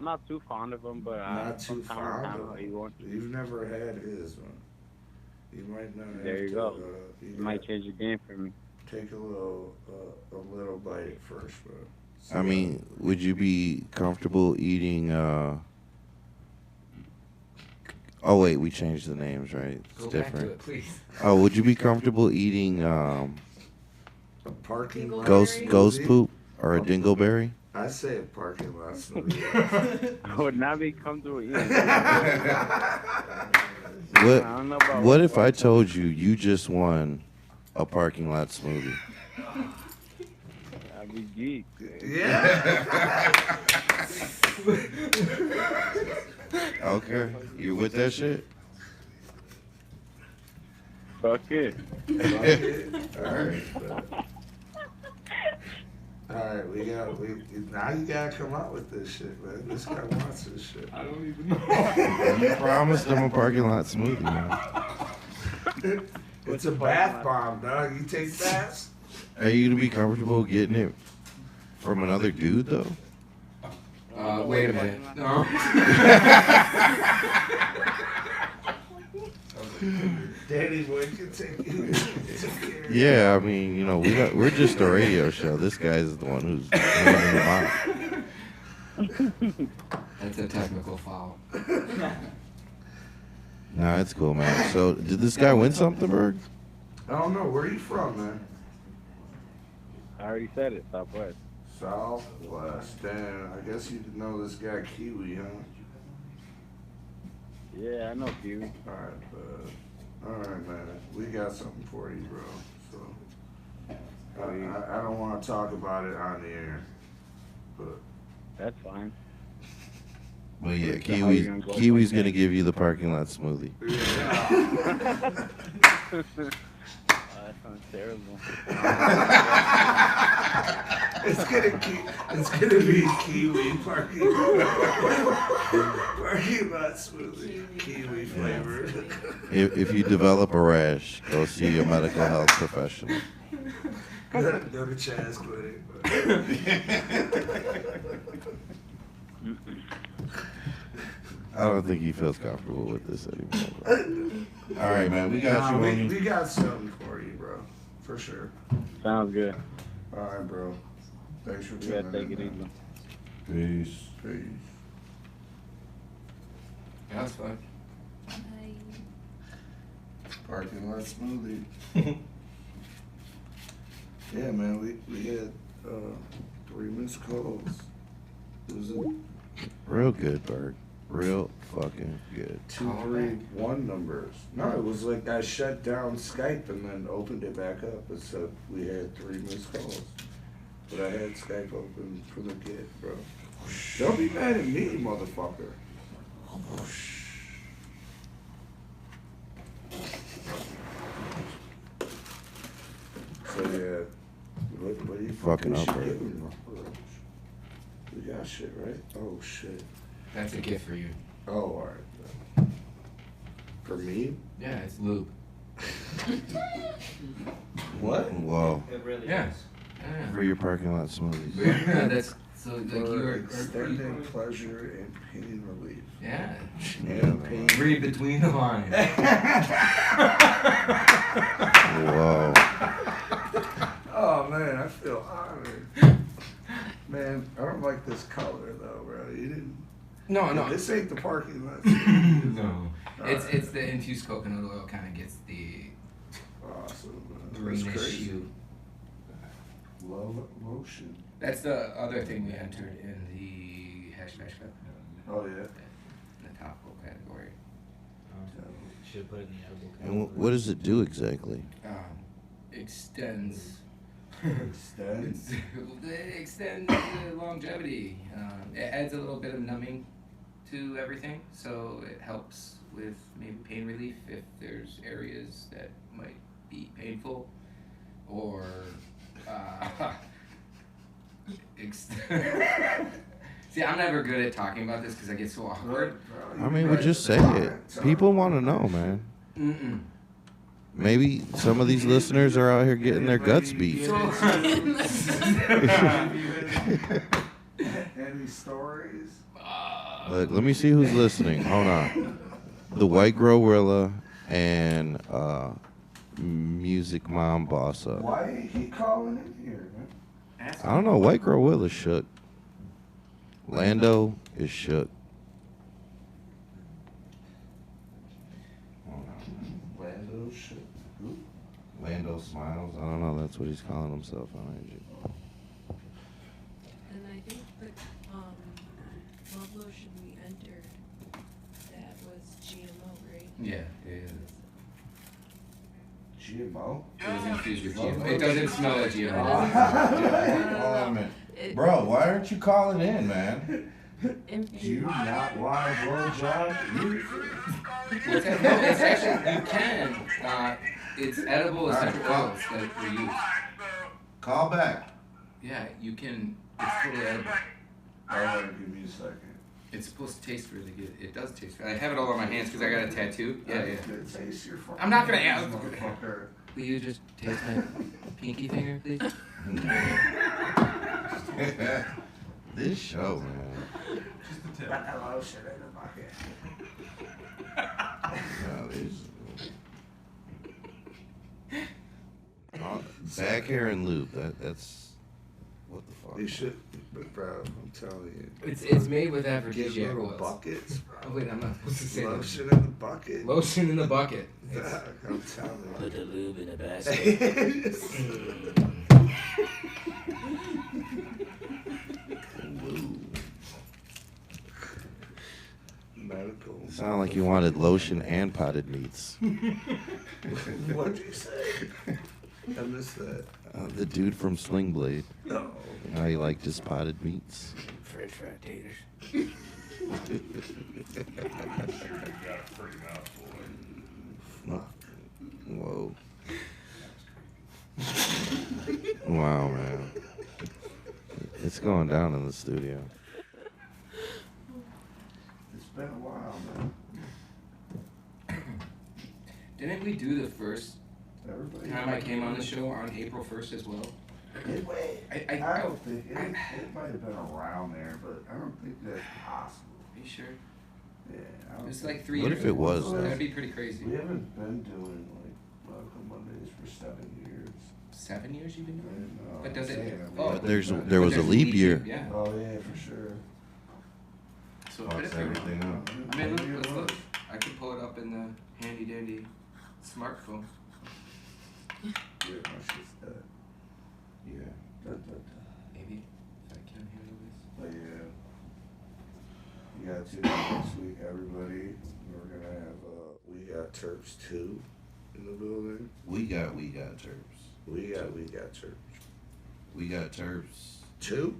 Speaker 17: not too fond of them, but
Speaker 3: Not too fond of
Speaker 17: you want to.
Speaker 3: You've never had his one. You might not have
Speaker 17: There you
Speaker 3: to,
Speaker 17: go.
Speaker 3: you
Speaker 17: It might change the game for me.
Speaker 3: take a little bite at first, bro.
Speaker 9: I mean, would you be comfortable eating? Oh wait, we changed the names, right? It's
Speaker 10: Go back to
Speaker 9: different.
Speaker 10: it, please.
Speaker 9: Oh, would you be comfortable eating
Speaker 3: a parking lot
Speaker 9: ghost
Speaker 3: smoothie?
Speaker 9: poop or a dingleberry?
Speaker 3: I say a parking lot smoothie.
Speaker 17: I would not be comfortable eating.
Speaker 9: What?
Speaker 17: I don't know about
Speaker 9: What if I told you you just won a parking lot smoothie?
Speaker 17: I'd be geek.
Speaker 3: Yeah.
Speaker 9: Okay, you with that shit?
Speaker 17: Fuck it.
Speaker 3: Alright. Alright, now you gotta come out with this shit, man. This guy wants this shit.
Speaker 10: I don't even know.
Speaker 9: You promised him a parking lot smoothie, man.
Speaker 3: It's a bath bomb, dog. You take baths?
Speaker 9: Are you gonna be comfortable getting it from another dude though?
Speaker 10: Wait a minute. No.
Speaker 3: Danny boy can take you.
Speaker 9: Yeah, I mean, you know, we're just a radio show. This guy's the one who's handing them out.
Speaker 10: That's a technical foul.
Speaker 9: Nah, it's cool, man. So, did this guy win something, Berg?
Speaker 3: I don't know. Where are you from, man?
Speaker 17: I already said it, Southwest.
Speaker 3: Southwest. Damn, I guess you know this guy Kiwi, huh?
Speaker 17: Yeah, I know Kiwi.
Speaker 3: Alright, alright, man. We got something for you, bro. So, I don't want to talk about it on the air, but
Speaker 17: That's fine.
Speaker 9: Well, yeah,
Speaker 17: So how you
Speaker 9: Kiwi's
Speaker 17: gonna
Speaker 9: gonna give you the parking lot smoothie.
Speaker 17: That sounds terrible.
Speaker 3: It's gonna be Kiwi parking lot smoothie, Kiwi flavored.
Speaker 9: If you develop a rash, go see a medical health professional.
Speaker 3: Go to Chaz Clinic.
Speaker 9: I don't think he feels comfortable with this anymore. All right, man, we got you.
Speaker 3: We got something for you, bro, for sure.
Speaker 17: Sounds good.
Speaker 3: All right, bro. Thanks for
Speaker 17: You
Speaker 3: tuning
Speaker 17: gotta take
Speaker 3: in.
Speaker 17: it easy.
Speaker 9: Peace.
Speaker 3: Peace.
Speaker 10: Yeah, that's fine.
Speaker 3: Parking lot smoothie. Yeah, man, we had 3 missed calls. It was a
Speaker 9: Real good, Berg. Real fucking good.
Speaker 3: 231 numbers. No, it was like I shut down Skype and then opened it back up. Except we had 3 missed calls. But I had Skype open from the get, bro. Don't be mad at me, motherfucker. So yeah, what are you
Speaker 9: Fucking up, bro.
Speaker 3: We got shit, right? Oh shit.
Speaker 10: That's a gift for you.
Speaker 3: Oh, alright. For me?
Speaker 10: Yeah, it's lube.
Speaker 3: What?
Speaker 9: Whoa.
Speaker 14: It really
Speaker 10: Yeah.
Speaker 14: is.
Speaker 10: Yeah.
Speaker 9: For your parking lot smoothies.
Speaker 10: Yeah, that's so like
Speaker 3: For
Speaker 10: you're
Speaker 3: extending pleasure and pain relief.
Speaker 10: Yeah.
Speaker 3: And pain.
Speaker 10: Read between the lines.
Speaker 9: Whoa.
Speaker 3: Oh man, I feel honored. Man, I don't like this color though, bro. You didn't.
Speaker 10: No.
Speaker 3: This ain't the parking lot.
Speaker 10: No. It's the infused coconut oil kind of gets the
Speaker 3: Awesome, man. That's
Speaker 10: greenish
Speaker 3: crazy.
Speaker 10: hue.
Speaker 3: Love lotion.
Speaker 10: That's the other thing we entered in the hash bash cup.
Speaker 3: Oh yeah.
Speaker 10: In the topical category.
Speaker 14: Should put it in the edible
Speaker 9: And what does it do exactly?
Speaker 10: Extends.
Speaker 3: Extends.
Speaker 10: It extends the longevity. It adds a little bit of numbing to everything, so it helps with maybe pain relief if there's areas that might be painful, or see, I'm never good at talking about this because I get so awkward.
Speaker 9: I mean, we just say it. People want to know, man.
Speaker 10: Mm-mm.
Speaker 9: Maybe some of these listeners are out here getting their guts beat.
Speaker 3: Any stories?
Speaker 9: Look, let me see who's listening. Hold on. The White Gorilla and Music Mom Bossa.
Speaker 3: Why ain't he calling in here, man?
Speaker 9: I don't know. White Gorilla is shook. Lando is shook.
Speaker 3: Lando shit. Who?
Speaker 9: Lando Smiles. I don't know. That's what he's calling himself on IG.
Speaker 11: And I think the love lotion we entered, that was GMO, right?
Speaker 10: Yeah.
Speaker 3: GMO?
Speaker 10: It was infused with GMO. It doesn't smell like GMO.
Speaker 9: Hold on a minute. Bro, why aren't you calling in, man?
Speaker 3: Do you not want a blowjob?
Speaker 10: No, it's actually, you can. It's edible essential oils that we use.
Speaker 9: Call back.
Speaker 10: Yeah, you can. It's totally edible.
Speaker 3: Alright, give me a second.
Speaker 10: It's supposed to taste really good. It does taste good. I have it all on my hands because I got a tattoo. Yeah.
Speaker 3: Taste your fucking
Speaker 10: I'm not gonna ask.
Speaker 3: motherfucker.
Speaker 10: Will you just taste my pinky finger, please?
Speaker 9: This show, man.
Speaker 16: Just the tip.
Speaker 3: Got that lotion in the bucket.
Speaker 9: Back hair and lube. That's what the fuck.
Speaker 3: You should, but bro, I'm telling you.
Speaker 10: It's made with
Speaker 3: Get
Speaker 10: aphrodisiac
Speaker 3: little
Speaker 10: oils.
Speaker 3: buckets, bro.
Speaker 10: Oh wait, I'm not supposed to say
Speaker 3: Lotion
Speaker 10: that.
Speaker 3: in the bucket.
Speaker 10: Lotion in the bucket.
Speaker 3: I'm telling you.
Speaker 10: Put the lube in the basket.
Speaker 3: Medical.
Speaker 9: Sound like you wanted lotion and potted meats.
Speaker 3: What'd you say? I missed that.
Speaker 9: The dude from Sling Blade.
Speaker 3: No.
Speaker 9: How he liked his potted meats.
Speaker 10: French fry taters.
Speaker 9: Whoa. Wow, man. It's going down in the studio.
Speaker 3: It's been a while, man.
Speaker 10: Didn't we do the first
Speaker 3: Everybody.
Speaker 10: time I came on the show on April 1st as well?
Speaker 3: I don't think it might have been around there, but I don't think that's possible.
Speaker 10: Are you sure?
Speaker 3: Yeah. I don't
Speaker 10: It's
Speaker 3: think-
Speaker 10: like 3
Speaker 9: What
Speaker 10: years
Speaker 9: if it
Speaker 10: ago.
Speaker 9: was, though?
Speaker 10: That'd be pretty crazy.
Speaker 3: We haven't been doing like Medical Mondays for 7 years.
Speaker 10: 7 years you've been doing it?
Speaker 3: No,
Speaker 10: But does
Speaker 3: I'm
Speaker 10: it?
Speaker 3: saying that we
Speaker 10: Oh,
Speaker 9: But there was a
Speaker 10: there's
Speaker 9: leap year.
Speaker 10: Yeah.
Speaker 3: Oh yeah, for sure.
Speaker 10: So
Speaker 9: Fucks
Speaker 10: but if
Speaker 9: everything up.
Speaker 10: I mean, let's look. I could pull it up in the handy dandy smartphone.
Speaker 3: Yeah, my shit's dead.
Speaker 9: Yeah.
Speaker 3: Dun, dun, dun.
Speaker 10: Maybe if I can handle this.
Speaker 3: But yeah, got to next week, everybody. We're gonna have We Got Terps 2 in the building.
Speaker 9: We got Terps.
Speaker 3: We got Terps.
Speaker 9: We got Terps
Speaker 3: 2?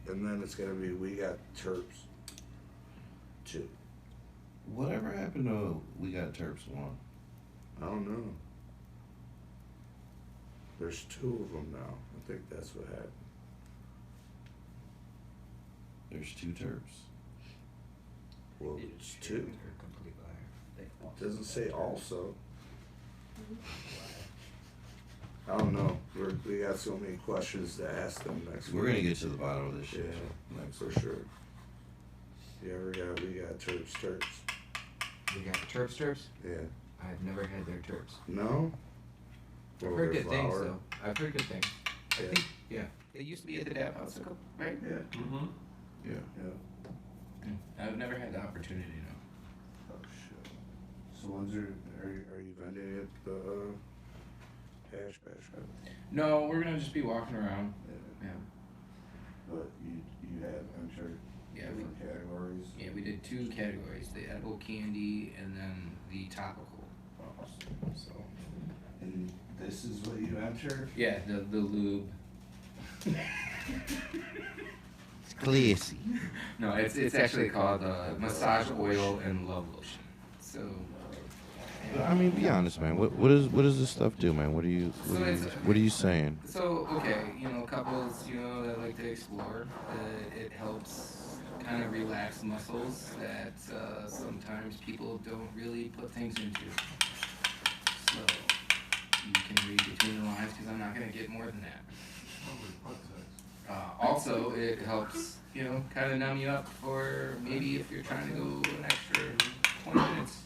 Speaker 3: And then it's gonna be We Got Terps 2.
Speaker 9: Whatever happened to We Got Terps 1?
Speaker 3: I don't know. There's 2 of them now. I think that's what happened.
Speaker 9: There's 2 Terps.
Speaker 3: Well, it's 2.
Speaker 13: They're a complete liar.
Speaker 3: It doesn't say also. I don't know. We got so many questions to ask them next week.
Speaker 9: We're gonna get to the bottom of this shit.
Speaker 3: Yeah, for sure. Yeah, we got Terps.
Speaker 12: We got Terps?
Speaker 3: Yeah.
Speaker 12: I've never had their Terps.
Speaker 3: No?
Speaker 12: I've
Speaker 3: Or
Speaker 12: heard
Speaker 3: their
Speaker 12: good things,
Speaker 3: flour?
Speaker 12: though. I've heard good things. I
Speaker 3: Yeah.
Speaker 12: think, yeah. They used to be at the Dab House, right?
Speaker 3: Yeah.
Speaker 16: Mm-hmm.
Speaker 3: Yeah.
Speaker 12: I've never had the opportunity, though.
Speaker 3: Oh shit. So when's are you vending at the Hash Bash?
Speaker 10: No, we're gonna just be walking around. Yeah.
Speaker 3: But you have entered different categories.
Speaker 10: Yeah, we did 2 categories: the edible candy and then the topical. So.
Speaker 3: And this is what you entered?
Speaker 10: Yeah, the lube.
Speaker 9: It's classy.
Speaker 10: No, it's actually called massage oil and love lotion. So.
Speaker 9: I mean, be honest, man. What does this stuff do, man? What are you saying?
Speaker 10: So okay, couples, that like to explore. It helps kind of relax muscles that sometimes people don't really put things into. So you can read between the lines because I'm not gonna get more than that. Also, it helps, kind of numb you up for maybe if you're trying to go an extra 20 minutes.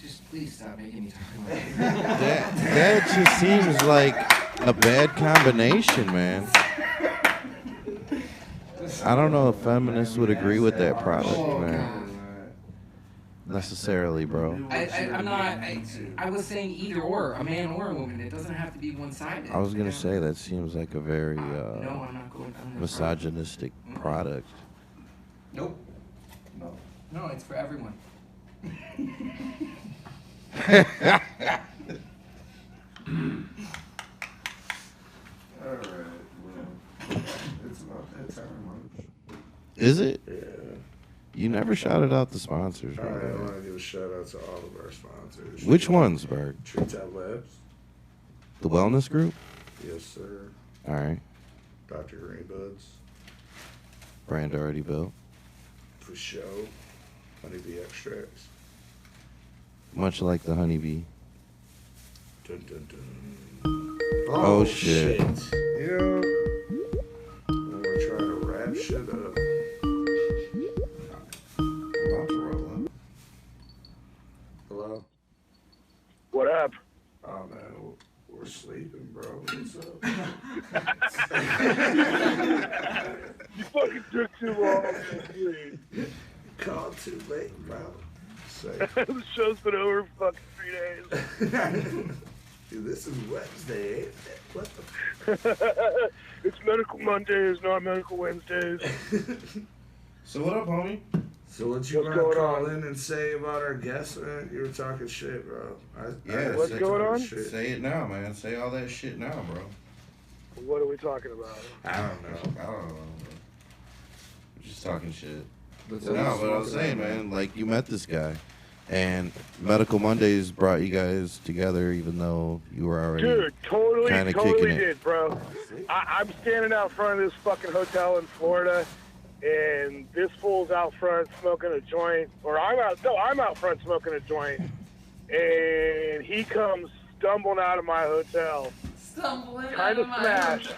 Speaker 10: Just please stop making me talk about it.
Speaker 9: That just seems like a bad combination, man. I don't know if feminists would agree with that product, man. Necessarily, bro.
Speaker 10: I'm not. I was saying either or, a man or a woman. It doesn't have to be one-sided.
Speaker 9: I was gonna say that seems like a very
Speaker 10: No, I'm not going.
Speaker 9: misogynistic product.
Speaker 10: Nope. No, it's for everyone.
Speaker 3: Alright, well, it's about that time,
Speaker 9: Is it?
Speaker 3: Yeah.
Speaker 9: You never shouted out the sponsors,
Speaker 3: Alright, I
Speaker 9: bro.
Speaker 3: want to give a shout out to all of our sponsors.
Speaker 9: Which ones, Berg?
Speaker 3: Treetop Labs.
Speaker 9: The wellness group?
Speaker 3: Yes, sir.
Speaker 9: All right.
Speaker 3: Dr. Greenbuds.
Speaker 9: Brand already built.
Speaker 3: For show. Honeybee extracts.
Speaker 9: Much like the honeybee.
Speaker 3: Dun, dun, dun.
Speaker 9: Oh, shit.
Speaker 3: Yeah. When we're trying to wrap shit up.
Speaker 9: About to roll up.
Speaker 3: Hello?
Speaker 1: What up?
Speaker 3: Oh, man. We're sleeping, bro. What's up?
Speaker 1: You fucking took too long. Please.
Speaker 3: Called too late, bro. Say.
Speaker 1: The show's been over for fucking 3 days.
Speaker 3: Dude, this is Wednesday, ain't it? What the
Speaker 1: It's Medical Mondays, not Medical Wednesdays.
Speaker 9: So what up, homie?
Speaker 3: So what you
Speaker 1: What's
Speaker 3: want to
Speaker 1: going
Speaker 3: call
Speaker 1: on?
Speaker 3: in and say about our guest, man? You were talking shit, bro.
Speaker 1: What's going on?
Speaker 9: Say it now, man. Say all that shit now, bro.
Speaker 1: What are we talking about?
Speaker 3: I don't know.
Speaker 9: Bro. Just talking shit.
Speaker 10: What's
Speaker 9: No,
Speaker 10: up?
Speaker 9: but I was saying, man, like you met this guy, and Medical Mondays brought you guys together, even though you were already
Speaker 1: Dude, totally
Speaker 9: kicking it.
Speaker 1: did, bro. I'm standing out front of this fucking hotel in Florida, and this fool's out front smoking a joint, or I'm out front smoking a joint, and he comes stumbling out of my hotel,
Speaker 11: Stumbling
Speaker 1: kind of smashed,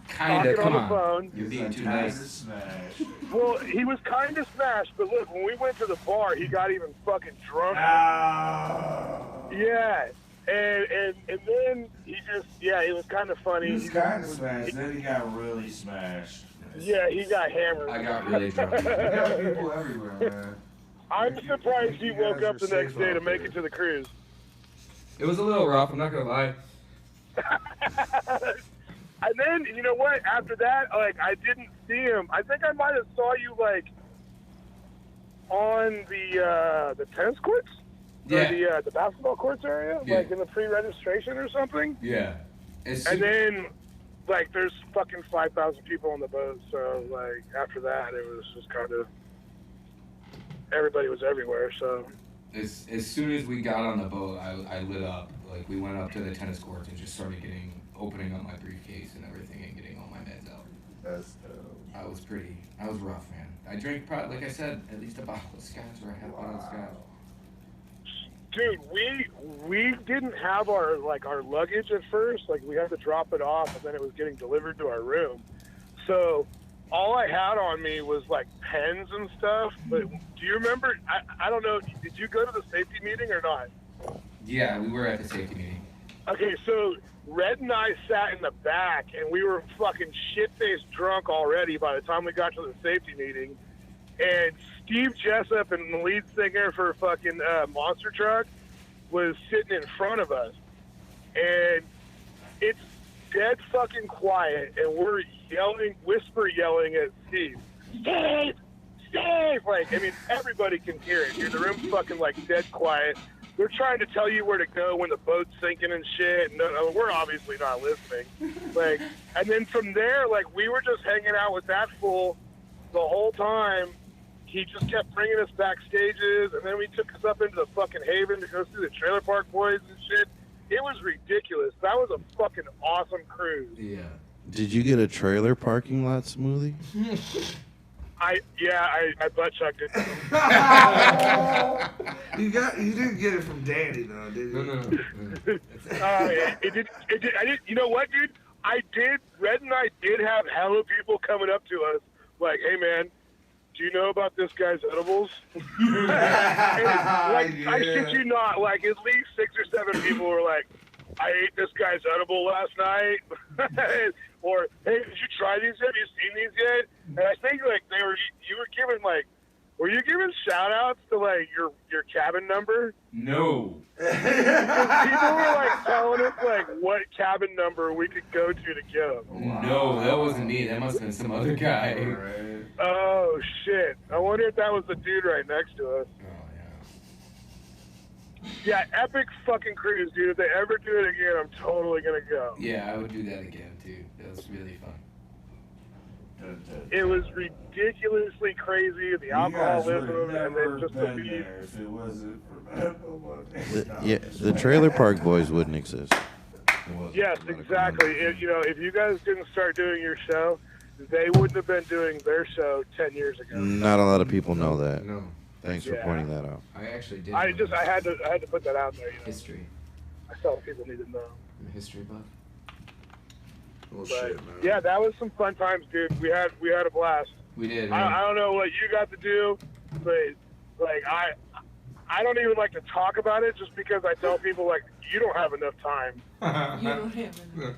Speaker 10: Kinda,
Speaker 1: talking
Speaker 10: come
Speaker 1: on the
Speaker 10: on.
Speaker 1: phone.
Speaker 10: You're being too nice.
Speaker 1: Well, he was kind of smashed, but look, when we went to the bar, he got even fucking drunk. Yeah, and then he just, it was kind of funny.
Speaker 2: He was kind of smashed, then he got really smashed.
Speaker 1: Yeah, he got hammered.
Speaker 10: I got really drunk.
Speaker 2: You got people everywhere, man.
Speaker 1: I'm surprised he woke up the
Speaker 2: are
Speaker 1: next
Speaker 2: safe
Speaker 1: day to
Speaker 2: out
Speaker 1: make
Speaker 2: there.
Speaker 1: it to the cruise.
Speaker 10: It was a little rough, I'm not gonna lie.
Speaker 1: And then, you know what? After that, like, I didn't see him. I think I might have saw you, like, on the tennis courts?
Speaker 10: Yeah.
Speaker 1: Or the basketball courts area?
Speaker 10: Yeah.
Speaker 1: Like, in the pre-registration or something?
Speaker 10: Yeah.
Speaker 1: And then, like, there's fucking 5,000 people on the boat. So, like, after that, it was just kind of... Everybody was everywhere, so...
Speaker 10: As soon as we got on the boat, I lit up. Like, we went up to the tennis courts and just started opening up my briefcase and everything and getting all my meds out.
Speaker 3: That's dope.
Speaker 10: I was rough, man. I drank, probably, like I said, at least a bottle of scotch or a half bottle of scotch.
Speaker 1: Dude, we didn't have our luggage at first. Like, we had to drop it off, and then it was getting delivered to our room. So all I had on me was, like, pens and stuff. But do you remember? I don't know. Did you go to the safety meeting or not?
Speaker 10: Yeah, we were at the safety meeting.
Speaker 1: Okay, so Red and I sat in the back, and we were fucking shit-faced drunk already by the time we got to the safety meeting. And Steve Jessup, and the lead singer for fucking Monster Truck, was sitting in front of us. And it's dead fucking quiet, and we're whisper yelling at Steve. Steve! Steve! Like, I mean, everybody can hear it. Dude, the room's fucking, like, dead quiet. They're trying to tell you where to go when the boat's sinking and shit. And we're obviously not listening. Like, and then from there, like, we were just hanging out with that fool the whole time. He just kept bringing us backstages, and then we took us up into the fucking Haven to go see the Trailer Park Boys and shit. It was ridiculous. That was a fucking awesome cruise.
Speaker 10: Yeah.
Speaker 9: Did you get a trailer parking lot smoothie?
Speaker 1: I butt chugged it.
Speaker 18: You didn't get it from Danny though, did you?
Speaker 10: No.
Speaker 1: It did. I did. You know what, dude? I did. Red and I did have hella people coming up to us, like, "Hey, man, do you know about this guy's edibles?" And, like,
Speaker 18: Yeah.
Speaker 1: I shit you not. Like, at least 6 or 7 people were like, "I ate this guy's edible last night," or, "Hey, did you try these yet? Have you seen these yet?" And I think, like, you were giving, like, were you giving shout outs to, like, your cabin number?
Speaker 10: No.
Speaker 1: People were, like, telling us, like, what cabin number we could go to give.
Speaker 10: No, that wasn't me. That must have been some other guy.
Speaker 1: Oh, shit. I wonder if that was the dude right next to us. Yeah, epic fucking cruise, dude. If they ever do it again, I'm totally gonna go.
Speaker 10: Yeah, I would do that again, too. That was really fun.
Speaker 1: It was ridiculously crazy, the alcoholism, and then just the
Speaker 3: been
Speaker 1: beat.
Speaker 3: there if it wasn't for
Speaker 9: The Trailer Park Boys wouldn't exist.
Speaker 1: Yes, exactly. If you guys didn't start doing your show, they wouldn't have been doing their show 10 years ago.
Speaker 9: Not a lot of people know that.
Speaker 10: No.
Speaker 9: Thanks for
Speaker 1: Yeah.
Speaker 9: pointing that out.
Speaker 10: I actually did.
Speaker 1: I had to put that out there.
Speaker 10: History.
Speaker 1: I thought people needed to know.
Speaker 10: I'm a history buff.
Speaker 18: Well,
Speaker 1: But,
Speaker 18: shit, man.
Speaker 1: yeah, that was some fun times, dude. We had a blast.
Speaker 10: We did. Man.
Speaker 1: I don't know what you got to do, but like I don't even like to talk about it just because I tell people, like, you don't have enough time.
Speaker 11: You don't have enough.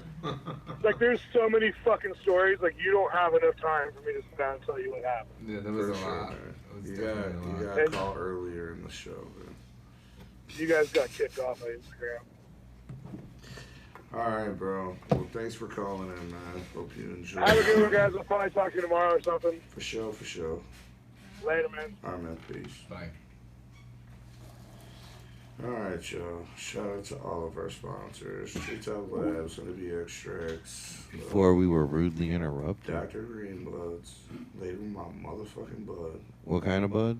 Speaker 1: Like, there's so many fucking stories. Like, you don't have enough time for me to sit down and tell you what happened.
Speaker 10: Yeah, that was
Speaker 18: For
Speaker 10: a
Speaker 18: sure,
Speaker 10: lot.
Speaker 18: man.
Speaker 10: It was
Speaker 18: You
Speaker 10: definitely a lot.
Speaker 18: got to call earlier in the show, man.
Speaker 1: You guys got kicked off on Instagram.
Speaker 18: All right, bro. Well, thanks for calling in, man. Hope you enjoy.
Speaker 1: Have a good one, guys. I'll probably talk to you tomorrow or something.
Speaker 18: For sure, for sure.
Speaker 1: Later, man.
Speaker 18: All right, man. Peace.
Speaker 10: Bye.
Speaker 18: All right, y'all. Shout out to all of our sponsors: Treetop Labs, Honeybee Extracts,
Speaker 9: Before we were rudely interrupted.
Speaker 18: Dr. Greenbloods, label my motherfucking bud.
Speaker 9: What kind of bud?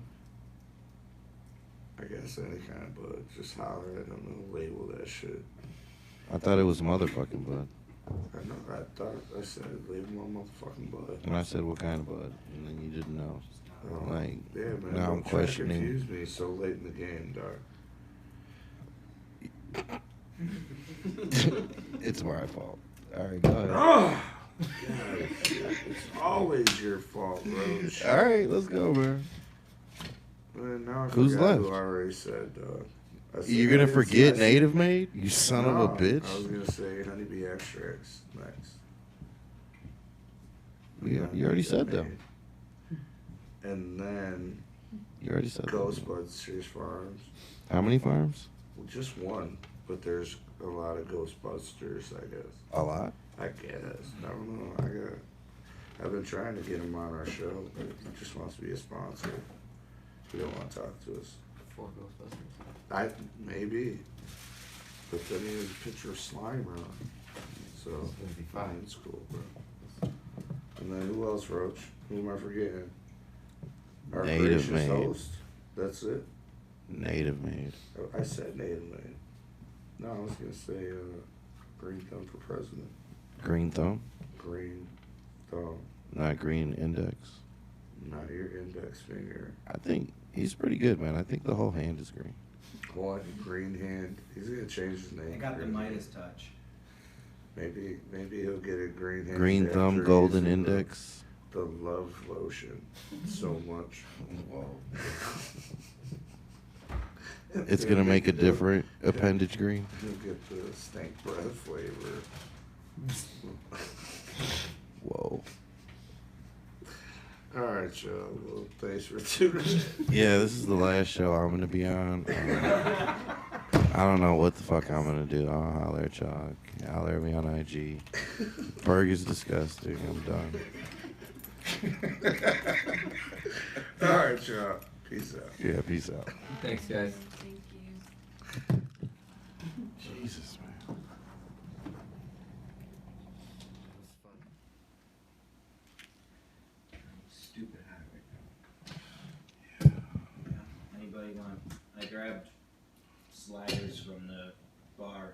Speaker 18: I guess any kind of bud. Just holler at them and label that shit.
Speaker 9: I thought it was motherfucking bud.
Speaker 18: I know. I thought I said label my motherfucking bud.
Speaker 9: And I said, what kind of bud? And then you didn't know.
Speaker 18: Oh,
Speaker 9: Like,
Speaker 18: yeah, man.
Speaker 9: now I'm
Speaker 18: Don't try to
Speaker 9: questioning.
Speaker 18: confuse me so late in the game, dog.
Speaker 9: It's my fault. All right, go ahead.
Speaker 18: Oh, God, it's always your fault, bro.
Speaker 9: All right, let's go, man.
Speaker 18: Man, now I
Speaker 9: Who's
Speaker 18: forgot
Speaker 9: left?
Speaker 18: who I already said, dog. I said-
Speaker 9: You're gonna
Speaker 18: I didn't
Speaker 9: forget
Speaker 18: say-
Speaker 9: Native Made? You son of a
Speaker 18: No,
Speaker 9: bitch.
Speaker 18: I was gonna say Honeybee Extracts next.
Speaker 9: Yeah, you already said
Speaker 18: Native
Speaker 9: them.
Speaker 18: Made. And then
Speaker 9: You already said them.
Speaker 18: Ghostbusters Farms.
Speaker 9: How many farms?
Speaker 18: Well, just one. but there's a lot of Ghostbusters, I guess.
Speaker 9: A lot?
Speaker 18: I guess. I don't know. I've been trying to get him on our show, but he just wants to be a sponsor. He don't want to talk to us.
Speaker 10: For Ghostbusters.
Speaker 18: Maybe. But then he has a picture of Slimer on. So
Speaker 13: gonna be fine.
Speaker 18: it's cool, bro. And then who else, Roach? Who am I forgetting? Our
Speaker 9: Native
Speaker 18: gracious
Speaker 9: Made.
Speaker 18: host. That's it.
Speaker 9: Native Made.
Speaker 18: Oh, I said Native Made. No, I was gonna say Green Thumb for president.
Speaker 9: Green Thumb?
Speaker 18: Green Thumb,
Speaker 9: Not Green Index.
Speaker 18: not your index finger.
Speaker 9: I think he's pretty good, man. I think the whole hand is green.
Speaker 18: What? Green hand. He's gonna change his name.
Speaker 15: I got the
Speaker 18: Green
Speaker 15: Midas
Speaker 18: Hand.
Speaker 15: touch.
Speaker 18: Maybe he'll get a green hand.
Speaker 9: Green
Speaker 18: after
Speaker 9: Thumb, Golden
Speaker 18: using
Speaker 9: Index.
Speaker 18: The love lotion. So much.
Speaker 9: Whoa. It's gonna make a different appendage green.
Speaker 18: He'll get the stank breath flavor.
Speaker 9: Whoa.
Speaker 18: All right, y'all. Well, thanks for tuning in.
Speaker 9: Yeah, this is the last show I'm gonna be on. I don't know what the fuck I'm gonna do. I'll holler at y'all. Holler at me on IG. Berg is disgusting. I'm done.
Speaker 18: All right, y'all. Peace out.
Speaker 9: Yeah, peace out.
Speaker 10: Thanks, guys.
Speaker 11: Thank you.
Speaker 9: Jesus, man.
Speaker 14: Stupid high right now. Anybody want? I grabbed sliders from the bar